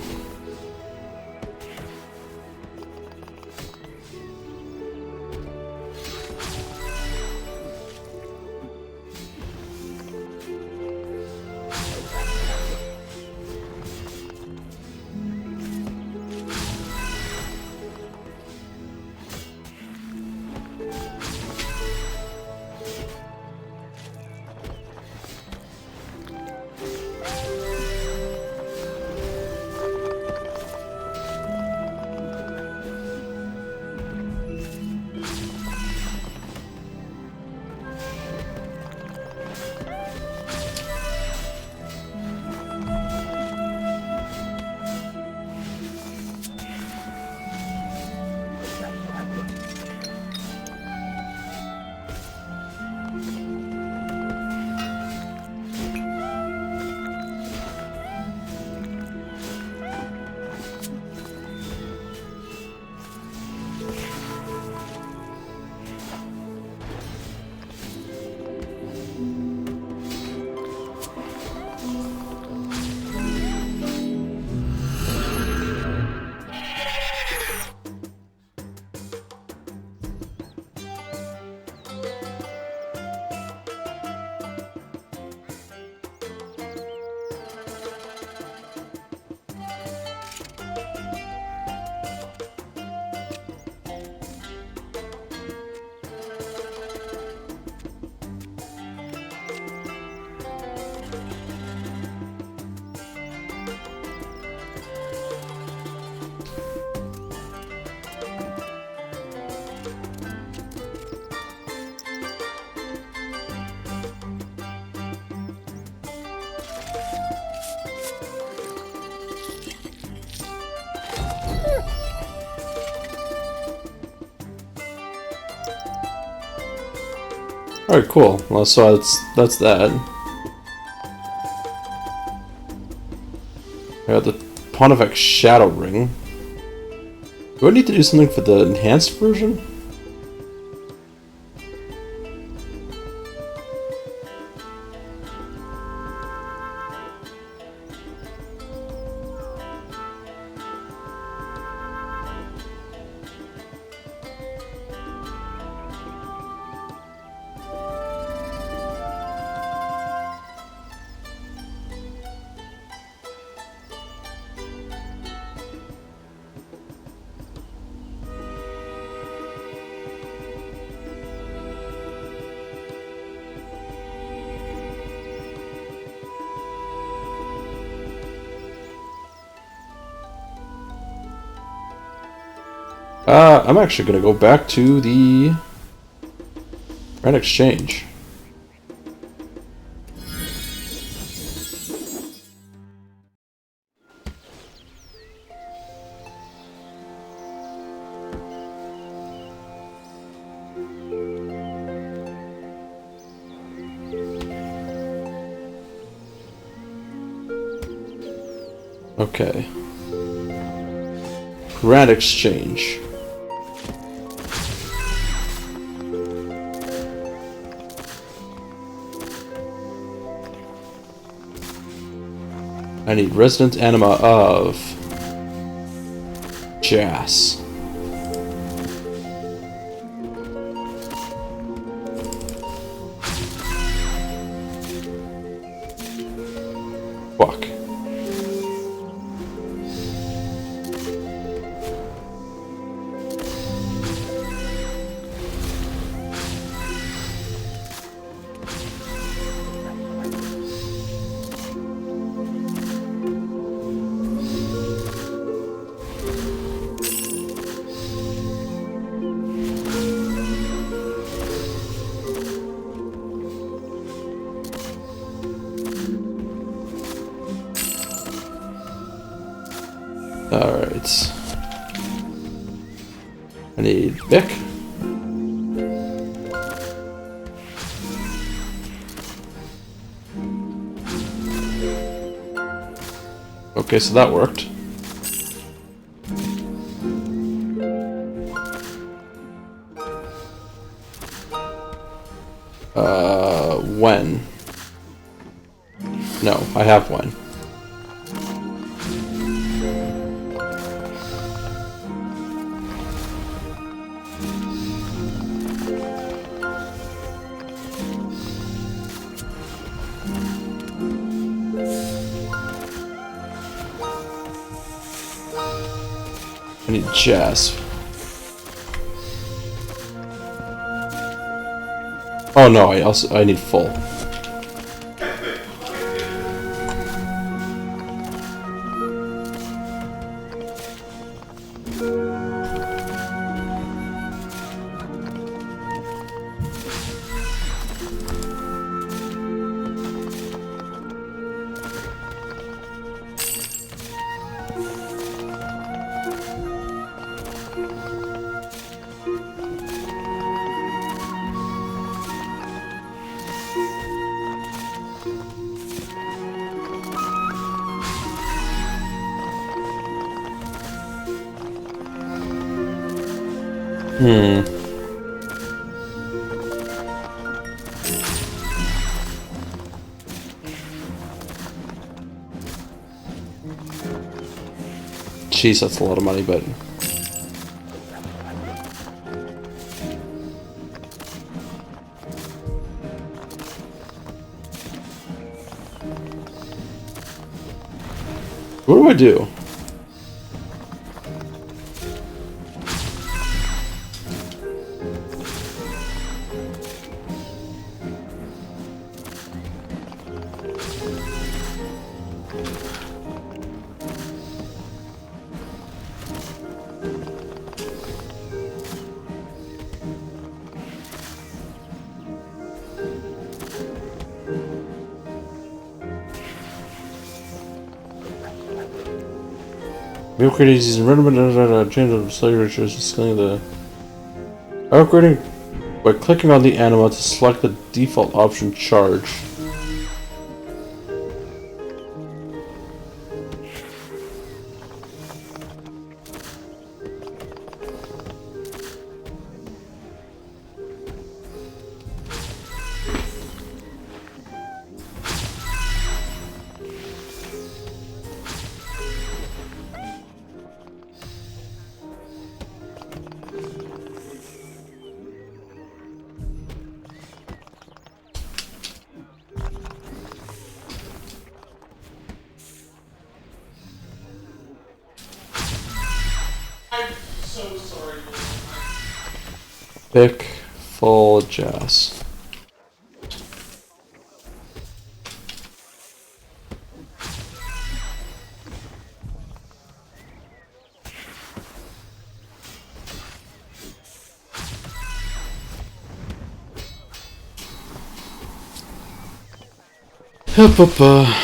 Alright, cool. Well, so that's that. I got the Pontifex Shadow Ring. Do I need to do something for the enhanced version? I'm actually gonna go back to the Grand Exchange. Okay. Grand Exchange. I need resident anima of Jas. Fuck. Alright. I need Bic. Okay, so that worked. When? No, I have when. I need Jas. Oh no, I need full. Jeez, that's a lot of money, but... What do I do? Upgrading these environment change of cellular ratios, scaling the upgrading by clicking on the anima to select the default option charge. Pick full jazz. Hip-hop.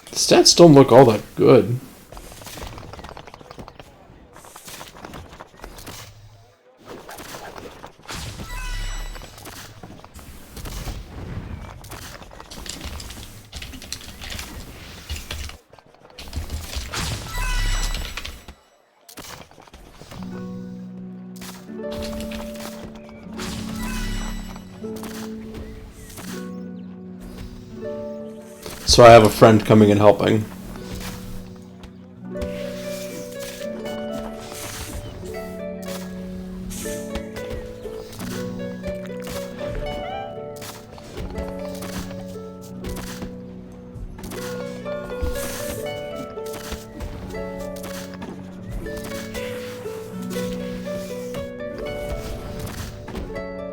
The stats don't look all that good. So I have a friend coming and helping.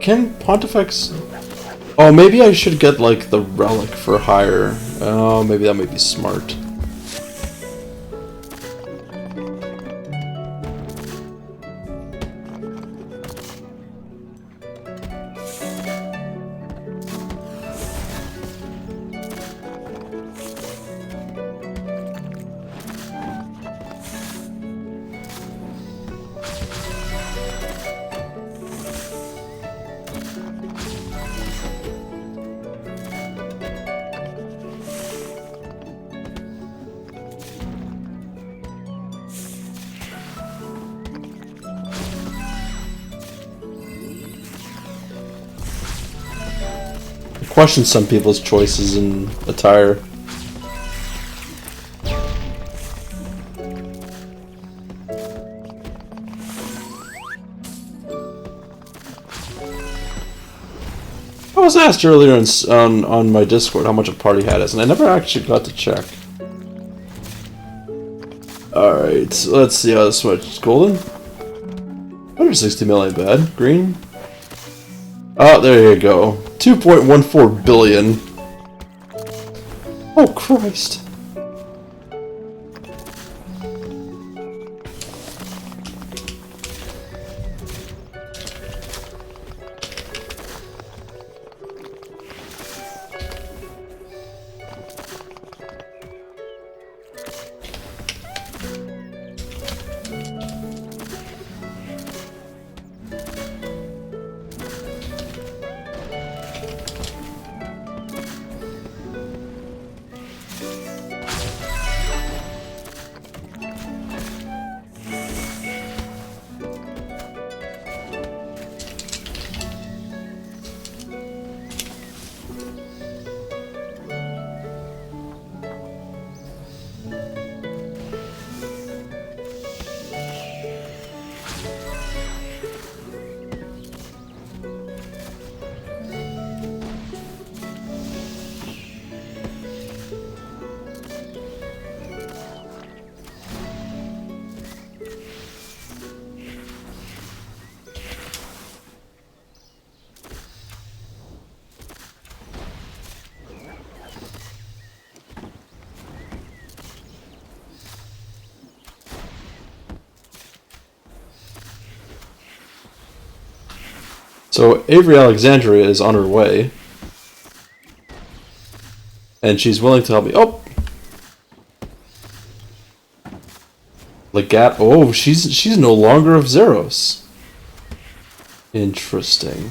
Can Pontifex... Oh, maybe I should get, like, the relic for hire. Oh, maybe that might be smart. Question some people's choices in attire. I was asked earlier on my Discord how much a party hat is, and I never actually got to check. Alright, let's see how this much. Golden? 160 million, bad. Green? Oh, there you go. 2.14 billion. Oh, Christ. So Avery Alexandria is on her way. And she's willing to help me. Oh! Legat. Oh, she's no longer of Zeros. Interesting.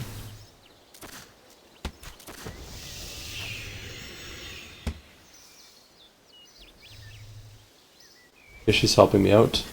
Okay, she's helping me out.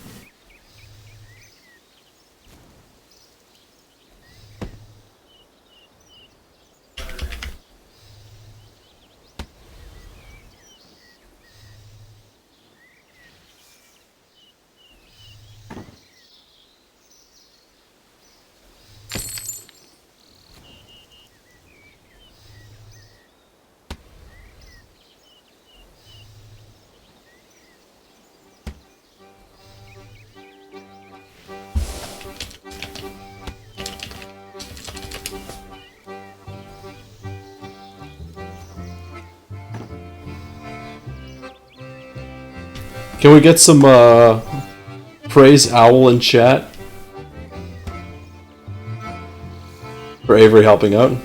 Can we get some praise Owl in chat for Avery helping out?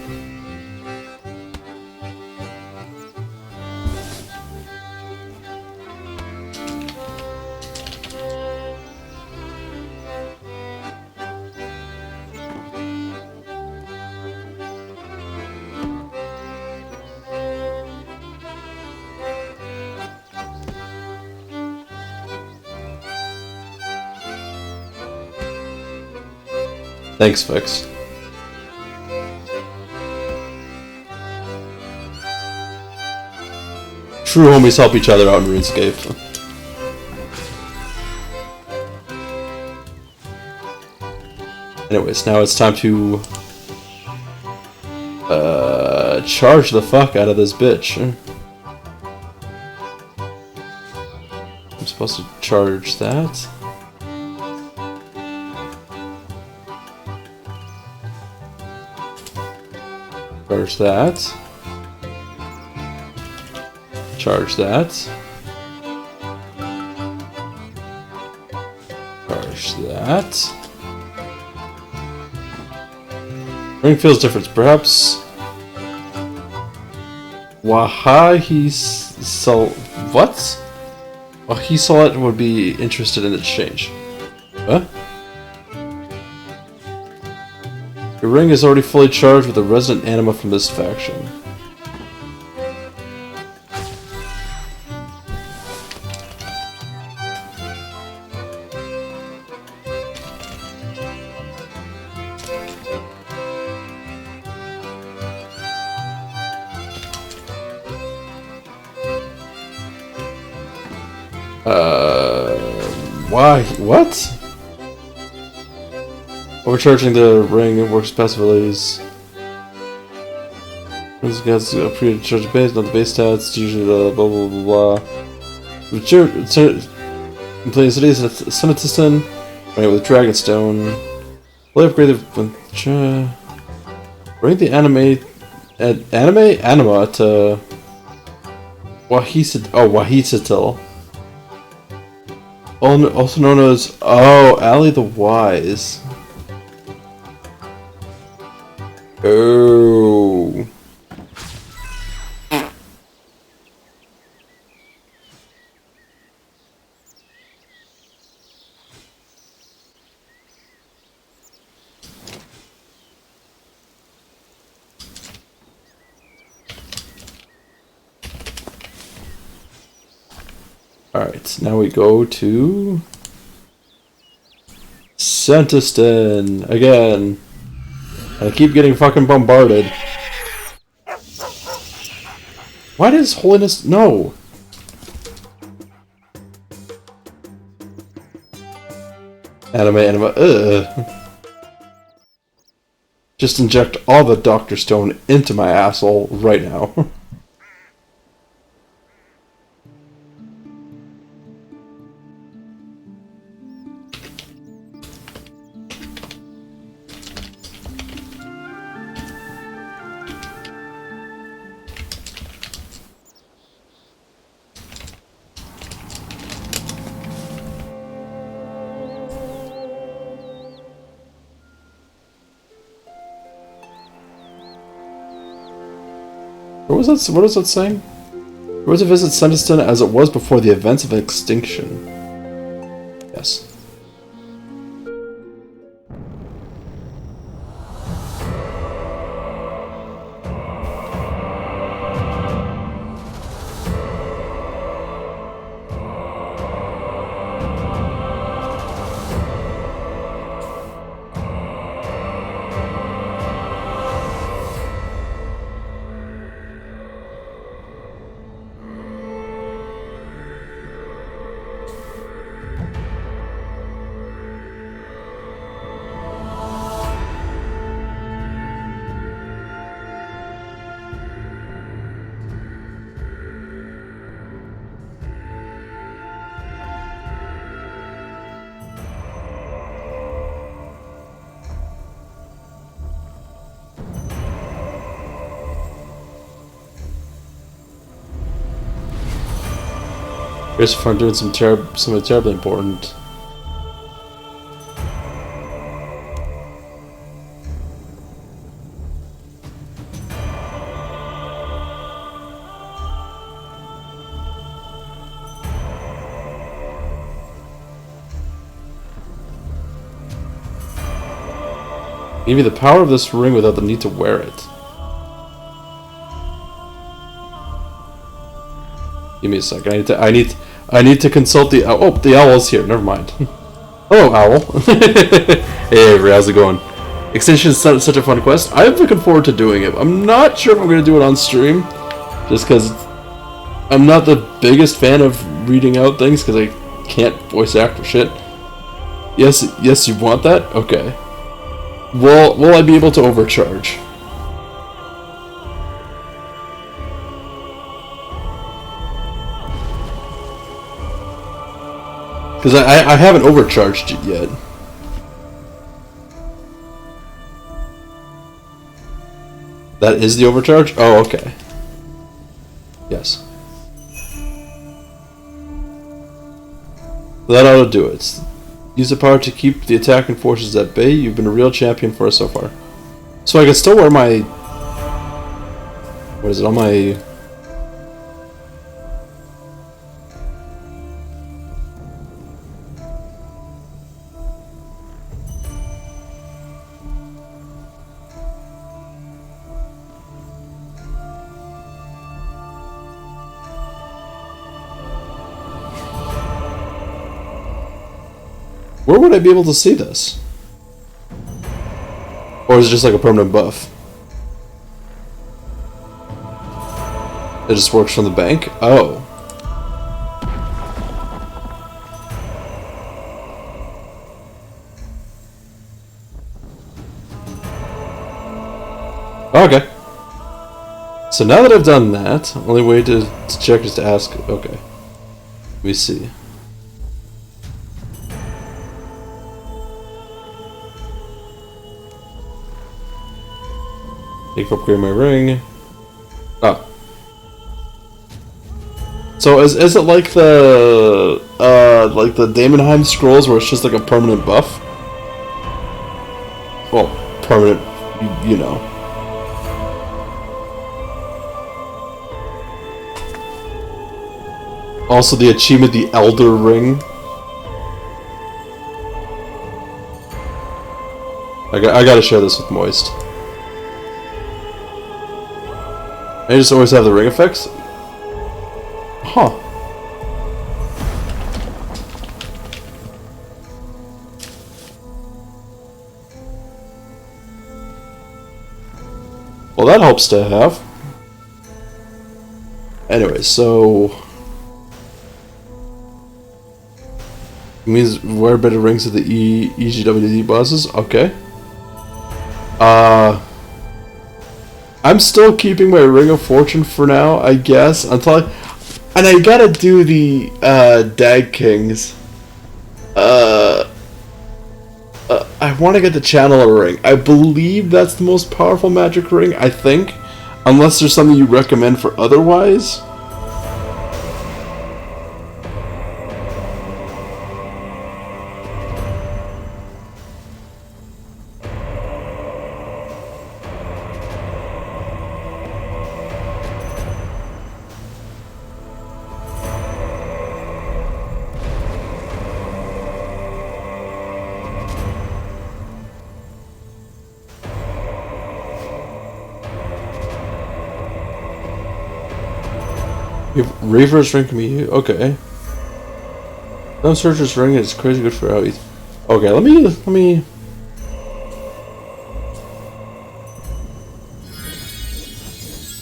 Thanks, Fix. True homies help each other out in RuneScape. Anyways, now it's time to charge the fuck out of this bitch. I'm supposed to charge that. Charge that. Charge that. Charge that. Ring feels different. Perhaps. What? Wahisalat would be interested in exchange. Huh? Your ring is already fully charged with the resident anima from this faction. Why? What? Overcharging the ring, it works passive abilities. This gets a pre-charged base, not the base stats, usually the blah blah blah blah. Completing cities, Senntisten, running with Dragonstone. Fully upgraded. Bring the anima to Wahisatil. Also known as Ali the Wise. Oh. Alright, now we go to Senntisten again. I keep getting fucking bombarded. Why does Holiness... No! Anima, ugh. Just inject all the Dr. Stone into my asshole right now. What was that? What was that saying? Where to visit Senntisten as it was before the events of extinction. Yes. Here's fun doing something terribly important. Give me the power of this ring without the need to wear it. Give me a sec. I need to consult the owl. Oh, the owl is here. Never mind. Hello, owl. Hey, Avery, how's it going? Extinction is such a fun quest. I'm looking forward to doing it. I'm not sure if I'm going to do it on stream, just because I'm not the biggest fan of reading out things because I can't voice act or shit. Yes, you want that? Okay. Will I be able to overcharge? Because I haven't overcharged it yet. That is the overcharge? Oh, okay. Yes. That ought to do it. Use the power to keep the attacking forces at bay. You've been a real champion for us so far. So I can still wear my... What is it? On my... Where would I be able to see this? Or is it just like a permanent buff? It just works from the bank? Oh. Okay. So now that I've done that, only way to check is to ask... Okay. Let me see. Take for upgrading my ring. Oh. So is it like the Daemonheim scrolls where it's just like a permanent buff? Well, permanent, you know. Also the achievement, the Elder Ring. I gotta share this with Moist. I just always have the ring effects? Huh. Well, that helps to have. Anyway, so... It means wear better rings to the EGWD bosses? Okay. I'm still keeping my Ring of Fortune for now, I guess, until and I gotta do the, Dag Kings. I want to get the Channeler Ring. I believe that's the most powerful magic ring, I think. Unless there's something you recommend for otherwise. Reaver's ring can be used. Okay. No searcher's ring is crazy good for how he's. Okay, let me.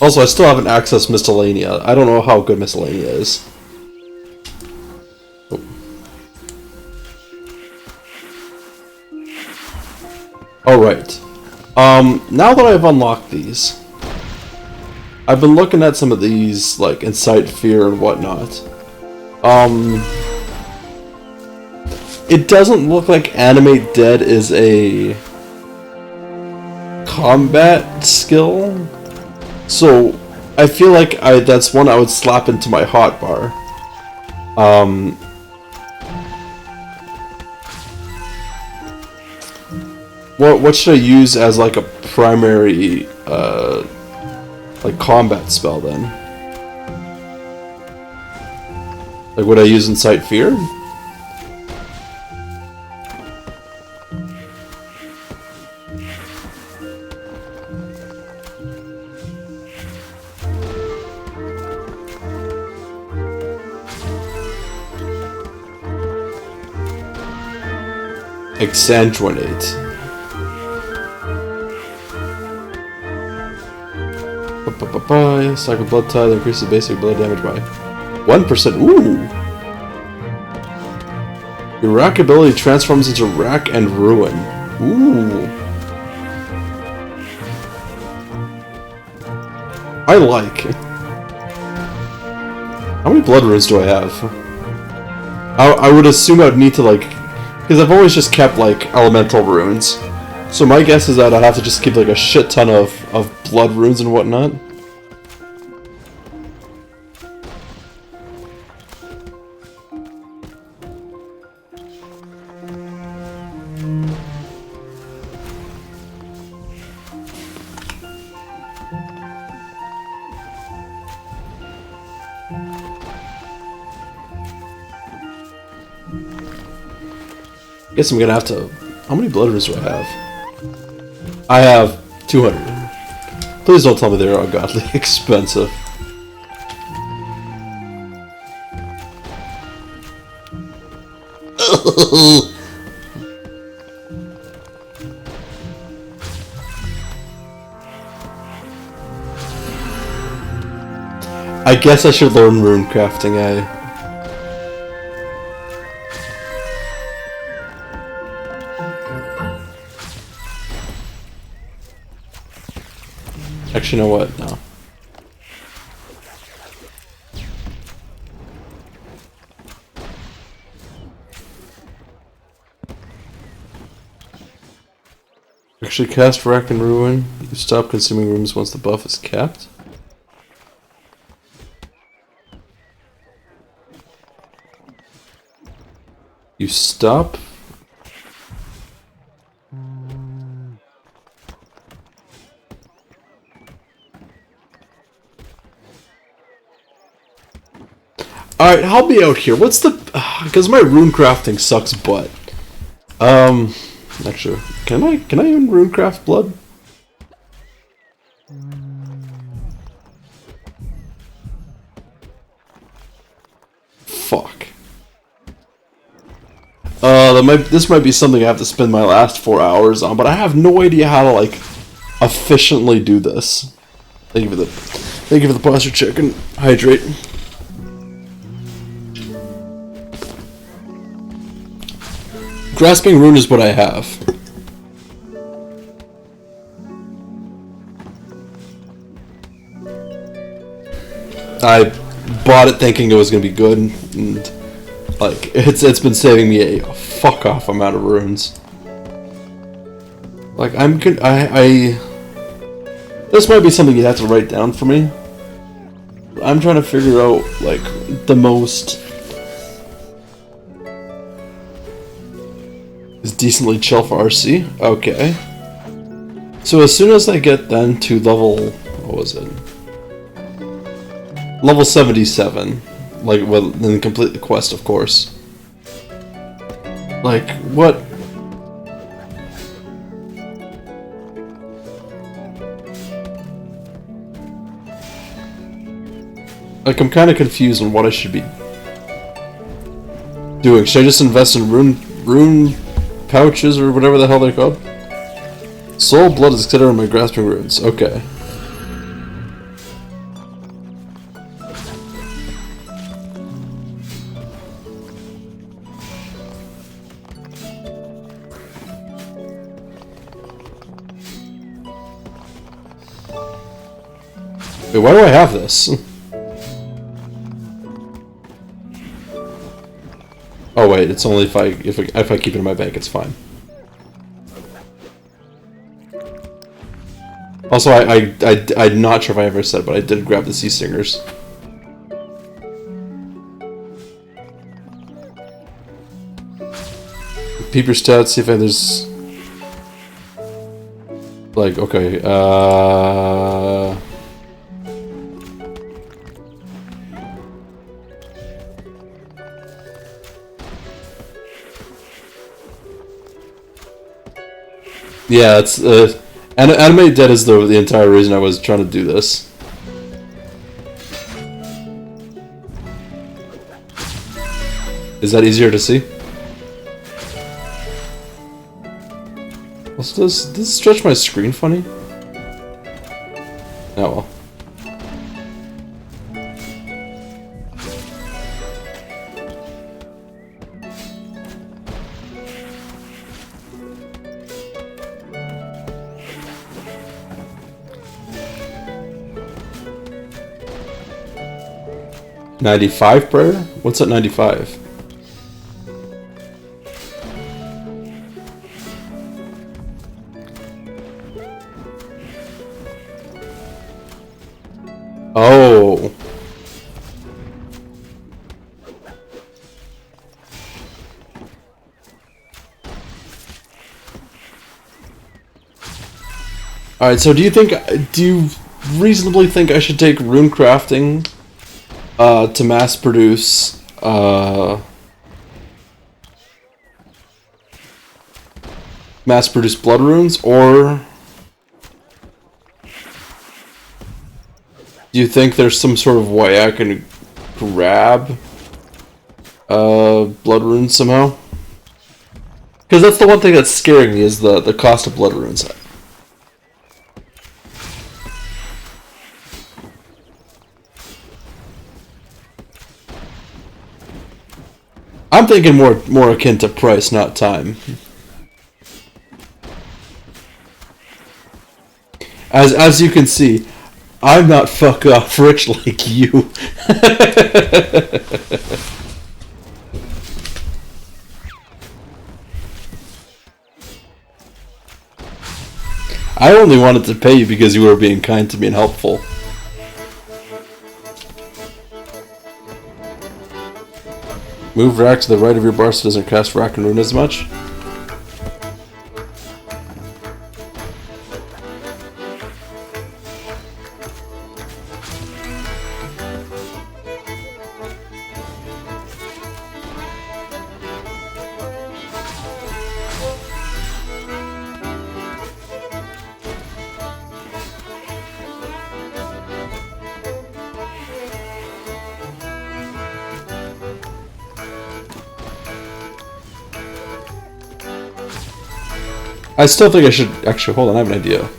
Also, I still haven't accessed Miscellanea. I don't know how good Miscellanea is. Oh. Alright. Now that I've unlocked these, I've been looking at some of these, like, Incite Fear and whatnot. It doesn't look like Animate Dead is a combat skill. So, I feel like that's one I would slap into my hotbar. What should I use as like a primary like combat spell then? Like would I use Incite Fear? Exsanguinate. Cycle blood tide increases basic blood damage by 1%. Ooh! Your rack ability transforms into Rack and Ruin. Ooh! I like. How many blood runes do I have? I would assume I'd need to like. Because I've always just kept, like, elemental runes. So my guess is that I'd have to just keep, like, a shit ton of blood runes and whatnot. Guess I'm gonna have to. How many blood runes do I have? I have 200. Please don't tell me they're ungodly expensive. I guess I should learn rune crafting, eh? Actually, you know what? No. Actually, cast Rack and Ruin. You stop consuming rooms once the buff is capped. You stop. Alright, help me out here. What's the... Because my rune crafting sucks butt. Actually, can I even rune craft blood? Fuck. This might be something I have to spend my last 4 hours on, but I have no idea how to, like, efficiently do this. Thank you for the posture check and hydrate. Grasping Rune is what I have. I bought it thinking it was gonna be good, and like it's been saving me a fuck off amount of runes. Like this might be something you have to write down for me. I'm trying to figure out like the most. Is decently chill for RC. Okay. So as soon as I get then to level, what was it? Level 77, like well, then complete the quest, of course. Like what? Like, I'm kind of confused on what I should be doing. Should I just invest in rune pouches or whatever the hell they're called? Soul blood is considered my grasping runes. Okay. Wait, why do I have this? Oh wait, it's only if I keep it in my bank, it's fine. Also, I'm not sure if I ever said, but I did grab the Sea Stingers. Peep your stats, see if there's... Like, okay, yeah, it's, Anime Dead is the entire reason I was trying to do this. Is that easier to see? Also, does this stretch my screen funny? Oh well. $95 prayer? What's at 95? Oh. Alright, so do you reasonably think I should take rune crafting to mass produce blood runes, or do you think there's some sort of way I can grab blood runes somehow? Because that's the one thing that's scaring me, is the cost of blood runes. I'm thinking more akin to price, not time. As you can see, I'm not fuck off rich like you. I only wanted to pay you because you were being kind to me and helpful. Move rack to the right of your bar so it doesn't cast rack and rune as much. I still think I should... Actually, hold on, I have an idea.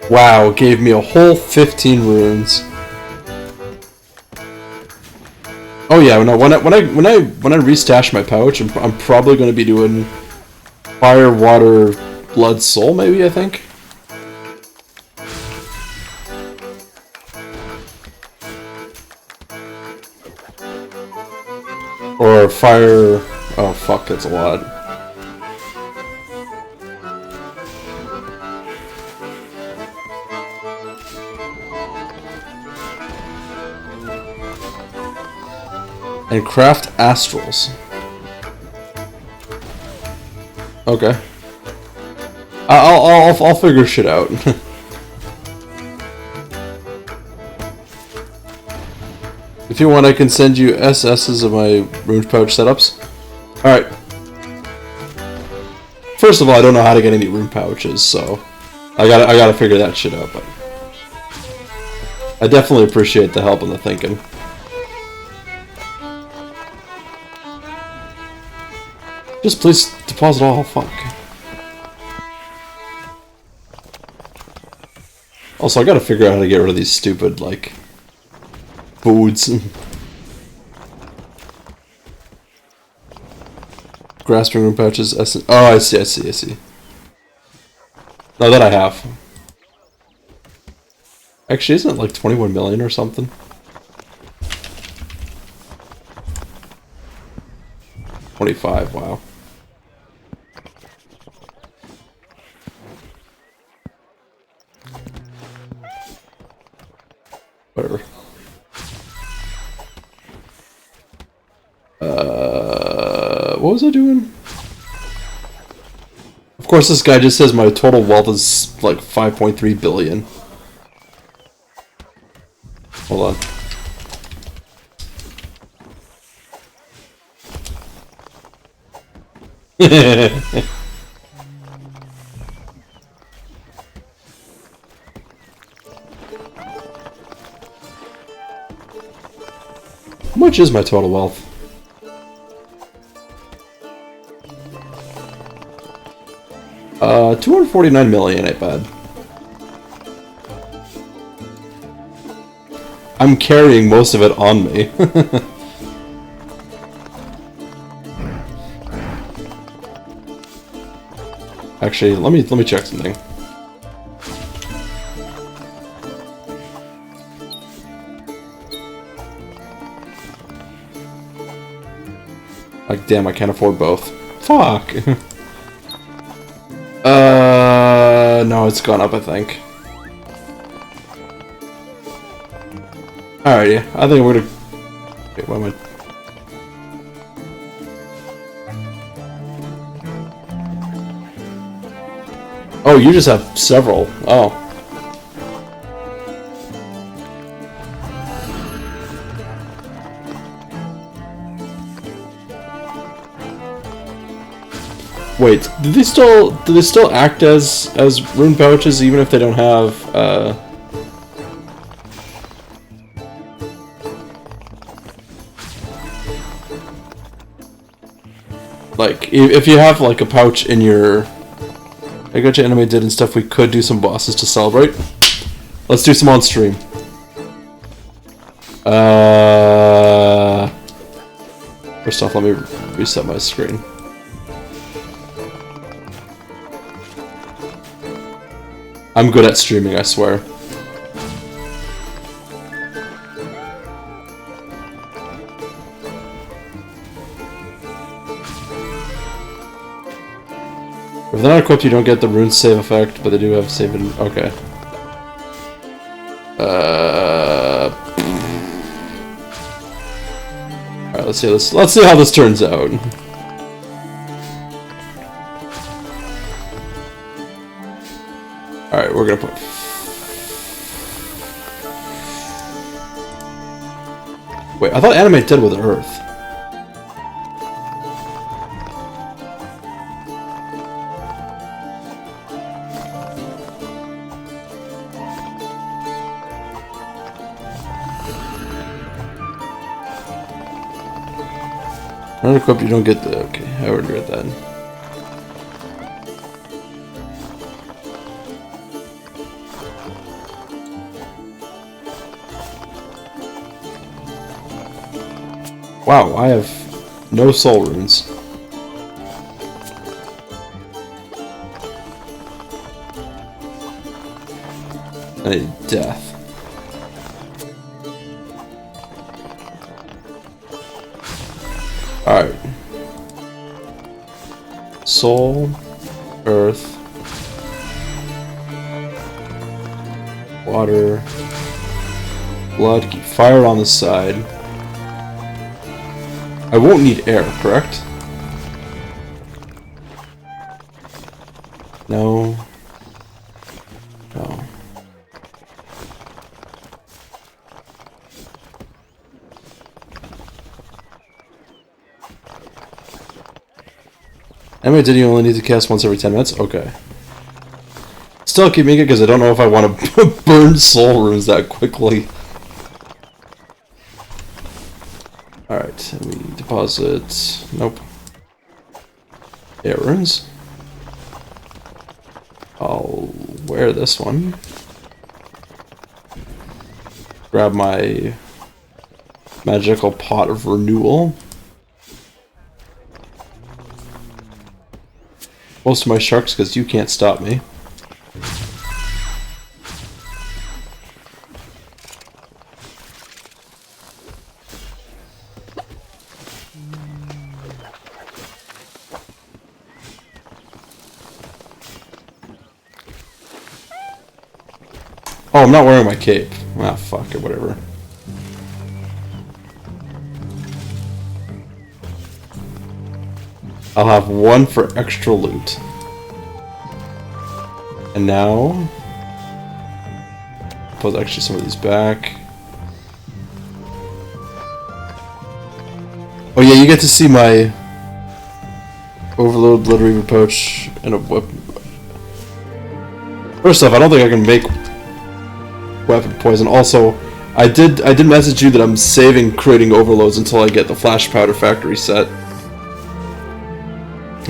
Wow, it gave me a whole 15 runes. Oh yeah, no. When I restash my pouch, I'm probably going to be doing fire, water, blood, soul. Maybe, I think. Or fire. Oh fuck, that's a lot. And craft astrals. Okay. I'll figure shit out. If you want, I can send you SS's of my rune pouch setups. Alright. First of all, I don't know how to get any rune pouches, so I gotta figure that shit out, but I definitely appreciate the help and the thinking. Just please deposit all, fuck. Also, I gotta figure out how to get rid of these stupid, like, foods. Grasping room pouches, oh, I see. No, that I have. Actually, isn't it like 21 million or something? $25, wow. Whatever. What was I doing? Of course, this guy just says my total wealth is like 5.3 billion. Hold on. How much is my total wealth? $249 million, ain't bad. I'm carrying most of it on me. Actually, let me check something. Like, damn, I can't afford both. Fuck. No, it's gone up, I think. Alrighty, I think we're gonna... Wait, what am I... Oh, you just have several. Oh. Wait, do they still act as rune pouches even if they don't have like if you have like a pouch in your I got your anime did and stuff, we could do some bosses to celebrate. Let's do some on stream. First off, let me reset my screen. I'm good at streaming, I swear. If they're not equipped, you don't get the rune save effect, but they do have save in... Okay. Alright, let's see how this turns out. Alright, we're gonna put... Wait, I thought anime did with Earth. Not equipped, you don't get the... Okay, I already read that. Wow, I have no soul runes. I need death. Alright. Soul, earth, water, blood, keep fire on the side. I won't need air, correct? No. No. Anyway, did you only need to cast once every 10 minutes? Okay. Still keep making it because I don't know if I want to burn soul runes that quickly. Alright, we deposit... Nope. Yeah, runes. I'll wear this one. Grab my magical pot of renewal. Most of my sharks, because you can't stop me. Oh, I'm not wearing my cape. Ah, fuck it, whatever. I'll have one for extra loot. And now... put actually some of these back. Oh yeah, you get to see my Overload Blood Reaver pouch and a whip. First off, I don't think I can make weapon poison. Also, I did message you that I'm saving creating overloads until I get the flash powder factory set.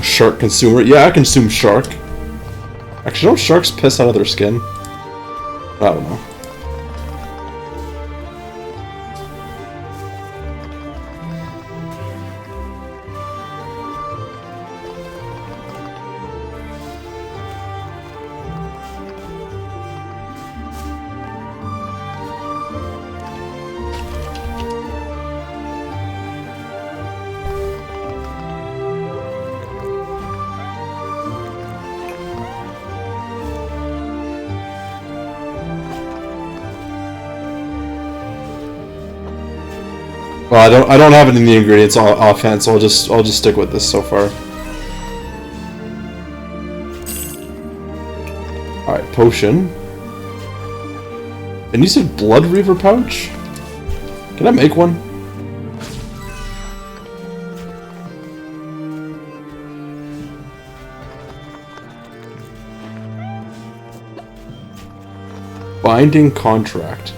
Shark consumer. Yeah, I consume shark. Actually, don't sharks piss out of their skin? I don't know. Well, I don't have it in the ingredients offhand, so I'll just stick with this so far. All right, potion. And you said Blood Reaver pouch? Can I make one? Binding contract.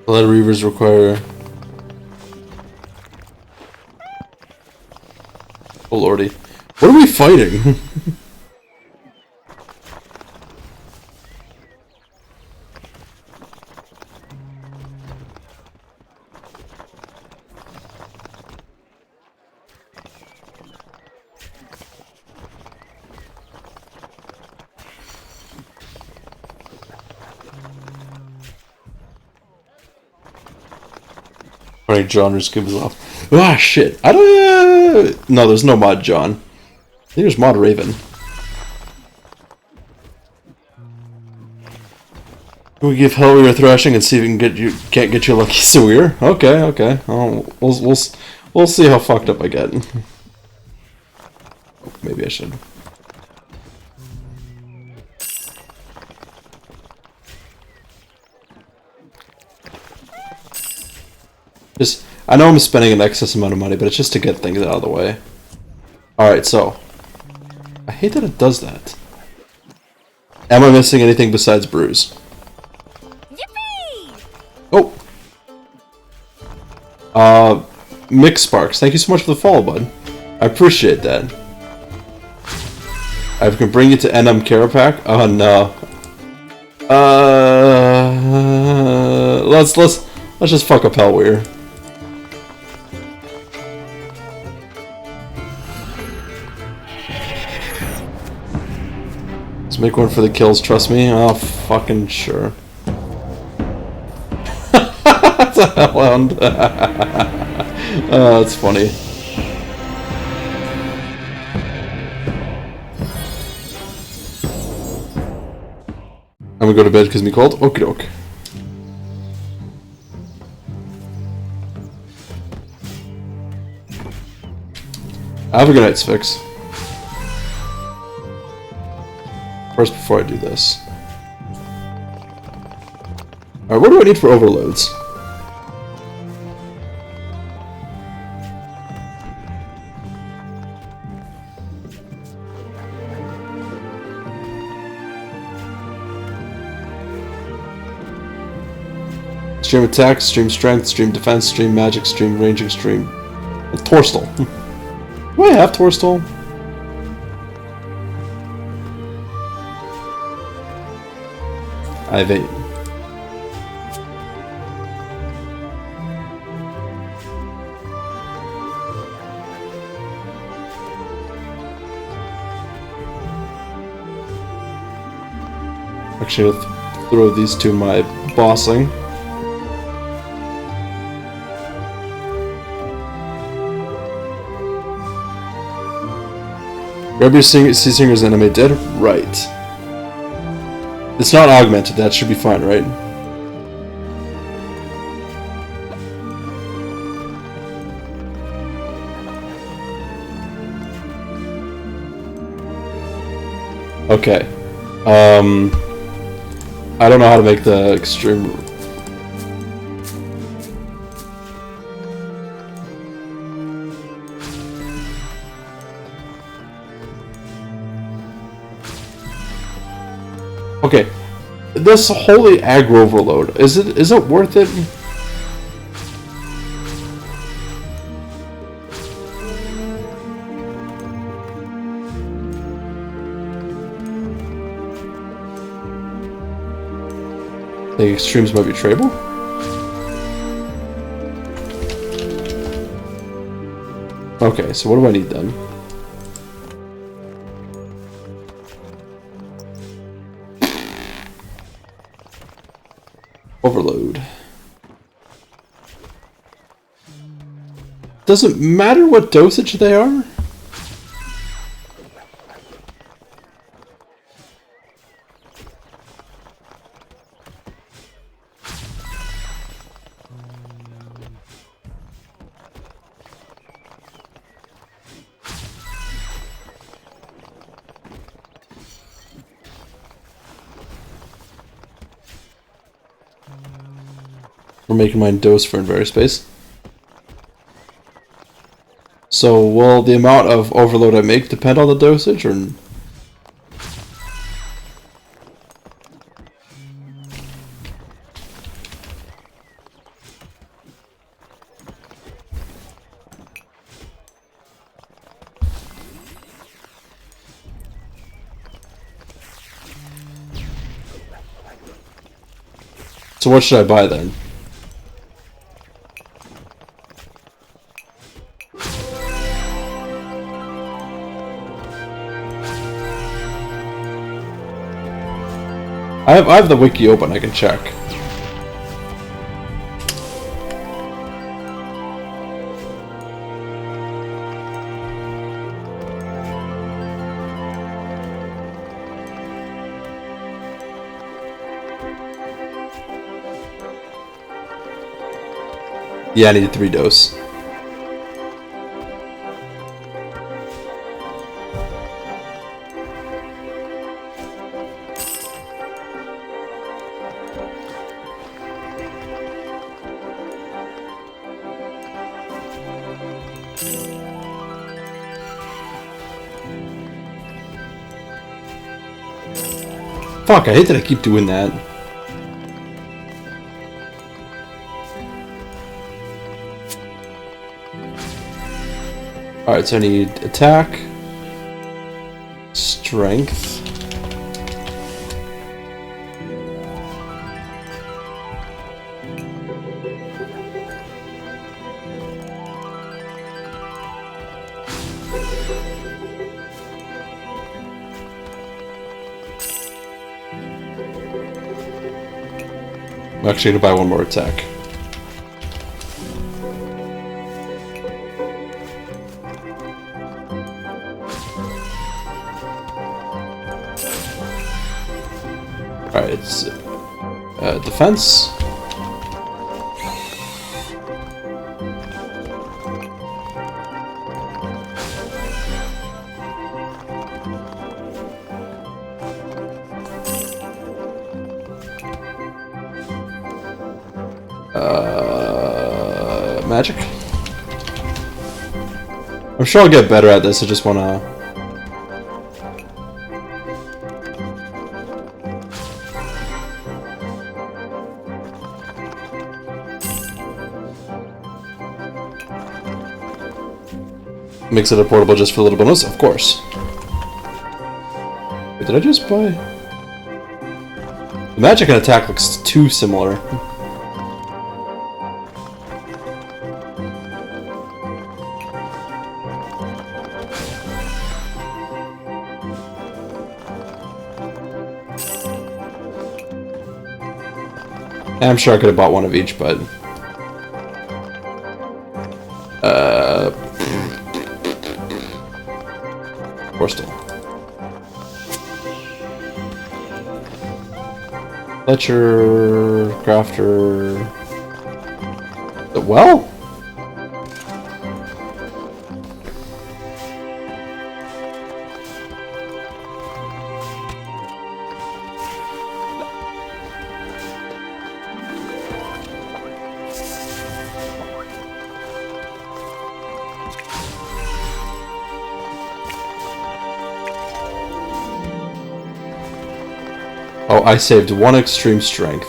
Blood Reavers require... Oh lordy. What are we fighting? Right, John just gives off. Ah, shit. I don't. No, there's no mod John. I think there's mod Raven. We give Hellweir a thrashing and see if we can can't get you lucky Sawyer. Okay, okay. Oh, we'll see how fucked up I get. Maybe I should. Just, I know I'm spending an excess amount of money, but it's just to get things out of the way. Alright, so. I hate that it does that. Am I missing anything besides Bruise? Yippee! Oh! Mick Sparks, thank you so much for the follow, bud. I appreciate that. I can bring you to NM Carapac? Oh no. Let's just fuck up Hellweir. Let's make one for the kills, trust me. Oh, fucking sure. That's a hellhound. Oh, that's funny. I'm gonna go to bed because me cold. Okie doke. Have a good night's fix. First, before I do this. Alright, what do I need for overloads? Stream attack, stream strength, stream defense, stream magic, stream ranging, stream... Torstol. Do I have Torstol? I have 8. Actually, I'll throw these to my bossing. Grab your Sea Singer's enemy dead? Right. It's not augmented, that should be fine, right? Okay. I don't know how to make the extreme... Okay. This holy aggro overload, is it worth it? The extremes might be tradable? Okay, so what do I need then? Overload. Does it matter what dosage they are? We're making mine dose for inventory space. So will the amount of overload I make depend on the dosage, or? So what should I buy then? I have the wiki open, I can check. Yeah, I need 3 dose. Fuck, I hate that I keep doing that. Alright, so I need attack, strength, I'm actually gonna buy one more attack. offense. Magic? I'm sure I'll get better at this, I just wanna... Makes it a portable just for a little bonus? Of course. Wait, did I just buy... The magic and attack looks too similar. I'm sure I could have bought one of each, but... Still. Fletcher, Crafter. Well? Oh, I saved one extreme strength.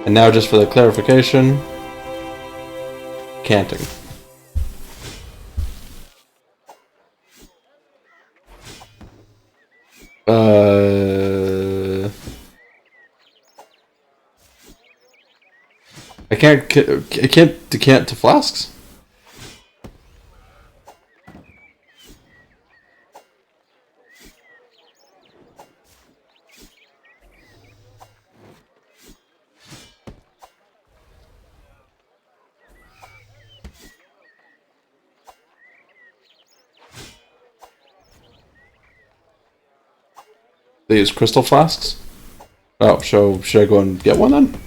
And now just for the clarification, canting. I can't decant to flasks? They use crystal flasks? Oh, so should I go and get one then?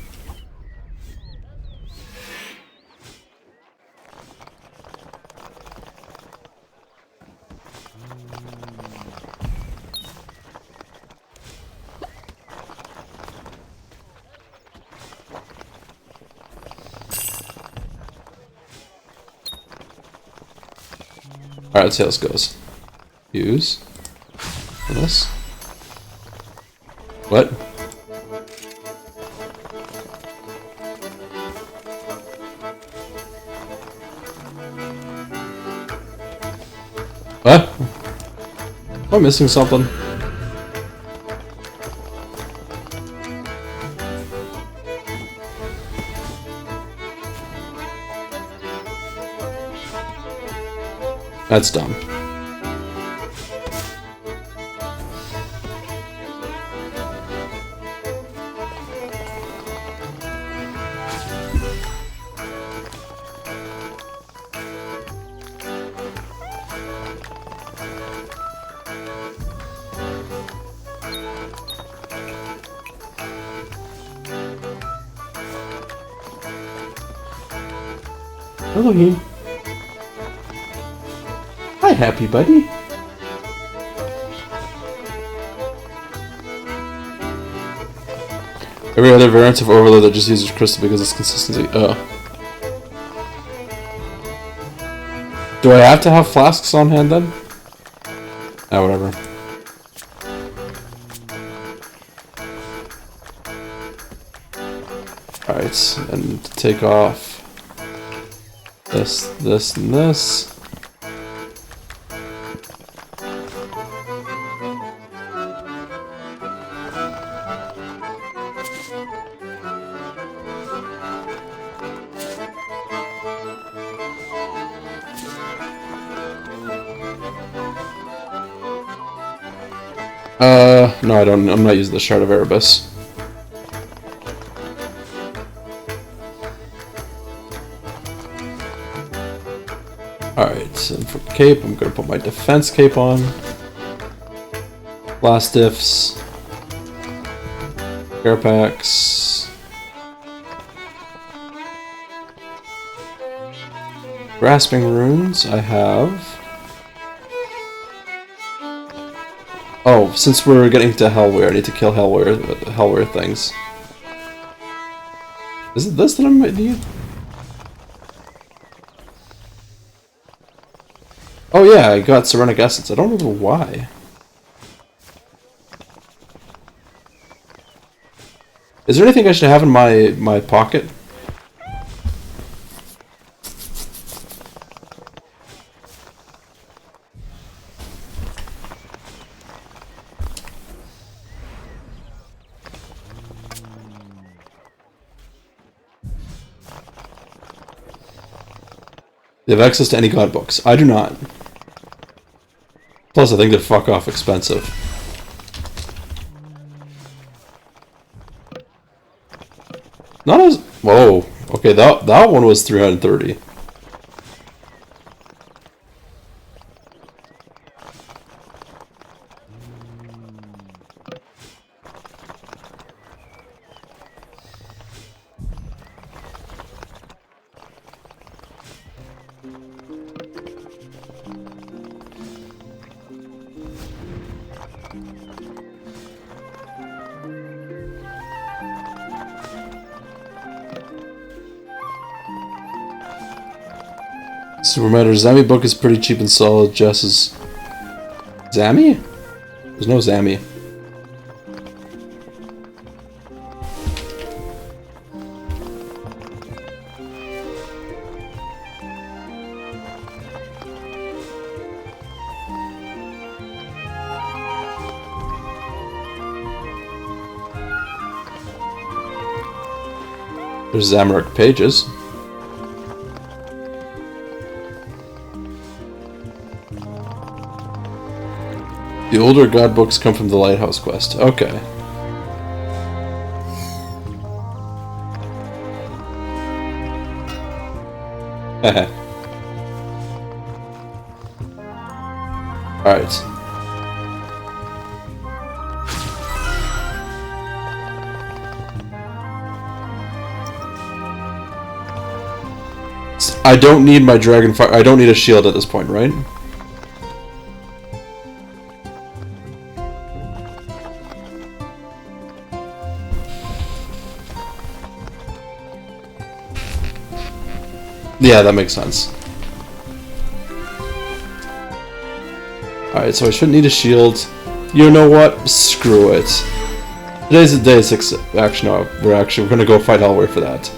Alright, let's see how this goes. Use this. What? What? Am I missing something? That's dumb. Hello, he. Hi, happy buddy. Every other variant of Overload that just uses crystal because it's consistency. Oh. Do I have to have flasks on hand then? Ah, whatever. Alright, and take off this, this, and this. No, I don't. I'm not using the Shard of Erebus. Alright, and for cape, I'm gonna put my defense cape on. Blast diffs. Air packs. Grasping runes, I have. Oh, since we're getting to Hellware, I need to kill Hellware things. Is it this that I might need? Oh yeah, I got Serenic Essence. I don't remember why. Is there anything I should have in my pocket? They have access to any god books. I do not. Plus, I think they're fuck off expensive. Not as... Whoa. Okay, that one was 330. Super Matter Zami book is pretty cheap and solid. Jess is... Zami? There's no Zami. There's Zamorak pages. The older god books come from the Lighthouse quest. Okay. Heh. Alright. I don't need my Dragonfire. I don't need a shield at this point, right? Yeah, that makes sense. Alright, so I shouldn't need a shield. You know what? Screw it. Today's day 6. Actually, no. We're gonna go fight Hellware for that.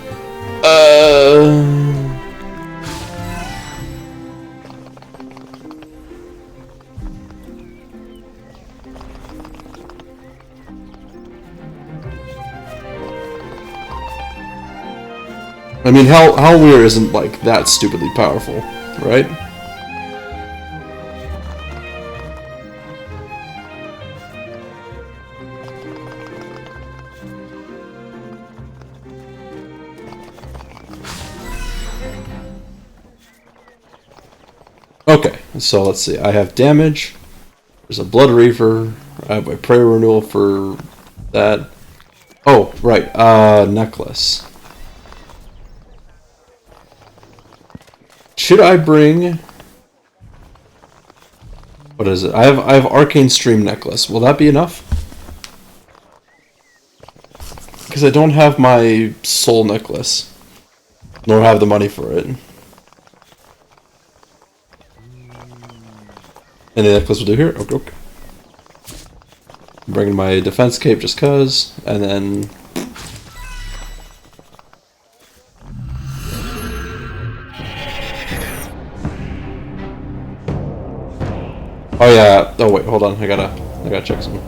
I mean, Hellware isn't, like, that stupidly powerful, right? Okay, so let's see. I have damage. There's a Blood Reaver. I have my Prayer Renewal for that. Oh, right. Necklace. Should I bring... What is it? I have Arcane Stream Necklace. Will that be enough? Because I don't have my Soul Necklace. Nor have the money for it. Any necklace will do here? Okay, okay. I'm bringing my defense cape just cuz, and then... Oh yeah, oh wait, hold on, I gotta check something.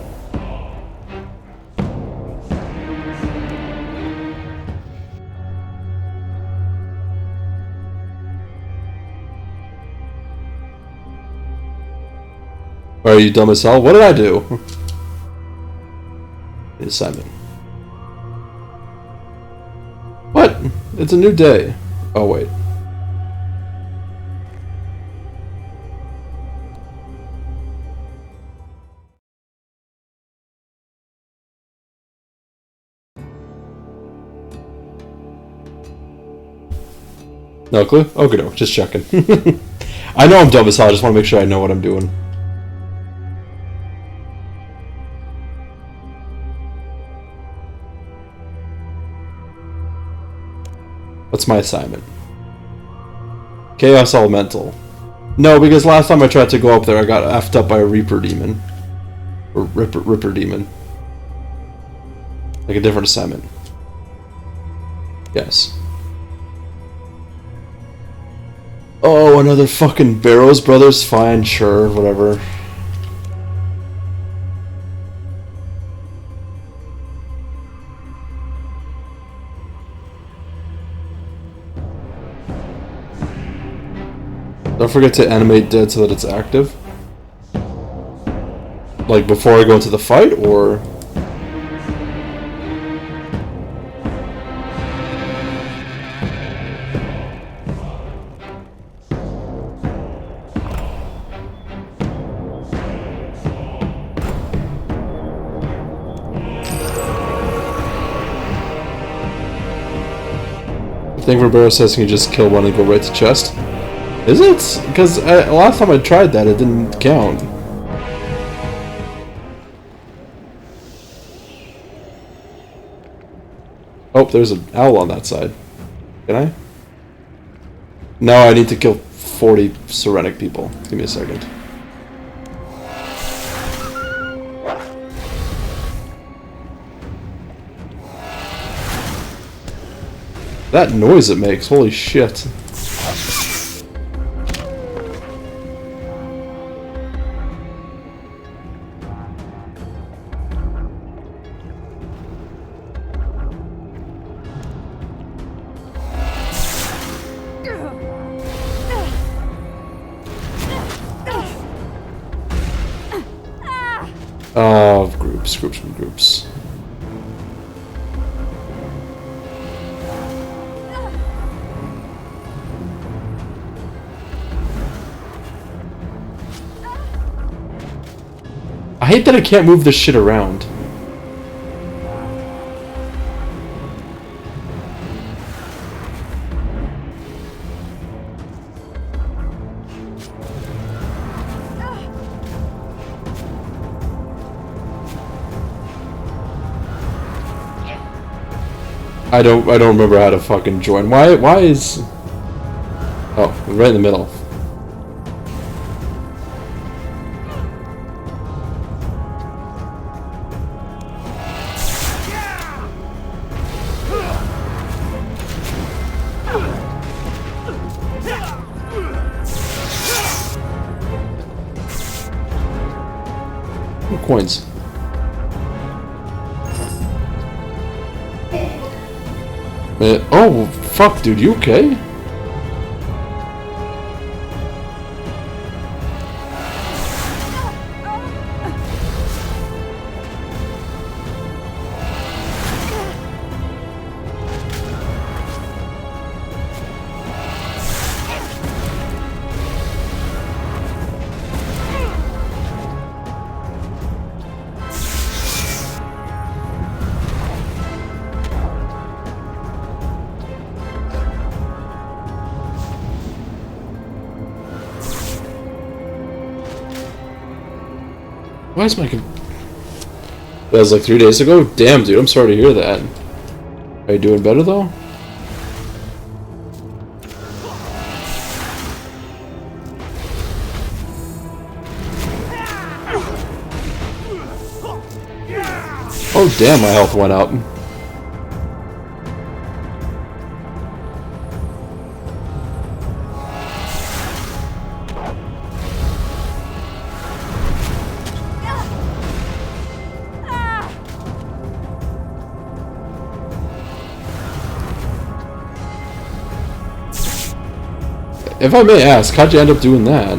Are you dumb as hell? What did I do? Assignment. What? It's a new day. Oh wait. No clue? Okay, no, just checking. I know I'm dumb as hell, I just want to make sure I know what I'm doing. What's my assignment? Chaos Elemental. No, because last time I tried to go up there, I got effed up by a Reaper Demon. Or Ripper Demon. Like a different assignment. Yes. Oh, another fucking Barrows Brothers? Fine, sure, whatever. Don't forget to animate dead so that it's active. Like before I go into the fight, or... I think Roberto says you can just kill one and go right to chest. Is it? Because last time I tried that, it didn't count. Oh, there's an owl on that side. Can I? No, I need to kill 40 Serenic people. Give me a second. That noise it makes, holy shit. Groups. I hate that I can't move this shit around. I don't remember how to fucking join. Why is... Oh, right in the middle. Coins. Oh, fuck, dude, you okay? Why is my... That was like 3 days ago? Damn, dude, I'm sorry to hear that. Are you doing better, though? Oh, damn, my health went up. If I may ask, how'd you end up doing that?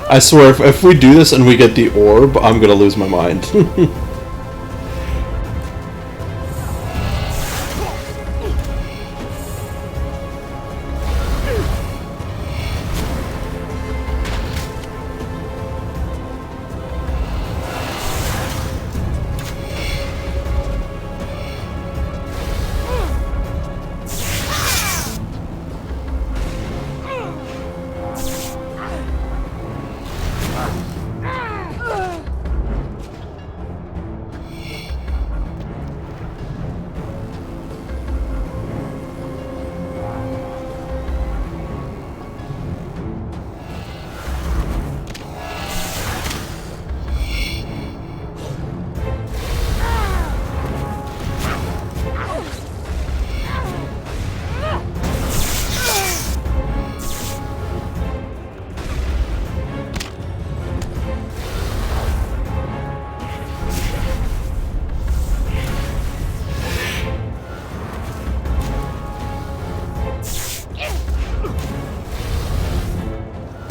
I swear, if we do this and we get the orb, I'm gonna lose my mind.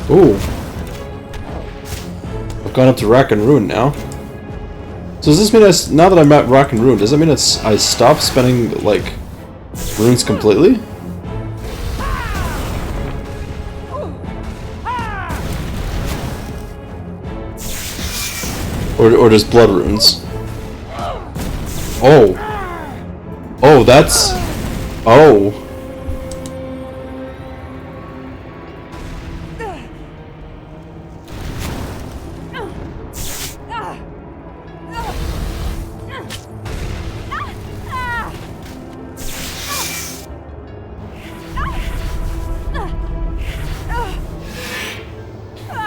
Ooh. I've gone up to Rack and Ruin now. So does this mean now that I'm at Rack and Ruin, does that mean I stop spending, like, runes completely? Or just blood runes? Oh. Oh, that's... Oh.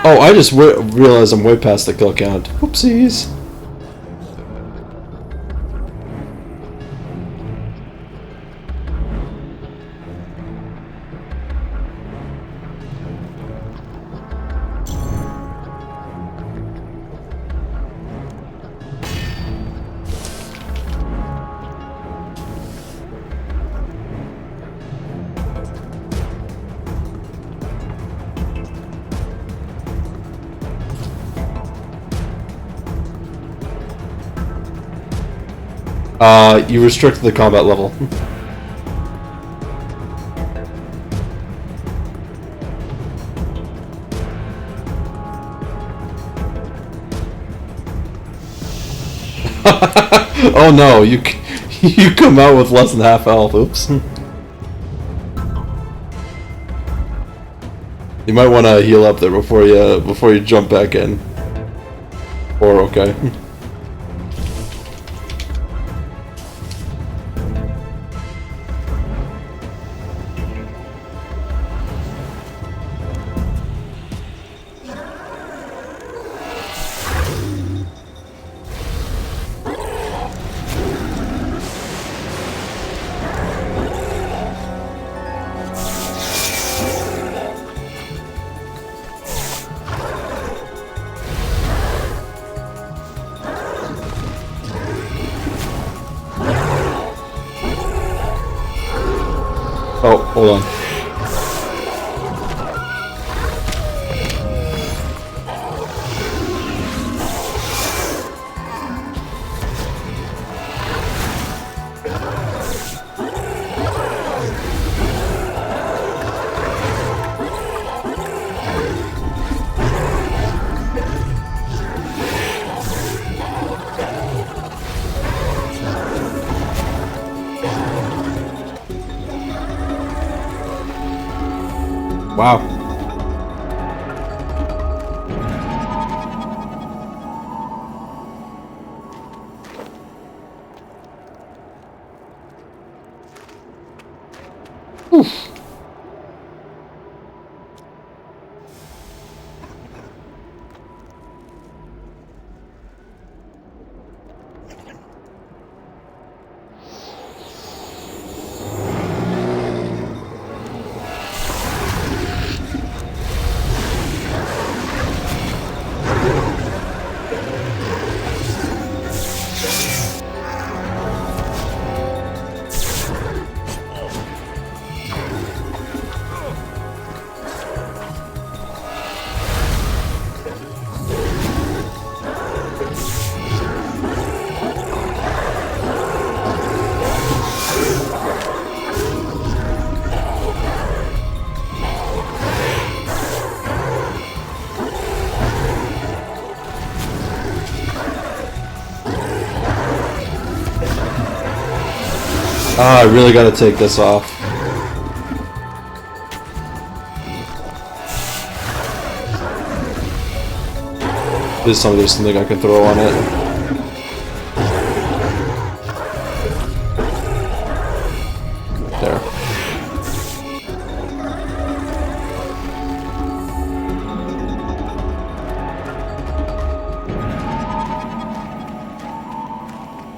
Oh, I just realized I'm way past the kill count. Whoopsies. You restrict the combat level. Oh no, you come out with less than half health. Oops. You might want to heal up there before you jump back in. Or okay. Oh, hold on. Wow. Oof. Ah, I really gotta take this off. Please tell me there's something I can throw on it. There.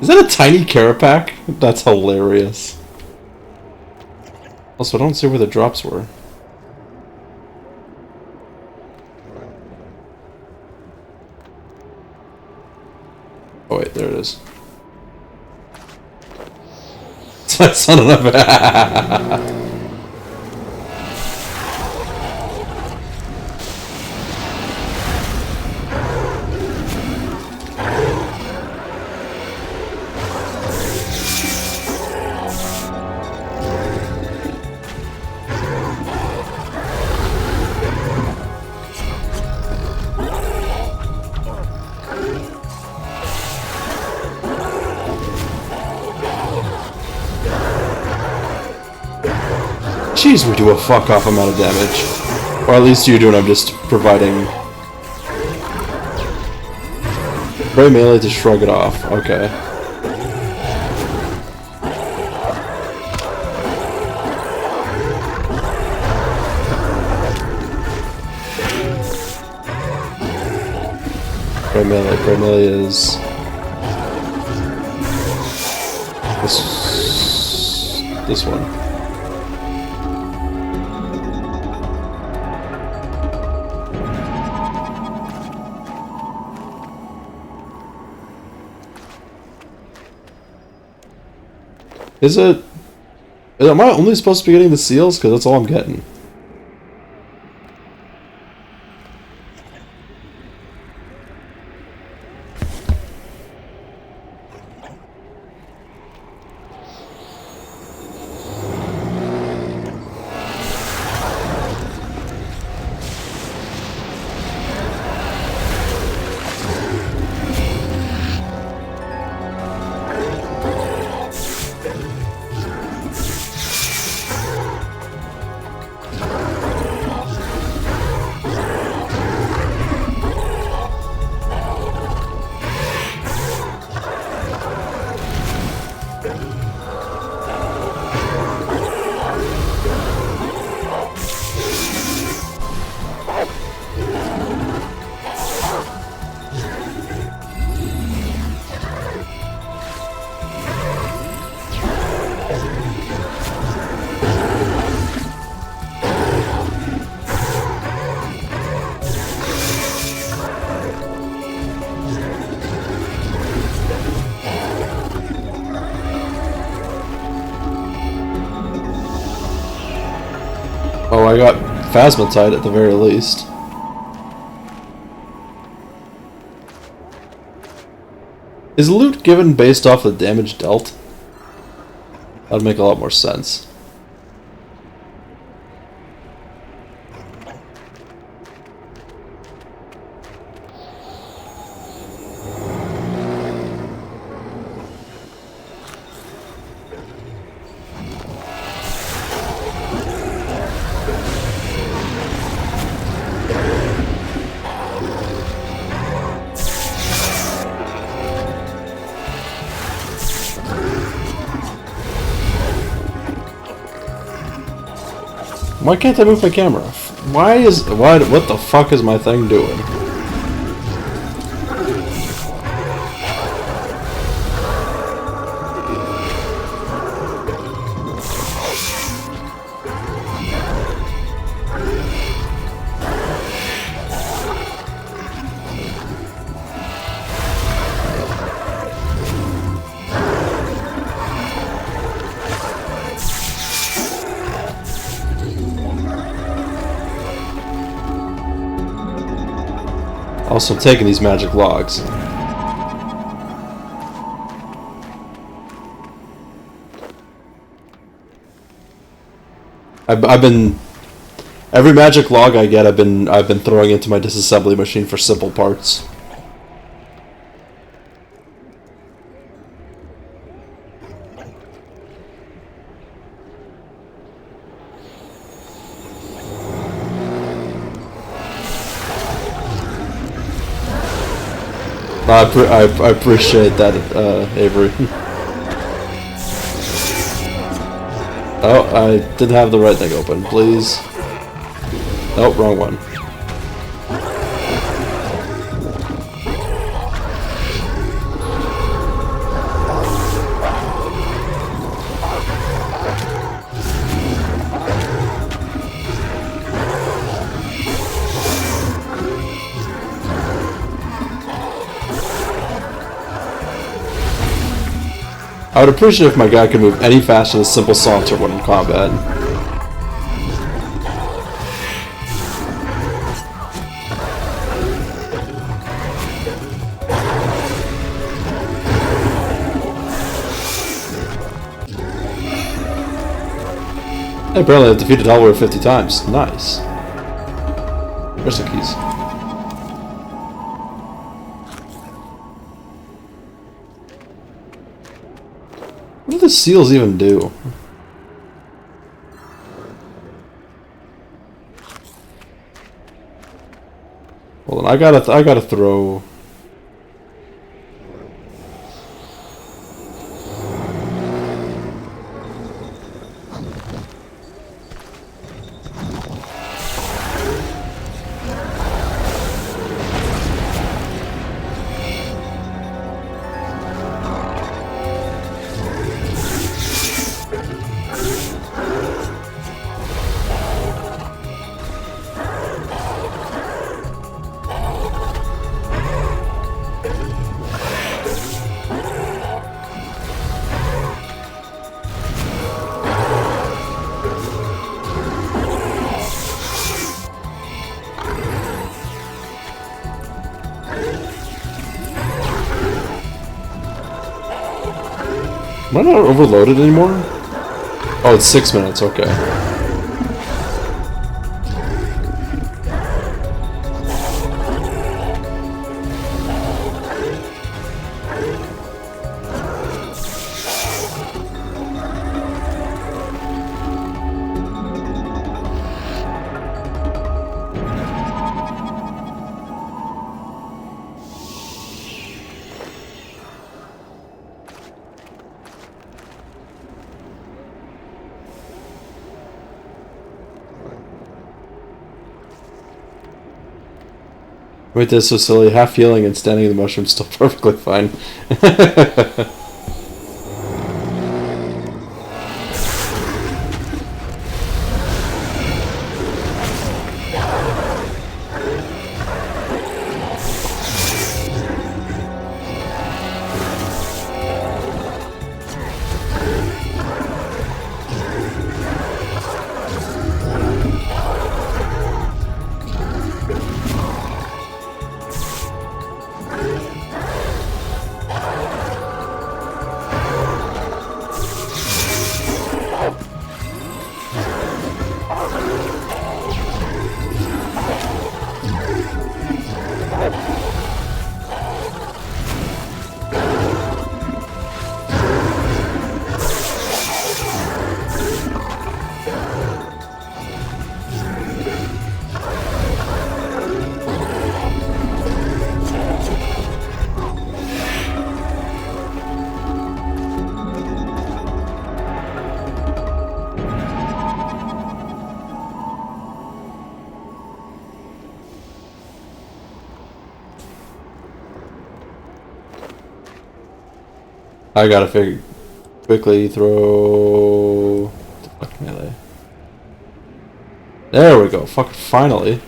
Is that a tiny carapac? That's hilarious. Also, I don't see where the drops were. Oh wait, there it is. Son of a... Jeez, we do a fuck-off amount of damage. Or at least you do, and I'm just providing... Very melee to shrug it off. Okay. Very melee is... This one. Is it... Am I only supposed to be getting the seals? Because that's all I'm getting. Oh, I got Phasmatite at the very least. Is loot given based off the damage dealt? That'd make a lot more sense. Why can't I move my camera? What the fuck is my thing doing? Also, I'm taking these magic logs. I've been every magic log I get, I've been throwing into my disassembly machine for simple parts. I appreciate that, Avery. Oh, I didn't have the right thing open. Please. Oh, wrong one. I would appreciate if my guy could move any faster than simple saunter when in combat. Apparently I've defeated Hellware 50 times. Nice. Where's the keys? What do the seals even do? Hold on, I gotta throw. Am I not overloaded anymore? Oh, it's 6 minutes, okay. Wait, this is so silly. Half healing and standing in the mushroom still perfectly fine. I gotta figure quickly throw the fuck melee. There we go. Fuck, finally.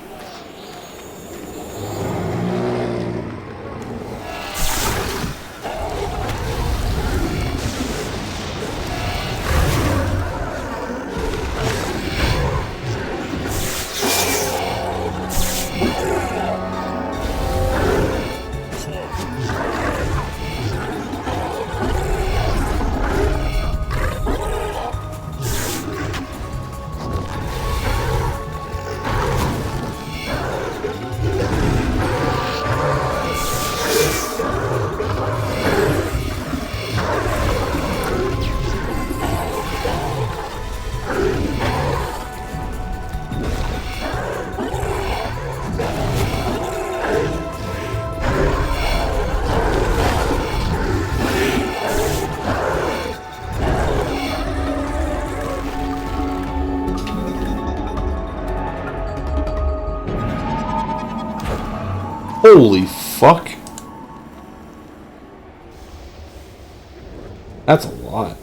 Holy fuck. That's a lot.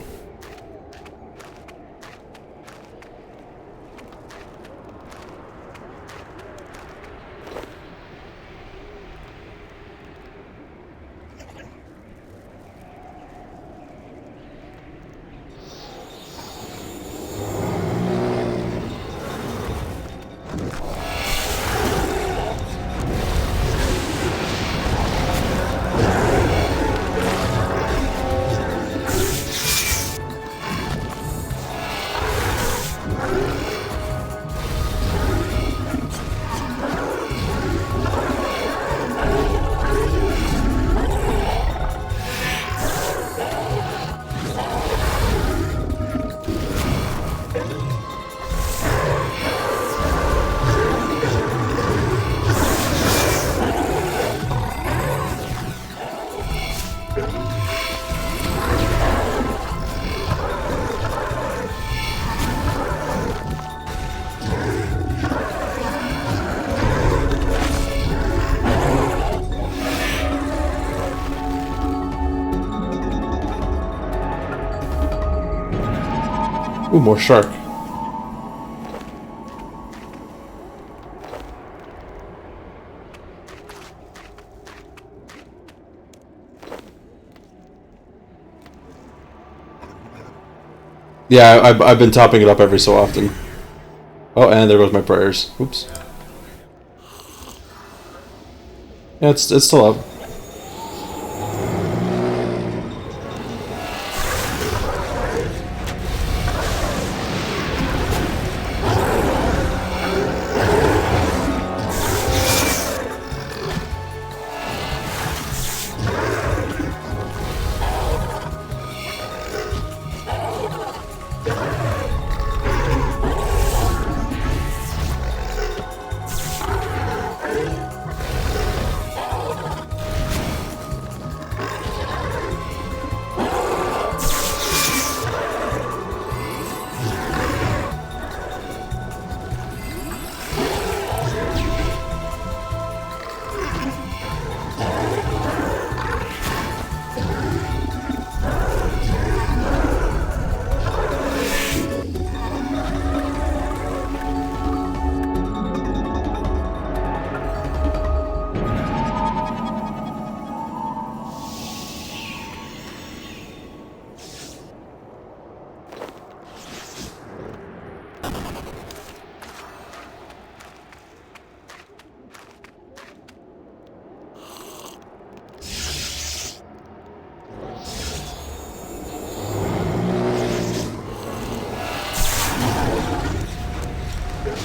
Ooh, more shark. Yeah, I've been topping it up every so often. Oh, and there goes my prayers. Oops. Yeah, it's still up.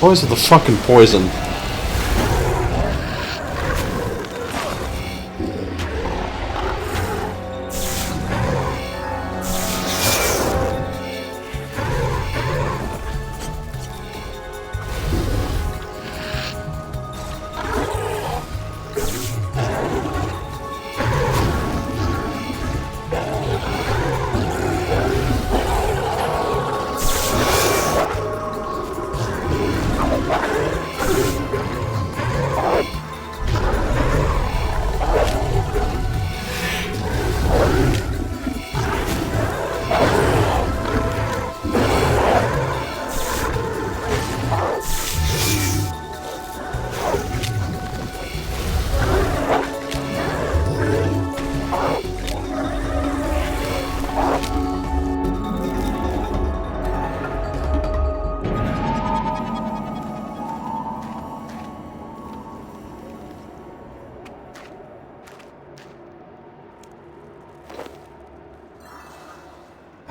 Always with the fucking poison.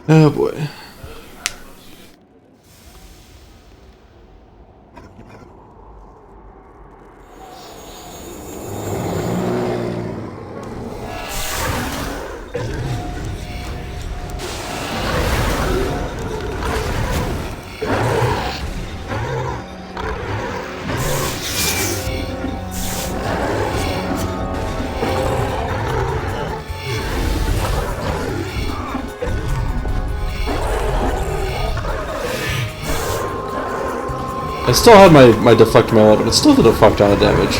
Oh boy. I still had my deflect melee, but it still did a fuck ton of damage.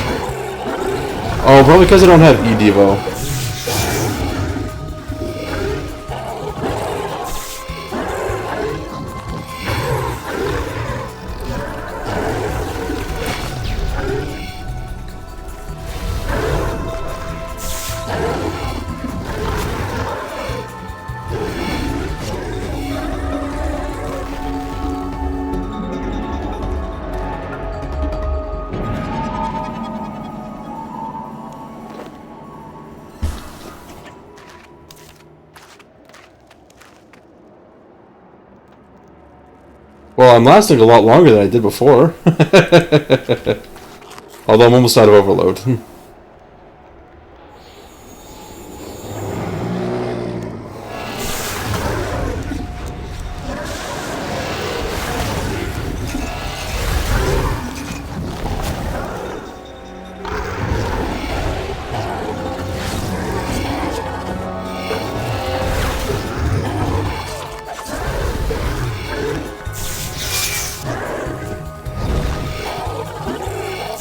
Oh, probably because I don't have E-Devo. Well, I'm lasting a lot longer than I did before. Although I'm almost out of overload.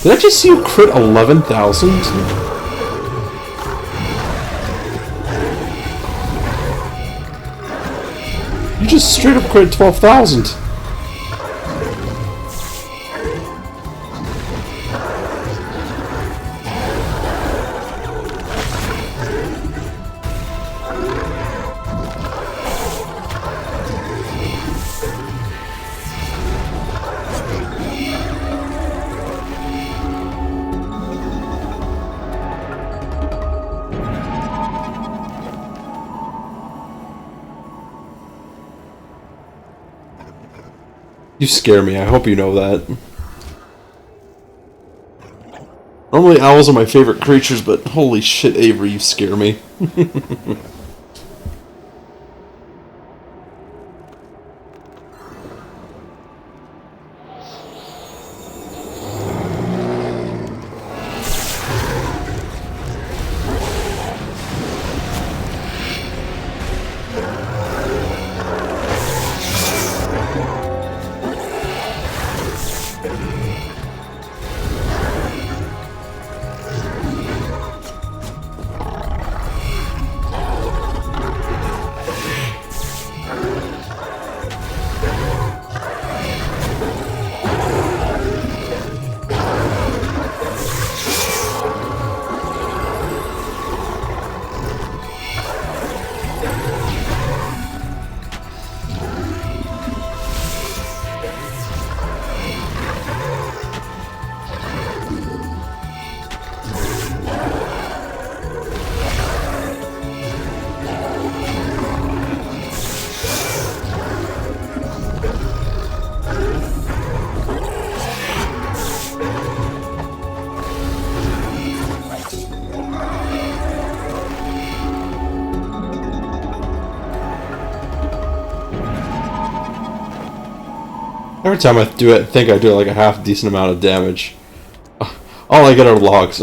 Did I just see you crit 11,000? You just straight up crit 12,000. You scare me, I hope you know that. Normally owls are my favorite creatures, but holy shit, Avery, you scare me. Every time I do it, I think I do like a half decent amount of damage. All I get are logs.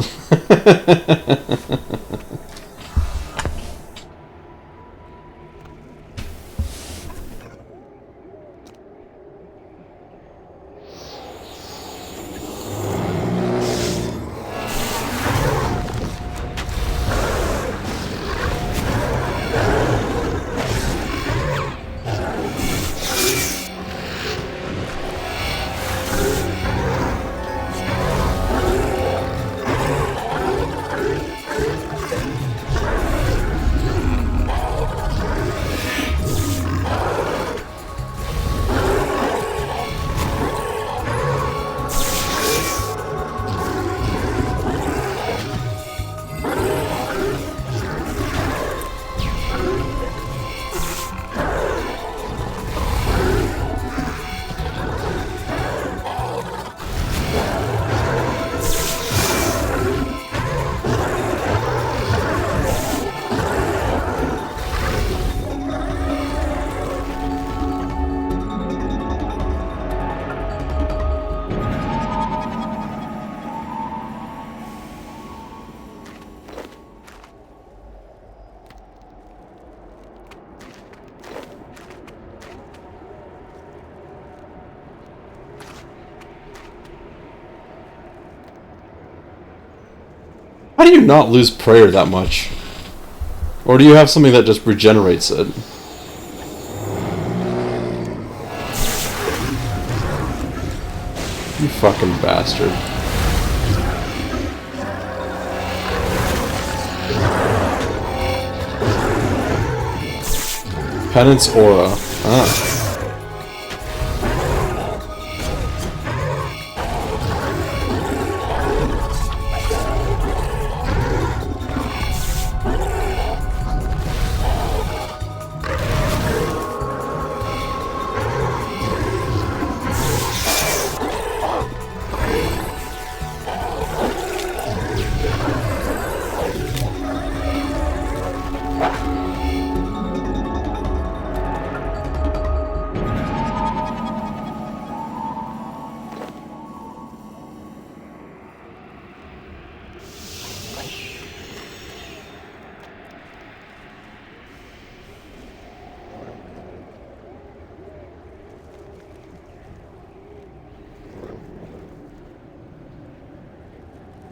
How do you not lose prayer that much? Or do you have something that just regenerates it? You fucking bastard. Penance aura. Ah.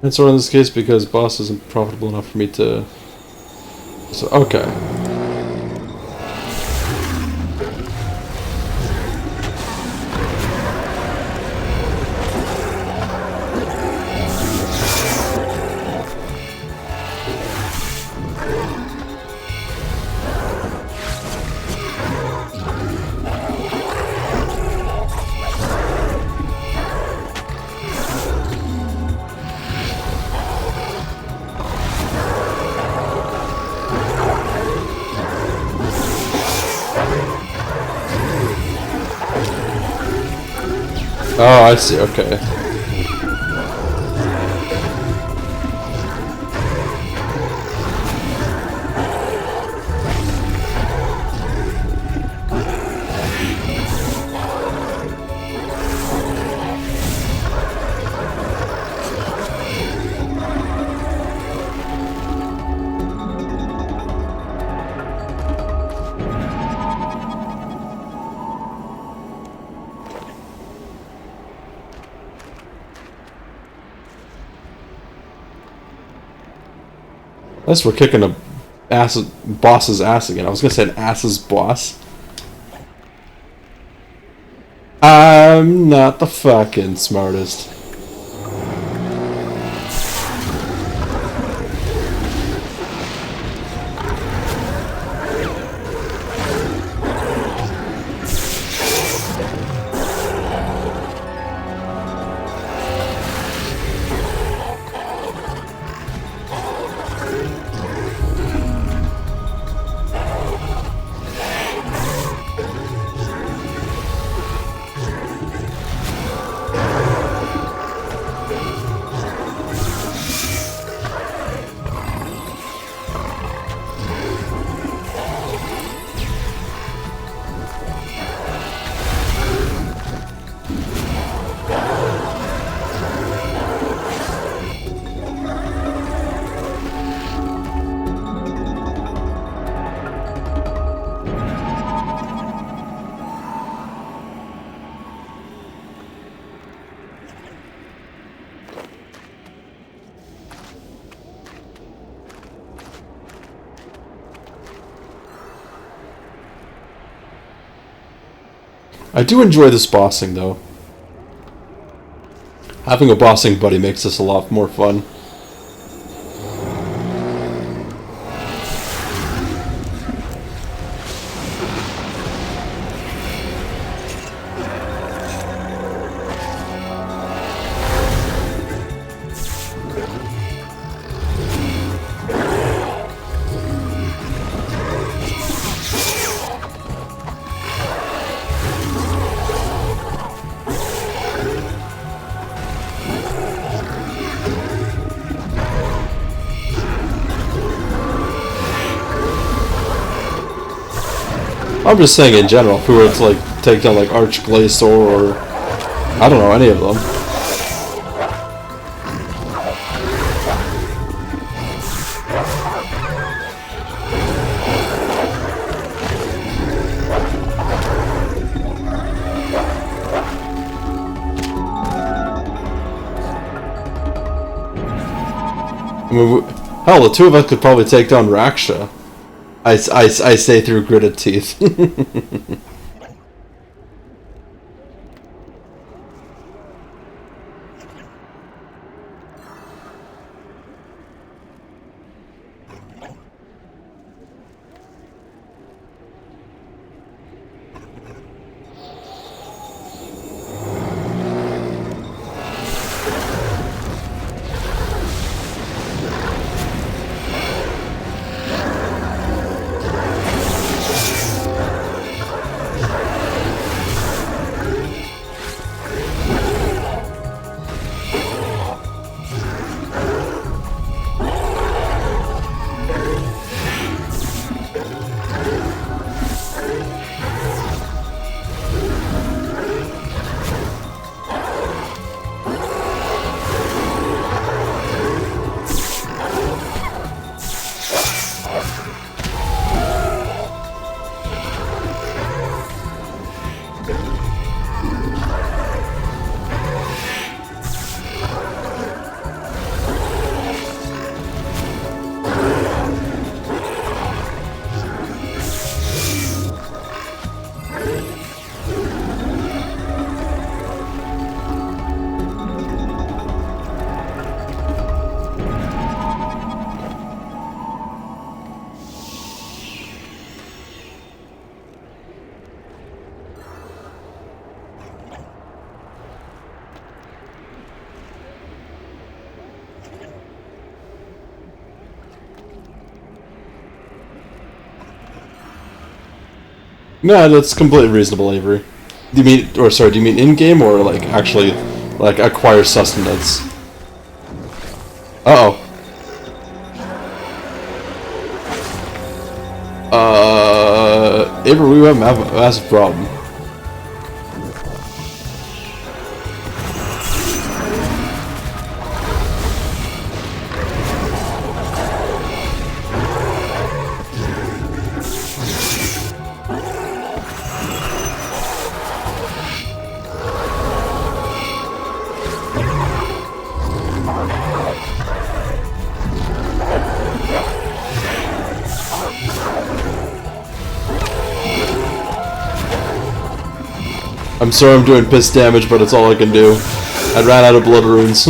And so in this case, because boss isn't profitable enough for me to... So, okay. Oh, I see, okay. Unless we're kicking a boss's ass again. I was gonna say an ass's boss. I'm not the fucking smartest. I do enjoy this bossing, though. Having a bossing buddy makes this a lot more fun. I'm just saying in general, if we were to like take down like Archglacier or I don't know, any of them. I mean, hell, the two of us could probably take down Raksha. I say through gritted teeth. No, that's completely reasonable, Avery. Do you mean in-game or like actually like acquire sustenance? Uh-oh. Avery, we have a massive problem. I'm sorry I'm doing piss damage, but it's all I can do. I ran out of blood runes.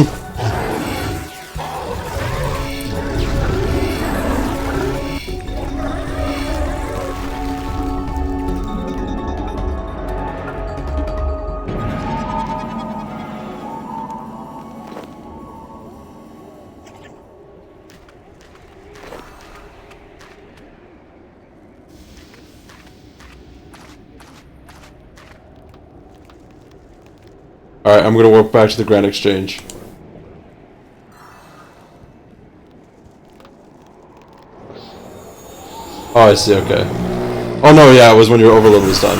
Alright, I'm gonna walk back to the Grand Exchange. Oh, I see, okay. Oh no, yeah, it was when your overload was done.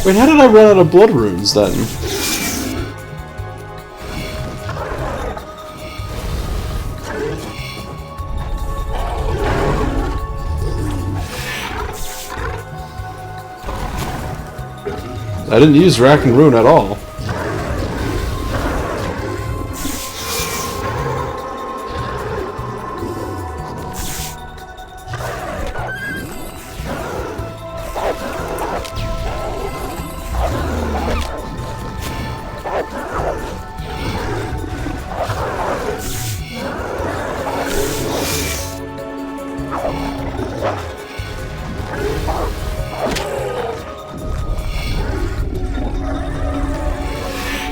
Wait, how did I run out of blood runes then? I didn't use Rack and Rune at all.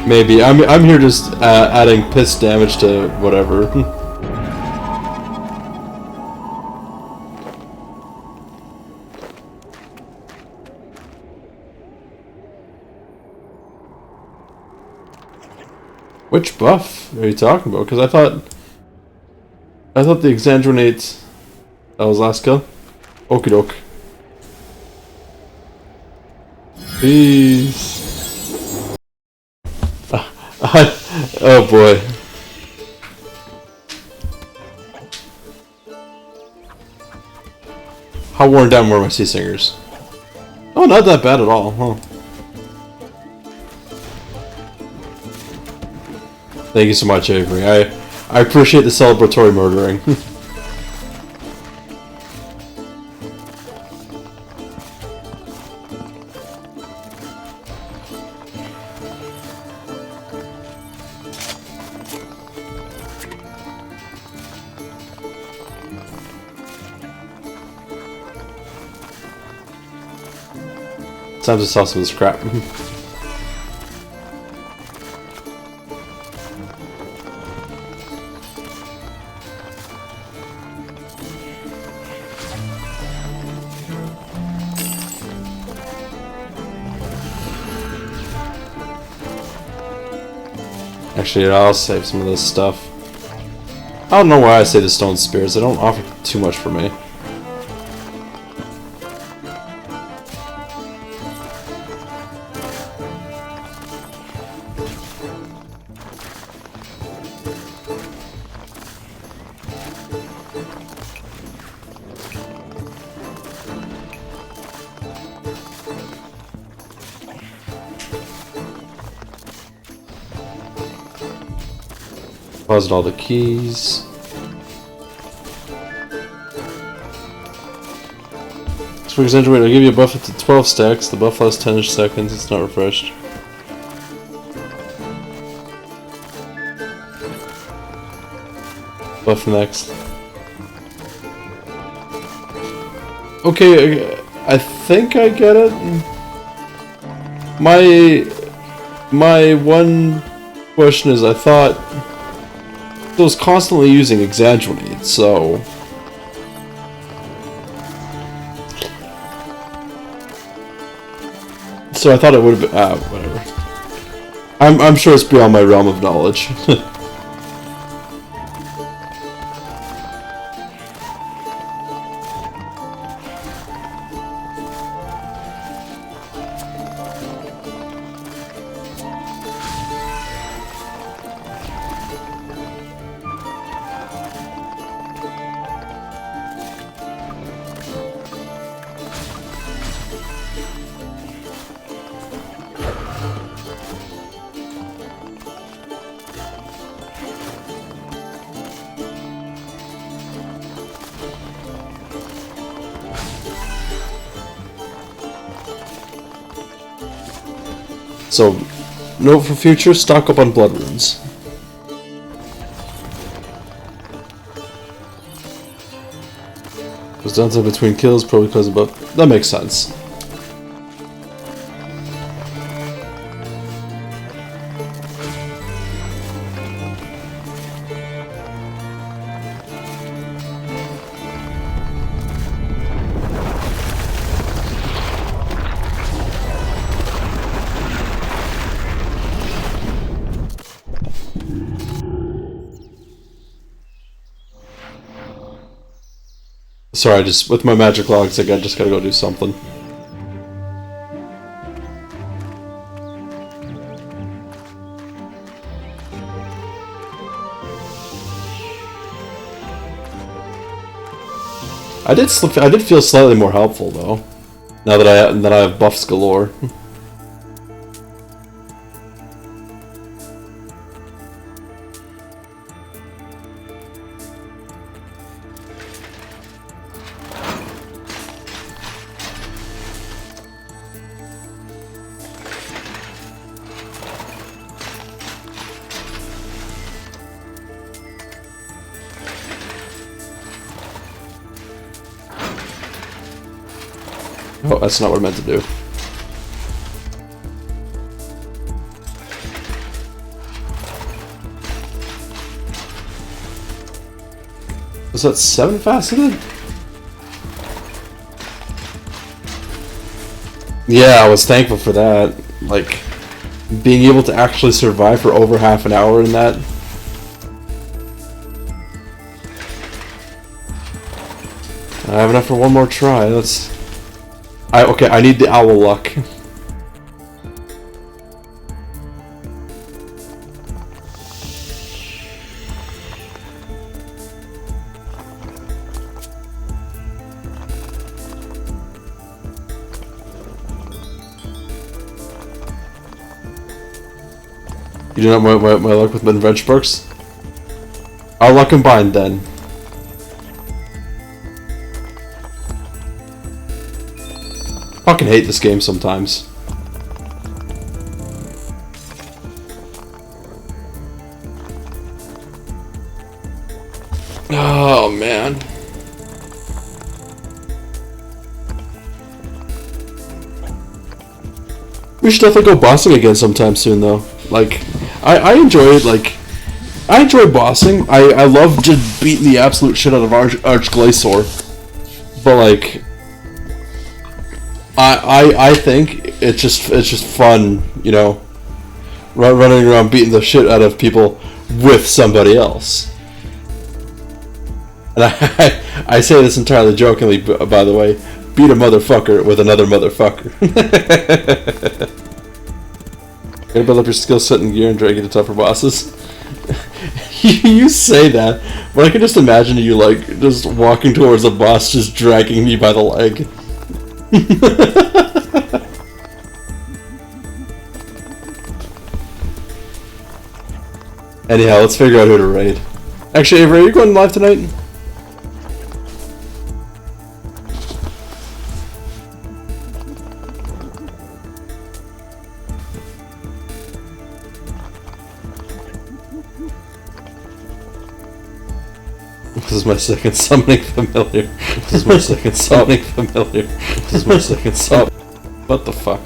Maybe. I'm here just adding piss damage to whatever. Which buff are you talking about? Because I thought the Exandronate that was last kill. Okie doke. Peace. Oh boy. How worn down were my sea singers? Oh, not that bad at all, huh? Thank you so much, Avery. I appreciate the celebratory murdering. Time to sell some of this crap. Actually, I'll save some of this stuff. I don't know why I say the stone spears. They don't offer too much for me. Deposit all the keys. For example, I'll give you a buff up to 12 stacks. The buff lasts 10-ish seconds. It's not refreshed. Buff next. Okay, I think I get it. My one question is, I thought it was constantly using Exaggerate, so I thought it would have been whatever. I'm sure it's beyond my realm of knowledge. So, note for future, stock up on blood runes. Goes down to between kills, probably because of that makes sense. Sorry, just with my magic logs, I just gotta go do something. I did feel slightly more helpful though, now that I have buffs galore. Oh, that's not what I meant to do. Was that 7 faceted? Yeah, I was thankful for that. Like, being able to actually survive for over half an hour in that. I have enough for one more try. Okay, I need the owl luck. You do not want my luck with mid-range perks? Our luck combined then. Fucking hate this game sometimes. Oh man. We should definitely go bossing again sometime soon though. Like, I enjoy it, like, I enjoy bossing. I love just beating the absolute shit out of Arch Glacior. But like, I think it's just fun, you know, running around beating the shit out of people with somebody else. And I say this entirely jokingly, by the way. Beat a motherfucker with another motherfucker. Gotta build up your skill set and gear and drag you to tougher bosses. You say that, but I can just imagine you like just walking towards a boss, just dragging me by the leg. Anyhow, let's figure out who to raid. Actually, Avery, are you going live tonight? This is my second summoning familiar. This is my second summoning familiar. This is my second summon. What the fuck?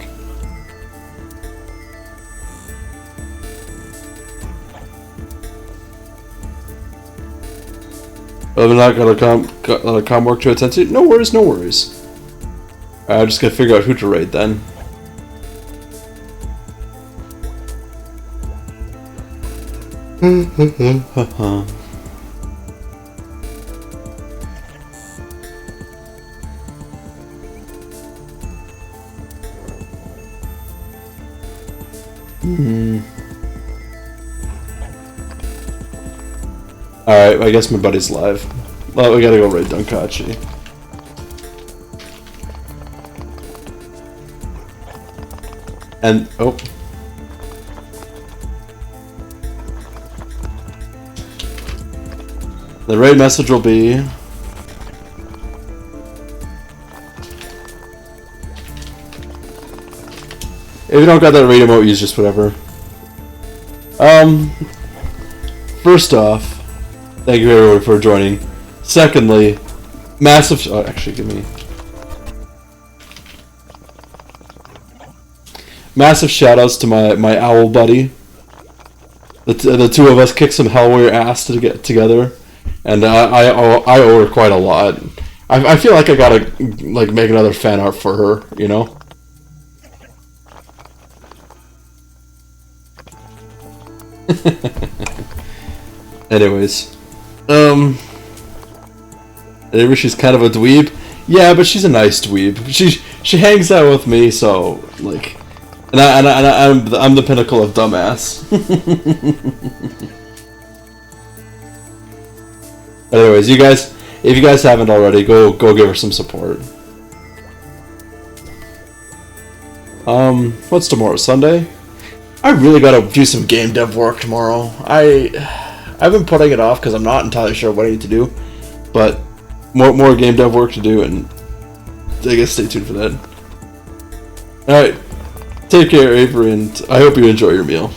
I'm not gonna come work to attend to. No worries, no worries. I'm just gonna figure out who to raid then. Alright, I guess my buddy's live. Well, we gotta go raid Dunkachi. And, oh. The raid message will be... If you don't got that raid emote, use just whatever. First off, thank you everyone for joining. Secondly, massive... Oh, actually, give me... Massive shoutouts to my owl buddy. The two of us kicked some Hellwarrior ass to get together. And I owe her quite a lot. I feel like I gotta like make another fan art for her, you know? Anyways, maybe she's kind of a dweeb. Yeah, but she's a nice dweeb. She hangs out with me, so like, and I'm the pinnacle of dumbass. Anyways, you guys, if you guys haven't already, go give her some support. What's tomorrow? Sunday? I really gotta do some game dev work tomorrow. I've been putting it off because I'm not entirely sure what I need to do, but more game dev work to do, and I guess stay tuned for that. Alright, take care, Avery, and I hope you enjoy your meal.